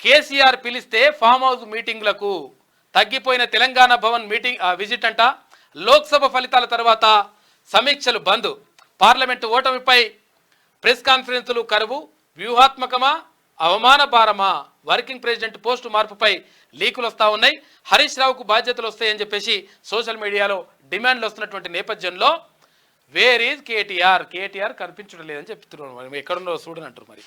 కేసీఆర్ పిలిస్తే ఫామ్ హౌస్ మీటింగ్లకు తగ్గిపోయిన తెలంగాణ భవన్ మీటింగ్ విజిట్ అంట. లోక్సభ ఫలితాల తర్వాత సమీక్షలు బంద్. పార్లమెంటు ఓటమిపై ప్రెస్ కాన్ఫరెన్సులు కరువు. వ్యూహాత్మకమా, అవమాన భారమా? వర్కింగ్ ప్రెసిడెంట్ పోస్టు మార్పుపై లీకులు వస్తూ ఉన్నాయి. హరీష్ రావుకు బాధ్యతలు వస్తాయని చెప్పేసి సోషల్ మీడియాలో డిమాండ్లు వస్తున్నటువంటి నేపథ్యంలో వేర్ ఈజ్ కేటీఆర్, కేటీఆర్ కనిపించడం లేదని చెప్తున్నారు. మరి ఎక్కడున్నో చూడనంటారు. మరి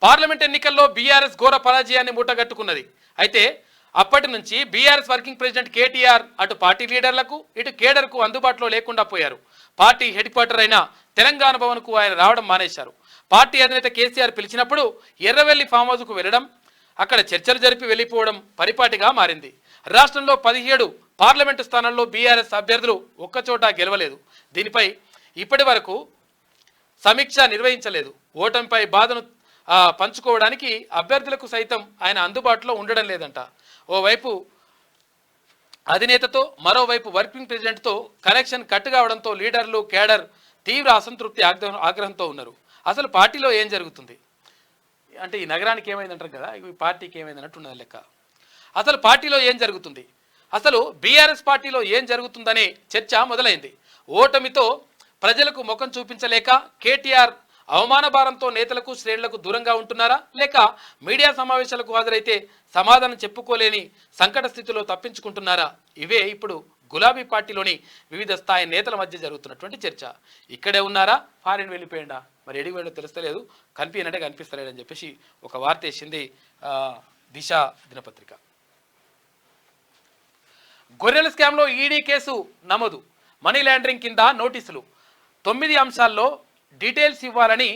పార్లమెంట్ ఎన్నికల్లో బీఆర్ఎస్ ఘోర పరాజయాన్ని మూటగట్టుకున్నది. అయితే అప్పటి నుంచి బీఆర్ఎస్ వర్కింగ్ ప్రెసిడెంట్ కేటీఆర్ అటు పార్టీ లీడర్లకు, ఇటు కేడర్కు అందుబాటులో లేకుండా పోయారు. పార్టీ హెడ్ క్వార్టర్ అయిన తెలంగాణ భవన్కు ఆయన రావడం మానేశారు. పార్టీ అధినేత కేసీఆర్ పిలిచినప్పుడు ఎర్రవెల్లి ఫామ్ హౌస్కు వెళ్ళడం, అక్కడ చర్చలు జరిపి వెళ్ళిపోవడం పరిపాటిగా మారింది. రాష్ట్రంలో 17 పార్లమెంటు స్థానాల్లో బీఆర్ఎస్ అభ్యర్థులు ఒక్కచోట గెలవలేదు. దీనిపై ఇప్పటి వరకు సమీక్ష నిర్వహించలేదు. ఓటమిపై బాధను పంచుకోవడానికి అభ్యర్థులకు సైతం ఆయన అందుబాటులో ఉండడం లేదంట. ఓవైపు అధినేతతో మరోవైపు వర్కింగ్ ప్రెసిడెంట్తో కనెక్షన్ కట్ కావడంతో లీడర్లు కేడర్ తీవ్ర అసంతృప్తి ఆగ్రహంతో ఉన్నారు. అసలు పార్టీలో ఏం జరుగుతుంది అంటే ఈ నగరానికి ఏమైందంటారు కదా, ఈ పార్టీకి ఏమైందన్నట్టు ఉన్నది లెక్క. అసలు పార్టీలో ఏం జరుగుతుంది, అసలు బీఆర్ఎస్ పార్టీలో ఏం జరుగుతుందనే చర్చ మొదలైంది. ఓటమితో ప్రజలకు ముఖం చూపించలేక కేటీఆర్ అవమాన భారంతో నేతలకు శ్రేణులకు దూరంగా ఉంటున్నారా, లేక మీడియా సమావేశాలకు హాజరైతే సమాధానం చెప్పుకోలేని సంకట స్థితిలో తప్పించుకుంటున్నారా? ఇవే ఇప్పుడు గులాబీ పార్టీలోని వివిధ స్థాయి నేతల మధ్య జరుగుతున్నటువంటి చర్చ. ఇక్కడే ఉన్నారా, ఫారిన్ వెళ్ళిపోయిందా, మరి ఎడిగి వెళ్ళో తెలుస్తలేదు, కనిపించనంటే కనిపిస్తలేడని చెప్పేసి ఒక వార్త వేసింది దిశ దినపత్రిక. గొర్రెల స్కామ్లో ఈడీ కేసు నమోదు, మనీ లాండరింగ్ కింద నోటీసులు, 9 అంశాల్లో డీటెయిల్స్ ఇవ్వాలని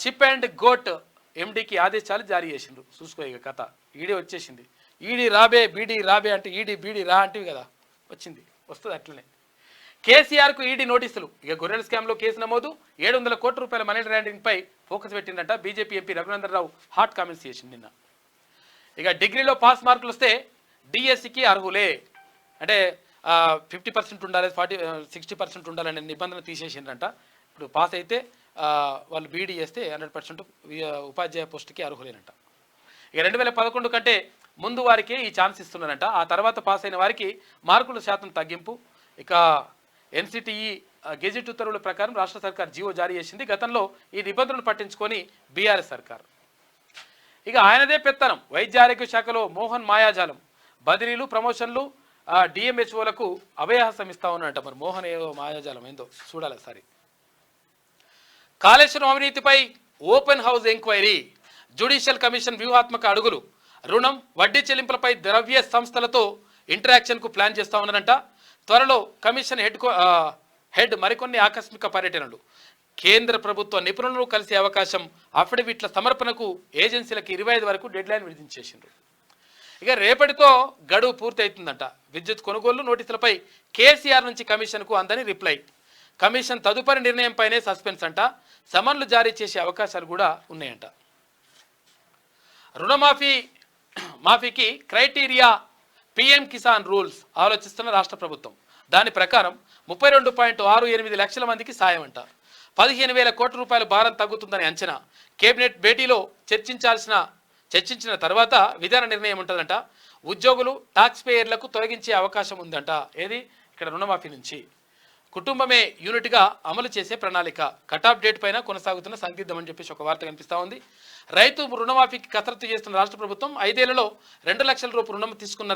షిప్ అండ్ గోట్ ఎండీకి ఆదేశాలు జారీ చేసిండ్రు. చూసుకో ఇక కథ, ఈడీ వచ్చేసింది. ఈడీ రాబే బీడీ రాబే అంటే ఈడీ బీడీ రా అంటివి కదా, వచ్చింది వస్తుంది అట్లనే. కేసీఆర్కు ఈడీ నోటీసులు, ఇక గొర్రెల స్కామ్లో కేసు నమోదు, 700 కోట్ల రూపాయల మనీ లాండరింగ్పై ఫోకస్ పెట్టిందంట. BJP MP Raghunandan Rao hot comments చేసింది నిన్న. ఇక డిగ్రీలో పాస్ మార్కులు వస్తే డిఎస్సికి అర్హులే అంటే 50% ఉండాలి, 60% ఉండాలనే నిబంధన తీసేసిండ్రంట. ఇప్పుడు పాస్ అయితే వాళ్ళు బీడీ చేస్తే 100% ఉపాధ్యాయ పోస్టుకి అర్హులేనంట. ఇక 2011 కంటే ముందు వారికి ఈ ఛాన్స్ ఇస్తున్నారంట. ఆ తర్వాత పాస్ అయిన వారికి మార్కుల శాతం తగ్గింపు. ఇక ఎన్సిటిఈ గెజిట్ ఉత్తర్వుల ప్రకారం రాష్ట్ర సర్కార్ జీవో జారీ చేసింది. గతంలో ఈ నిబంధనలు పట్టించుకొని బీఆర్ఎస్ సర్కార్. ఇక ఆయనదే పెత్తనం, వైద్య ఆరోగ్య శాఖలో మోహన్ మాయాజాలం, బదిలీలు ప్రమోషన్లు, డిఎంహెచ్ఓలకు అభయహస్తం ఇస్తా ఉన్నాడంట. మరి మోహన్ ఏదో మాయాజాలం ఏందో చూడాలి సరే. కాళేశ్వరం అవినీతిపై open house enquiry, judicial commission వ్యూహాత్మక అడుగులు, రుణం వడ్డీ చెల్లింపులపై ద్రవ్య సంస్థలతో ఇంటరాక్షన్కు ప్లాన్ చేస్తా ఉన్నారంట. త్వరలో కమిషన్ హెడ్ మరికొన్ని ఆకస్మిక పర్యటనలు, కేంద్ర ప్రభుత్వ నిపుణులను కలిసే అవకాశం, అఫిడవిట్ల సమర్పణకు ఏజెన్సీలకు 25 వరకు డెడ్లైన్ విధించేసిండ్రు. ఇక రేపటితో గడువు పూర్తి అవుతుందంట. విద్యుత్ కొనుగోలు నోటీసులపై కేసీఆర్ నుంచి కమిషన్కు అందని రిప్లై. కమిషన్ తదుపరి నిర్ణయంపైనే సస్పెన్స్ అంట. సమన్లు జారీ చేసే అవకాశాలు కూడా ఉన్నాయంట. రుణమాఫీకి క్రైటీరియా పిఎం కిసాన్ రూల్స్ ఆలోచిస్తున్న రాష్ట్ర ప్రభుత్వం. దాని ప్రకారం 32.68 లక్షల మందికి సాయం అంట. 15,000 కోట్ల రూపాయల భారం తగ్గుతుందని అంచనా. కేబినెట్ భేటీలో చర్చించిన తర్వాత విధాన నిర్ణయం ఉంటుందంట. ఉద్యోగులు టాక్స్ పేయర్లకు తొలగించే అవకాశం ఉందంట. ఏది ఇక్కడ రుణమాఫీ నుంచి. కుటుంబమే యూనిట్గా అమలు చేసే ప్రణాళిక, కటాఫ్ డేట్ పైన కొనసాగుతున్న సందిగ్ధం అని చెప్పేసి ఒక వార్త కనిపిస్తూ ఉంది. రైతు రుణమాఫీకి కసరత్తు చేస్తున్న రాష్ట్ర ప్రభుత్వం 5 ఏళ్లలో 2 లక్షల రూపాయల రుణం తీసుకున్న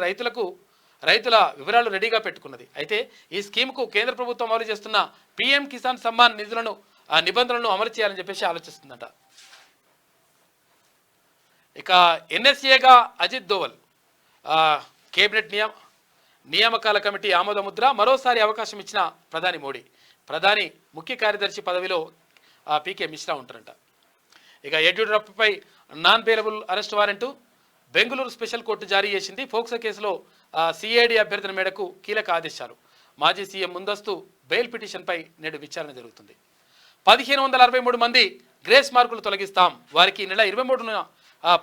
రైతుల వివరాలు రెడీగా పెట్టుకున్నది. అయితే ఈ స్కీమ్కు కేంద్ర ప్రభుత్వం అమలు చేస్తున్న పిఎం కిసాన్ సమ్మాన్ నిబంధనలను అమలు చేయాలని చెప్పేసి ఆలోచిస్తుందట. ఇక ఎన్ఎస్ఏగా అజిత్ దోవల్ కేబినెట్ నియామకాల కమిటీ ఆమోద ముద్ర, మరోసారి అవకాశం ఇచ్చిన ప్రధాని మోడీ. ప్రధాని ముఖ్య కార్యదర్శి పదవిలో పీకే మిశ్రా ఉంటారంట. ఇక యడ్యూరప్పపై non bailable arrest warrant Bengaluru special court జారీ చేసింది. ఫోక్సో కేసులో సిఐడి అభ్యర్థన మేరకు కీలక ఆదేశాలు. మాజీ సీఎం ముందస్తు బెయిల్ పిటిషన్పై నేడు విచారణ జరుగుతుంది. 1563 మంది గ్రేస్ మార్కులు తొలగిస్తాం, వారికి నెల 23న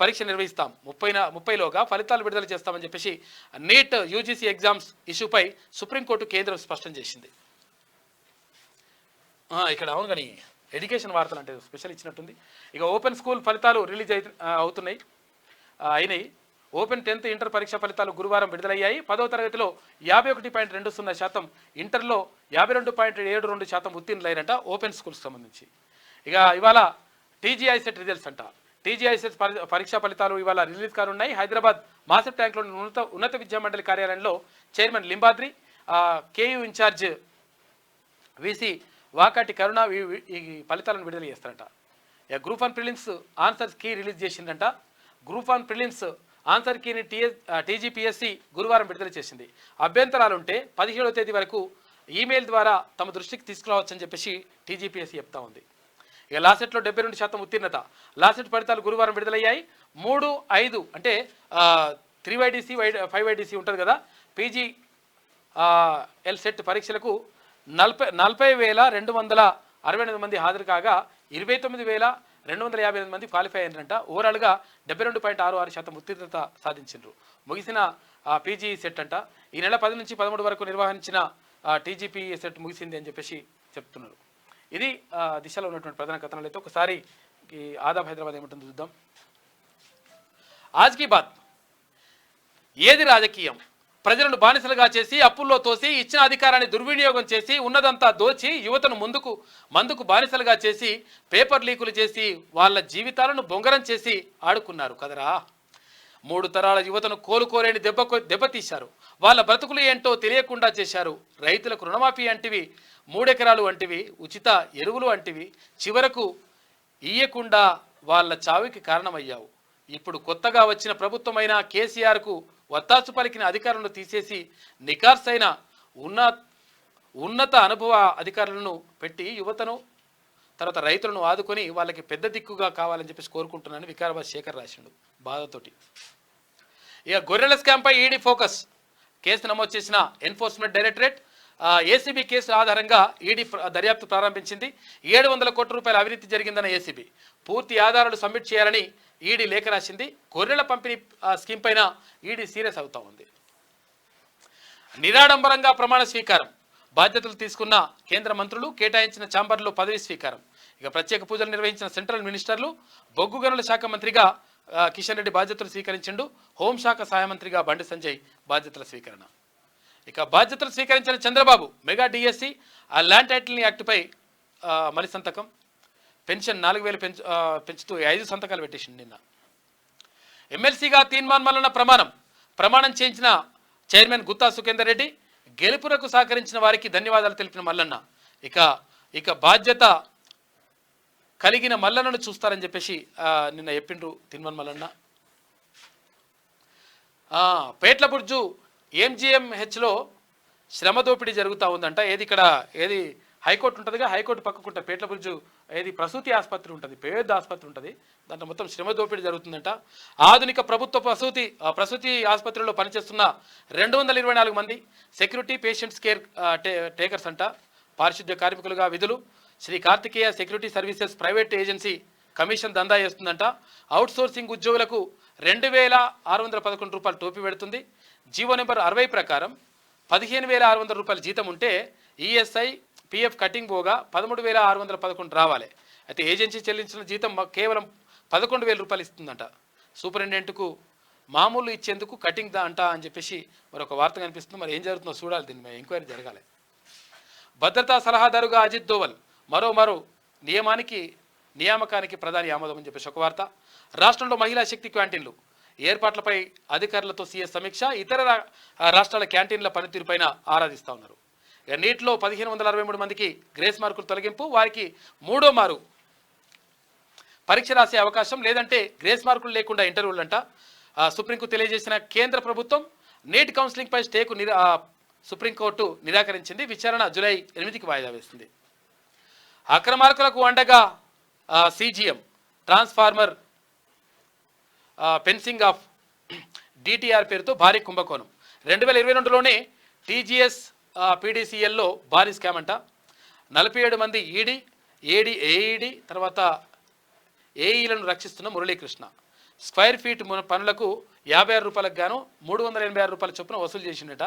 పరీక్ష నిర్వహిస్తాం, 30లోగా ఫలితాలు విడుదల చేస్తామని చెప్పేసి నీట్ యూజీసీ ఎగ్జామ్స్ ఇష్యూపై సుప్రీంకోర్టు కేంద్రం స్పష్టం చేసింది. ఇక్కడ అవును కానీ ఎడ్యుకేషన్ వార్తలు అంటే స్పెషల్ ఇచ్చినట్టుంది. ఇక ఓపెన్ స్కూల్ ఫలితాలు రిలీజ్ అయినాయి. ఓపెన్ 10th ఇంటర్ పరీక్ష ఫలితాలు గురువారం విడుదలయ్యాయి. 10వ తరగతిలో 51.20%, ఇంటర్లో 52.72% ఉత్తీర్ణులైనట ఓపెన్ స్కూల్స్ సంబంధించి. ఇక ఇవాళ టీజీఐ సెట్ రిజల్ట్స్ అంట. టీజీఐ సెట్ పరీక్షా ఫలితాలు ఇవాళ రిలీజ్ కానున్నాయి. హైదరాబాద్ మాసెప్ ట్యాంక్లోని ఉన్నత విద్యా మండలి కార్యాలయంలో chairman Limbadri, KU in-charge VC Vakati Karuna ఈ ఫలితాలను విడుదల చేస్తారంట. ఇక group 1 prelims answers key release చేసిందంట. గ్రూప్ 1 ప్రిలిమ్స్ ఆన్సర్ కీని టీజీపీఎస్సీ గురువారం విడుదల చేసింది. అభ్యంతరాలుంటే 17వ తేదీ వరకు ఈమెయిల్ ద్వారా తమ దృష్టికి తీసుకురావచ్చని చెప్పేసి టీజీపీఎస్సీ చెప్తా ఉంది. ఇక లాసెట్లో 72% ఉత్తీర్ణత. లాసెట్ ఫలితాలు గురువారం విడుదలయ్యాయి. 3, 5 అంటే 3YDC 5YDC ఉంటుంది కదా, పీజీఎల్ సెట్ పరీక్షలకు 40,268 మంది హాజరు కాగా 29,000 258 మంది క్వాలిఫై అయినారంట. ఓవరాల్గా 72.66% ఉత్తీర్ణత సాధించారు. ముగిసిన పీజీ సెట్ అంట. ఈ నెల 10 నుంచి 13 వరకు నిర్వహించిన టీజీపీ సెట్ ముగిసింది అని చెప్పేసి చెప్తున్నారు. ఇది దిశలో ఉన్నటువంటి ప్రధాన కథనాలు. అయితే ఒకసారి ఈ ఆదాబ్ హైదరాబాద్ ఏమిటందో చూద్దాం. ఆజ్ కీ బాత్. ఏది రాజకీయం? ప్రజలను బానిసలుగా చేసి అప్పుల్లో తోసి ఇచ్చిన అధికారాన్ని దుర్వినియోగం చేసి ఉన్నదంతా దోచి యువతను మందుకు బానిసలుగా చేసి పేపర్ లీకులు చేసి వాళ్ళ జీవితాలను బొంగరం చేసి ఆడుకున్నారు కదరా. 3 తరాల యువతను కోలుకోలేని దెబ్బతీశారు. వాళ్ళ బ్రతుకులు ఏంటో తెలియకుండా చేశారు. రైతులకు రుణమాఫీ అంటివి, 3 ఎకరాలు అంటివి, ఉచిత ఎరువులు అంటివి, చివరకు ఇయ్యకుండా వాళ్ళ చావుకి కారణమయ్యావు. ఇప్పుడు కొత్తగా వచ్చిన ప్రభుత్వమైన కేసీఆర్కు వత్తాసు పలికిన అధికారులను తీసేసి నికార్సైన ఉన్నత అనుభవ అధికారులను పెట్టి యువతను తర్వాత రైతులను ఆదుకొని వాళ్ళకి పెద్ద దిక్కుగా కావాలని చెప్పేసి కోరుకుంటున్నాను. వికారాబాద్ శేఖర్ రాసిండు బాధతోటి. ఇక గొర్రెల స్కామ్పై ఈడీ ఫోకస్. కేసు నమోదు చేసిన ఎన్ఫోర్స్మెంట్ డైరెక్టరేట్ ఏసీబీ కేసు ఆధారంగా ఈడీ దర్యాప్తు ప్రారంభించింది. 700 కోట్ల రూపాయల అవినీతి జరిగిందన్న ఏసీబీ పూర్తి ఆధారాలు సబ్మిట్ చేయాలని ఈడీ లేఖ రాసింది. గొర్రెల పంపిణీ స్కీమ్ పైన ఈడీ సీరియస్ అవుతా ఉంది. నిరాడంబరంగా ప్రమాణ స్వీకారం. బాధ్యతలు తీసుకున్న కేంద్ర మంత్రులు కేటాయించిన ఛాంబర్లో పదవి స్వీకారం. ఇక ప్రత్యేక పూజలు నిర్వహించిన సెంట్రల్ మినిస్టర్లు. బొగ్గు గనుల శాఖ మంత్రిగా కిషన్ రెడ్డి బాధ్యతలు స్వీకరించిండు. హోంశాఖ సహాయ మంత్రిగా బండి సంజయ్ బాధ్యతల స్వీకరణ. ఇక బాధ్యతలు స్వీకరించిన Chandrababu mega DSC land title యాక్ట్పై మలి సంతకం. పెన్షన్ 4000 పెంచుతూ 5 సంతకాలు పెట్టేసింది నిన్న. ఎమ్మెల్సీగా తీన్మాన్ మల్లన్న ప్రమాణం చేయించిన చైర్మన్ గుత్తా సుఖేందర్ రెడ్డి. గెలుపునకు సహకరించిన వారికి ధన్యవాదాలు తెలిపిన మల్లన్న ఇక బాధ్యత కలిగిన మల్లన్నను చూస్తారని చెప్పేసి నిన్న చెప్పిండ్రు తీన్మాన్ మల్లన్న. పేట్ల బుర్జు ఎంజిఎంహెచ్లో శ్రమ దోపిడీ జరుగుతూ ఉందంట. ఏది హైకోర్టు ఉంటుందిగా, హైకోర్టు పక్కకుంట పేట్ల బుర్జు ప్రసూతి ఆసుపత్రి ఉంటుంది, పెద్ద ఆసుపత్రి ఉంటుంది. దాంట్లో మొత్తం శ్రమ దోపిడీ జరుగుతుందంట. ఆధునిక ప్రభుత్వ ప్రసూతి ఆసుపత్రిలో పనిచేస్తున్న 224 మంది సెక్యూరిటీ పేషెంట్స్ కేర్ టేకర్స్ అంట. పారిశుద్ధ్య కార్మికులుగా విధులు. Shri Karthikeya security services private agency commission దందా చేస్తుందంట. అవుట్సోర్సింగ్ ఉద్యోగులకు 2611 రూపాయలు టోపీ పెడుతుంది. జీవో నెంబర్ 60 ప్రకారం 15600 రూపాయల జీతం ఉంటే ఈఎస్ఐ పిఎఫ్ కటింగ్ పోగా 13611 రావాలి. అయితే ఏజెన్సీ చెల్లించిన జీతం కేవలం 11000 రూపాయలు ఇస్తుందంట. సూపరింటెండెంట్కు మామూలు ఇచ్చేందుకు కటింగ్ అంట అని చెప్పేసి మరొక వార్త కనిపిస్తుంది. మరి ఏం జరుగుతుందో చూడాలి, దీని మీద ఎంక్వైరీ జరగాలి. భద్రతా సలహాదారుగా అజిత్ దోవల్ మరో నియామకానికి ప్రధాని ఆమోదం అని చెప్పేసి ఒక వార్త. రాష్ట్రంలో మహిళా శక్తి క్యాంటీన్లు ఏర్పాట్లపై అధికారులతో సీఎస్ సమీక్ష. ఇతర రాష్ట్రాల క్యాంటీన్ల పనితీరుపైన ఆరాధిస్తూ ఉన్నారు. నీట్లో 1563 మందికి గ్రేస్ మార్కులు తొలగింపు. వారికి 3వ మారు పరీక్ష రాసే అవకాశం, లేదంటే గ్రేస్ మార్కులు లేకుండా ఇంటర్వ్యూలు అంట. సుప్రీంకు తెలియజేసిన కేంద్ర ప్రభుత్వం నీట్ కౌన్సిలింగ్పై స్టేకు సుప్రీంకోర్టు నిరాకరించింది. విచారణ జూలై 8కి వాయిదా వేస్తుంది. అక్రమార్కులకు అండగా CGM transformer fencing of DTR పేరుతో భారీ కుంభకోణం. 2022లోనే టీజీఎస్ పీడీసీఎల్లో భారీ స్కామ్ అంట. 47 మంది ఏఈడి తర్వాత ఏఈలను రక్షిస్తున్న మురళీకృష్ణ. స్క్వేర్ ఫీట్ పనులకు 56 రూపాయలకు గాను 386 రూపాయల చొప్పున వసూలు చేసిండట.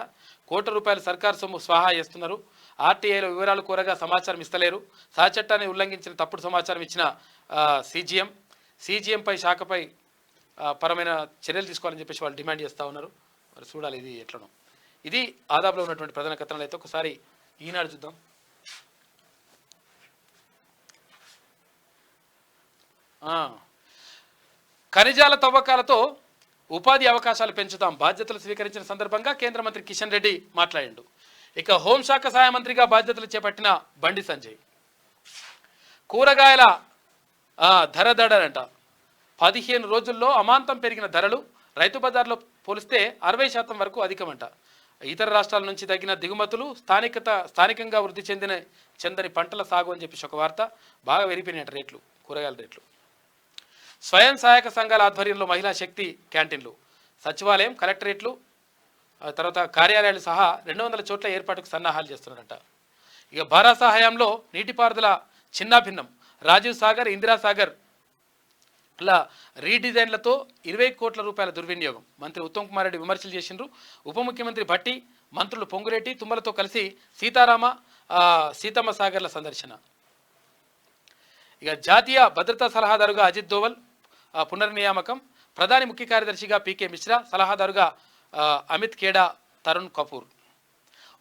కోట్ల రూపాయలు సర్కారు సొమ్ము స్వాహా చేస్తున్నారు. ఆర్టీఐలో వివరాలు కోరగా సమాచారం ఇస్తలేరు. సహచట్టాన్ని ఉల్లంఘించిన తప్పుడు సమాచారం ఇచ్చిన సీజీఎంపై శాఖపై పరమైన చర్యలు తీసుకోవాలని చెప్పేసి వాళ్ళు డిమాండ్ చేస్తూ ఉన్నారు. మరి చూడాలి ఇది ఎట్లనో. ఇది ఆదాబ్లో ఉన్నటువంటి ప్రధాన కథనాలు. అయితే ఒకసారి ఈనాడు చూద్దాం. ఖనిజాల తవ్వకాలతో ఉపాధి అవకాశాలు పెంచుతాం. బాధ్యతలు స్వీకరించిన సందర్భంగా కేంద్ర మంత్రి కిషన్ రెడ్డి మాట్లాడిండు. ఇక హోంశాఖ సహాయ మంత్రిగా బాధ్యతలు చేపట్టిన బండి సంజయ్. కూరగాయల ధరదడంట. 15 రోజుల్లో అమాంతం పెరిగిన ధరలు రైతు బజార్లో పోలిస్తే 60% వరకు అధికమంట. ఇతర రాష్ట్రాల నుంచి తగ్గిన దిగుమతులు, స్థానికంగా వృద్ధి చెందని పంటల సాగు అని చెప్పేసి ఒక వార్త. బాగా పెరిగిపోయినట్టు రేట్లు, కూరగాయల రేట్లు. స్వయం సహాయక సంఘాల ఆధ్వర్యంలో మహిళా శక్తి క్యాంటీన్లు, సచివాలయం, కలెక్టరేట్లు తర్వాత కార్యాలయాలు సహా 200 చోట్ల ఏర్పాటుకు సన్నాహాలు చేస్తున్నారంట. ఇక భారత సహాయంలో నీటిపారుదల చిన్నాభిన్నం. రాజీవ్ సాగర్, ఇందిరాసాగర్ అలా రీడిజైన్లతో 20 కోట్ల రూపాయల దుర్వినియోగం. మంత్రి ఉత్తమ్ కుమార్ రెడ్డి విమర్శలు చేసిండ్రు. ఉప ముఖ్యమంత్రి భట్టి, మంత్రులు పొంగురెడ్డి, తుమ్మలతో కలిసి సీతమ్మ సాగర్ల సందర్శన. ఇక జాతీయ భద్రతా సలహాదారుగా అజిత్ దోవల్ పునర్నియామకం. ప్రధాని ముఖ్య కార్యదర్శిగా పీకే మిశ్రా, సలహాదారుగా అమిత్ ఖేడా, తరుణ్ కపూర్.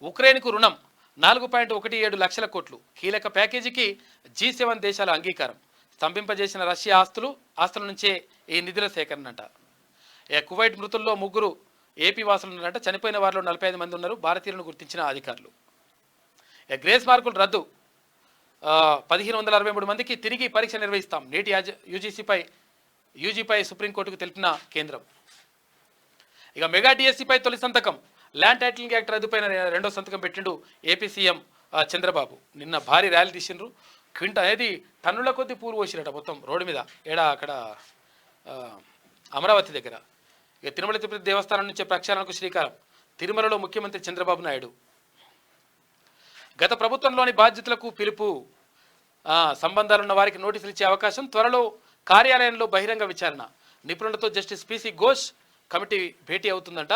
ఉక్రెయిన్కు రుణం 4.17 లక్షల కోట్లు. కీలక ప్యాకేజీకి G7 దేశాల అంగీకారం. స్తంభింపజేసిన రష్యా ఆస్తుల నుంచే ఈ నిధుల సేకరణ అంట. కువైట్ మృతుల్లో 3 ఏపీ వాసులు ఉన్నారంట. చనిపోయిన వారిలో 45 మంది ఉన్నారు. భారతీయులను గుర్తించిన అధికారులు. గ్రేస్ మార్కులు రద్దు. 1563 మందికి తిరిగి పరీక్ష నిర్వహిస్తాం. నేటి యూజీపై సుప్రీంకోర్టుకు తెలిపిన కేంద్రం. ఇక మెగా డిఎస్సిపై తొలి సంతకం. ల్యాండ్ టైటిలింగ్ యాక్ట్ రద్దుపైన రెండో సంతకం పెట్టిండు ఏపీ సీఎం చంద్రబాబు. నిన్న భారీ ర్యాలీ తీసిండ్రు. అనేది టన్నుల కొద్ది పూలు పోసిరట మొత్తం రోడ్డు మీద. అక్కడ అమరావతి దగ్గర. ఇక తిరుమల తిరుపతి దేవస్థానం నుంచే ప్రక్షాళనకు శ్రీకారం. తిరుమలలో ముఖ్యమంత్రి చంద్రబాబు నాయుడు. గత ప్రభుత్వంలోని బాధ్యతలకు పిలుపు. సంబంధాలున్న వారికి నోటీసులు ఇచ్చే అవకాశం. త్వరలో కార్యాలయంలో బహిరంగ విచారణ. నిపుణులతో జస్టిస్ పిసి ఘోష్ కమిటీ భేటీ అవుతుందంట.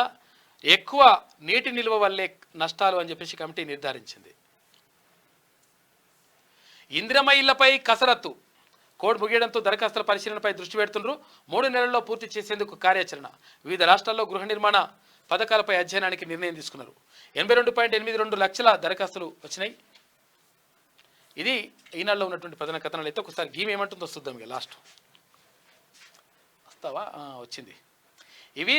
ఎక్కువ నీటి నిల్వ వల్లే నష్టాలు అని చెప్పేసి కమిటీ నిర్ధారించింది. ఇందిరమ్మ ఇళ్లపై కసరత్తు. కోడ్ ముగియడంతో దరఖాస్తుల పరిశీలనపై దృష్టి పెడుతున్నారు. 3 నెలల్లో పూర్తి చేసేందుకు కార్యాచరణ. వివిధ రాష్ట్రాల్లో గృహ నిర్మాణ పథకాలపై అధ్యయనానికి నిర్ణయం తీసుకున్నారు. 82.82 లక్షల దరఖాస్తులు వచ్చినాయి. ఇది ఈనాడులో ఉన్నటువంటి ప్రధాన కథనాలు. అయితే ఒకసారి గీమ్ ఏమంటుందో చూద్దాం. ఇక లాస్ట్ వస్తావా వచ్చింది. ఇవి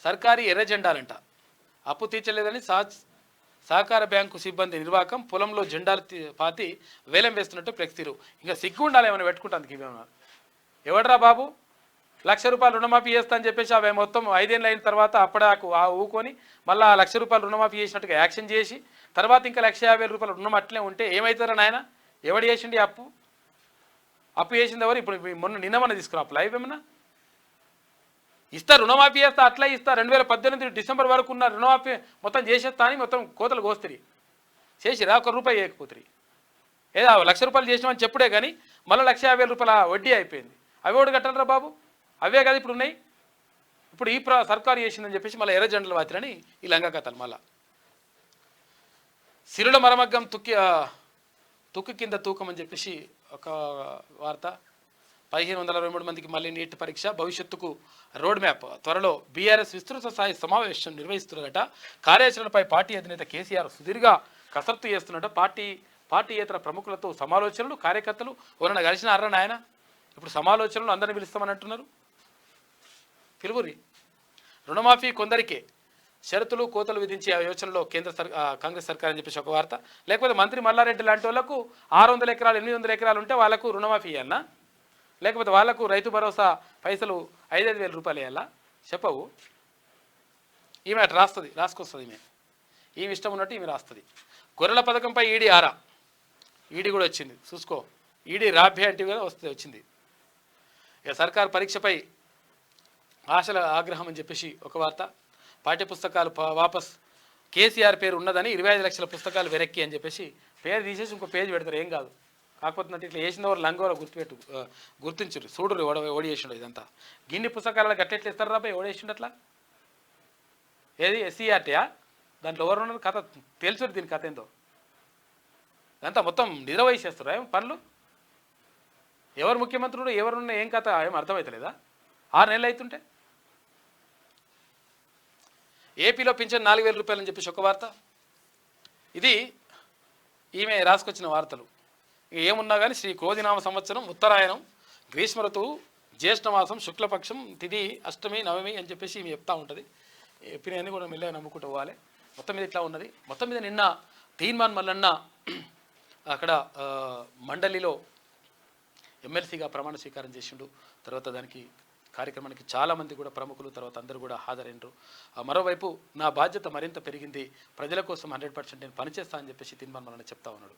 సర్కారీ ఎర్రజెండాలంట. అప్పు తీర్చలేదని సహకార బ్యాంకు సిబ్బంది నిర్వాకం. పొలంలో జెండాలు పాతి వేలం వేస్తున్నట్టు ఫ్లెక్స్ తీరు. ఇంకా సిగ్గు ఉండాలి ఏమైనా పెట్టుకుంటాను. ఇవేమన్నా ఎవడరా బాబు ₹1,00,000 రుణమాఫీ చేస్తా అని చెప్పేసి అవి మొత్తం 5 ఏళ్ళు అయిన తర్వాత అప్పడాకు ఊకొని మళ్ళీ ₹1,00,000 రుణమాఫీ చేసినట్టుగా యాక్షన్ చేసి తర్వాత ఇంకా ₹150,000 రుణం అట్లే ఉంటే ఏమవుతారా నాయన? ఎవడు చేసిండి అప్పు చేసింది ఎవరు? ఇప్పుడు నిన్నమన్నా తీసుకురా అప్పు లైవ్ ఏమన్నా ఇస్తా, రుణమాఫీ చేస్తా, అట్లా ఇస్తా. 2018 డిసెంబర్ వరకు ఉన్న రుణమాఫీ మొత్తం చేసేస్తా అని మొత్తం కోతలు కోస్తుంది. చేసిరా ₹1 వేయకపోతుంది. ఏదో ₹1,00,000 చేసినామని చెప్పుడే కానీ మళ్ళీ ₹150,000 వడ్డీ అయిపోయింది. అవి ఒకటి కట్టాలరా బాబు? అవే కదా ఇప్పుడు ఉన్నాయి. ఇప్పుడు ఈ సర్కారు చేసిందని చెప్పేసి మళ్ళీ ఎర్రజెండలు వాతిరని ఈ లంగా కథలు. మళ్ళా సిరుల మరమగ్గం తుక్కు కింద తూకం అని చెప్పేసి ఒక వార్త. 1523 మందికి మళ్ళీ నీట్ పరీక్ష. భవిష్యత్తుకు రోడ్ మ్యాప్. త్వరలో బీఆర్ఎస్ విస్తృత స్థాయి సమావేశం నిర్వహిస్తున్నారట. కార్యాచరణపై పార్టీ అధినేత కేసీఆర్ సుదీర్ఘ కసరత్తు చేస్తున్నట. పార్టీయేతర ప్రముఖులతో సమాలోచనలు. కార్యకర్తలు ఎవరైనా కలిసినారా నాయన? ఇప్పుడు సమాలోచనలు అందరిని పిలుస్తామని అంటున్నారు. పిలువురి. రుణమాఫీ కొందరికే. షరతులు కోతలు విధించే యోచనలో కాంగ్రెస్ సర్కార్ అని చెప్పేసి ఒక వార్త. లేకపోతే మంత్రి మల్లారెడ్డి లాంటి వాళ్ళకు 600 ఎకరాలు 800 ఎకరాలు ఉంటే వాళ్ళకు రుణమాఫీ ఇవ్వాలన్నా? లేకపోతే వాళ్లకు రైతు భరోసా పైసలు 5,000 రూపాయలు వేయాలా? చెప్పవు. ఈమె అటు రాసుకొస్తుంది. ఈమె ఇష్టం ఉన్నట్టు ఈమె రాస్తుంది. గొర్రెల పథకంపై ఈడీ ఆరా. ఈడీ కూడా వచ్చింది చూసుకో. ఈడీ రాభ్య అంటే కదా వచ్చింది. ఇక సర్కార్ పరీక్షపై ఆశల ఆగ్రహం అని చెప్పేసి ఒక వార్త. పాఠ్యపుస్తకాలు వాపస్. కేసీఆర్ పేరు ఉన్నదని 25 లక్షల పుస్తకాలు వెనక్కి అని చెప్పేసి పేరు తీసేసి ఇంకో పేజ్ పెడతారు. ఏం కాదు. కాకపోతే ఇట్లా వేసిన వారు లంగోరా గుర్తించరు. చూడరు ఓడి చేసిండు. ఇదంతా గిన్ని పుస్తకాలలో గట్టెట్లు ఇస్తారు రాబాయ్. ఓడేసిండు అట్లా. ఏది SCRTయా? దాంట్లో ఎవరు ఉన్నారు? కథ తెలుసు. దీని కథ ఏందో ఇదంతా మొత్తం నిర్వహిస్తారు ఏం పనులు. ఎవరు ముఖ్యమంత్రులు ఎవరున్నా ఏం కథ ఏం అర్థమవుతలేదా? 6 నెలలు అవుతుంటే. ఏపీలో పింఛన్ 4,000 రూపాయలు అని చెప్పేసి ఒక వార్త. ఇది ఈమె రాసుకొచ్చిన వార్తలు. ఏమున్నా కానీ శ్రీ క్రోధినామ సంవత్సరం, ఉత్తరాయణం, గ్రీష్మ ఋతువు, జ్యేష్ఠమాసం, శుక్లపక్షం, తిథి, అష్టమి, నవమి అని చెప్పేసి ఈమె చెప్తా ఉంటుంది. చెప్పినవన్నీ కూడా మెల్లగా నమ్ముకుంటూ పోవాలి. మొత్తం మీద ఇట్లా ఉన్నది. మొత్తం మీద నిన్న తీన్మాన్ మల్లన్న అక్కడ మండలిలో ఎమ్మెల్సీగా ప్రమాణ స్వీకారం చేసిండు. తర్వాత దానికి కార్యక్రమానికి చాలామంది కూడా ప్రముఖులు తర్వాత అందరూ కూడా హాజరైనరు. మరోవైపు నా బాధ్యత మరింత పెరిగింది. ప్రజల కోసం 100% నేను పనిచేస్తా అని చెప్పేసి తీన్మాన్ మల్లన్న చెప్తా ఉన్నాడు.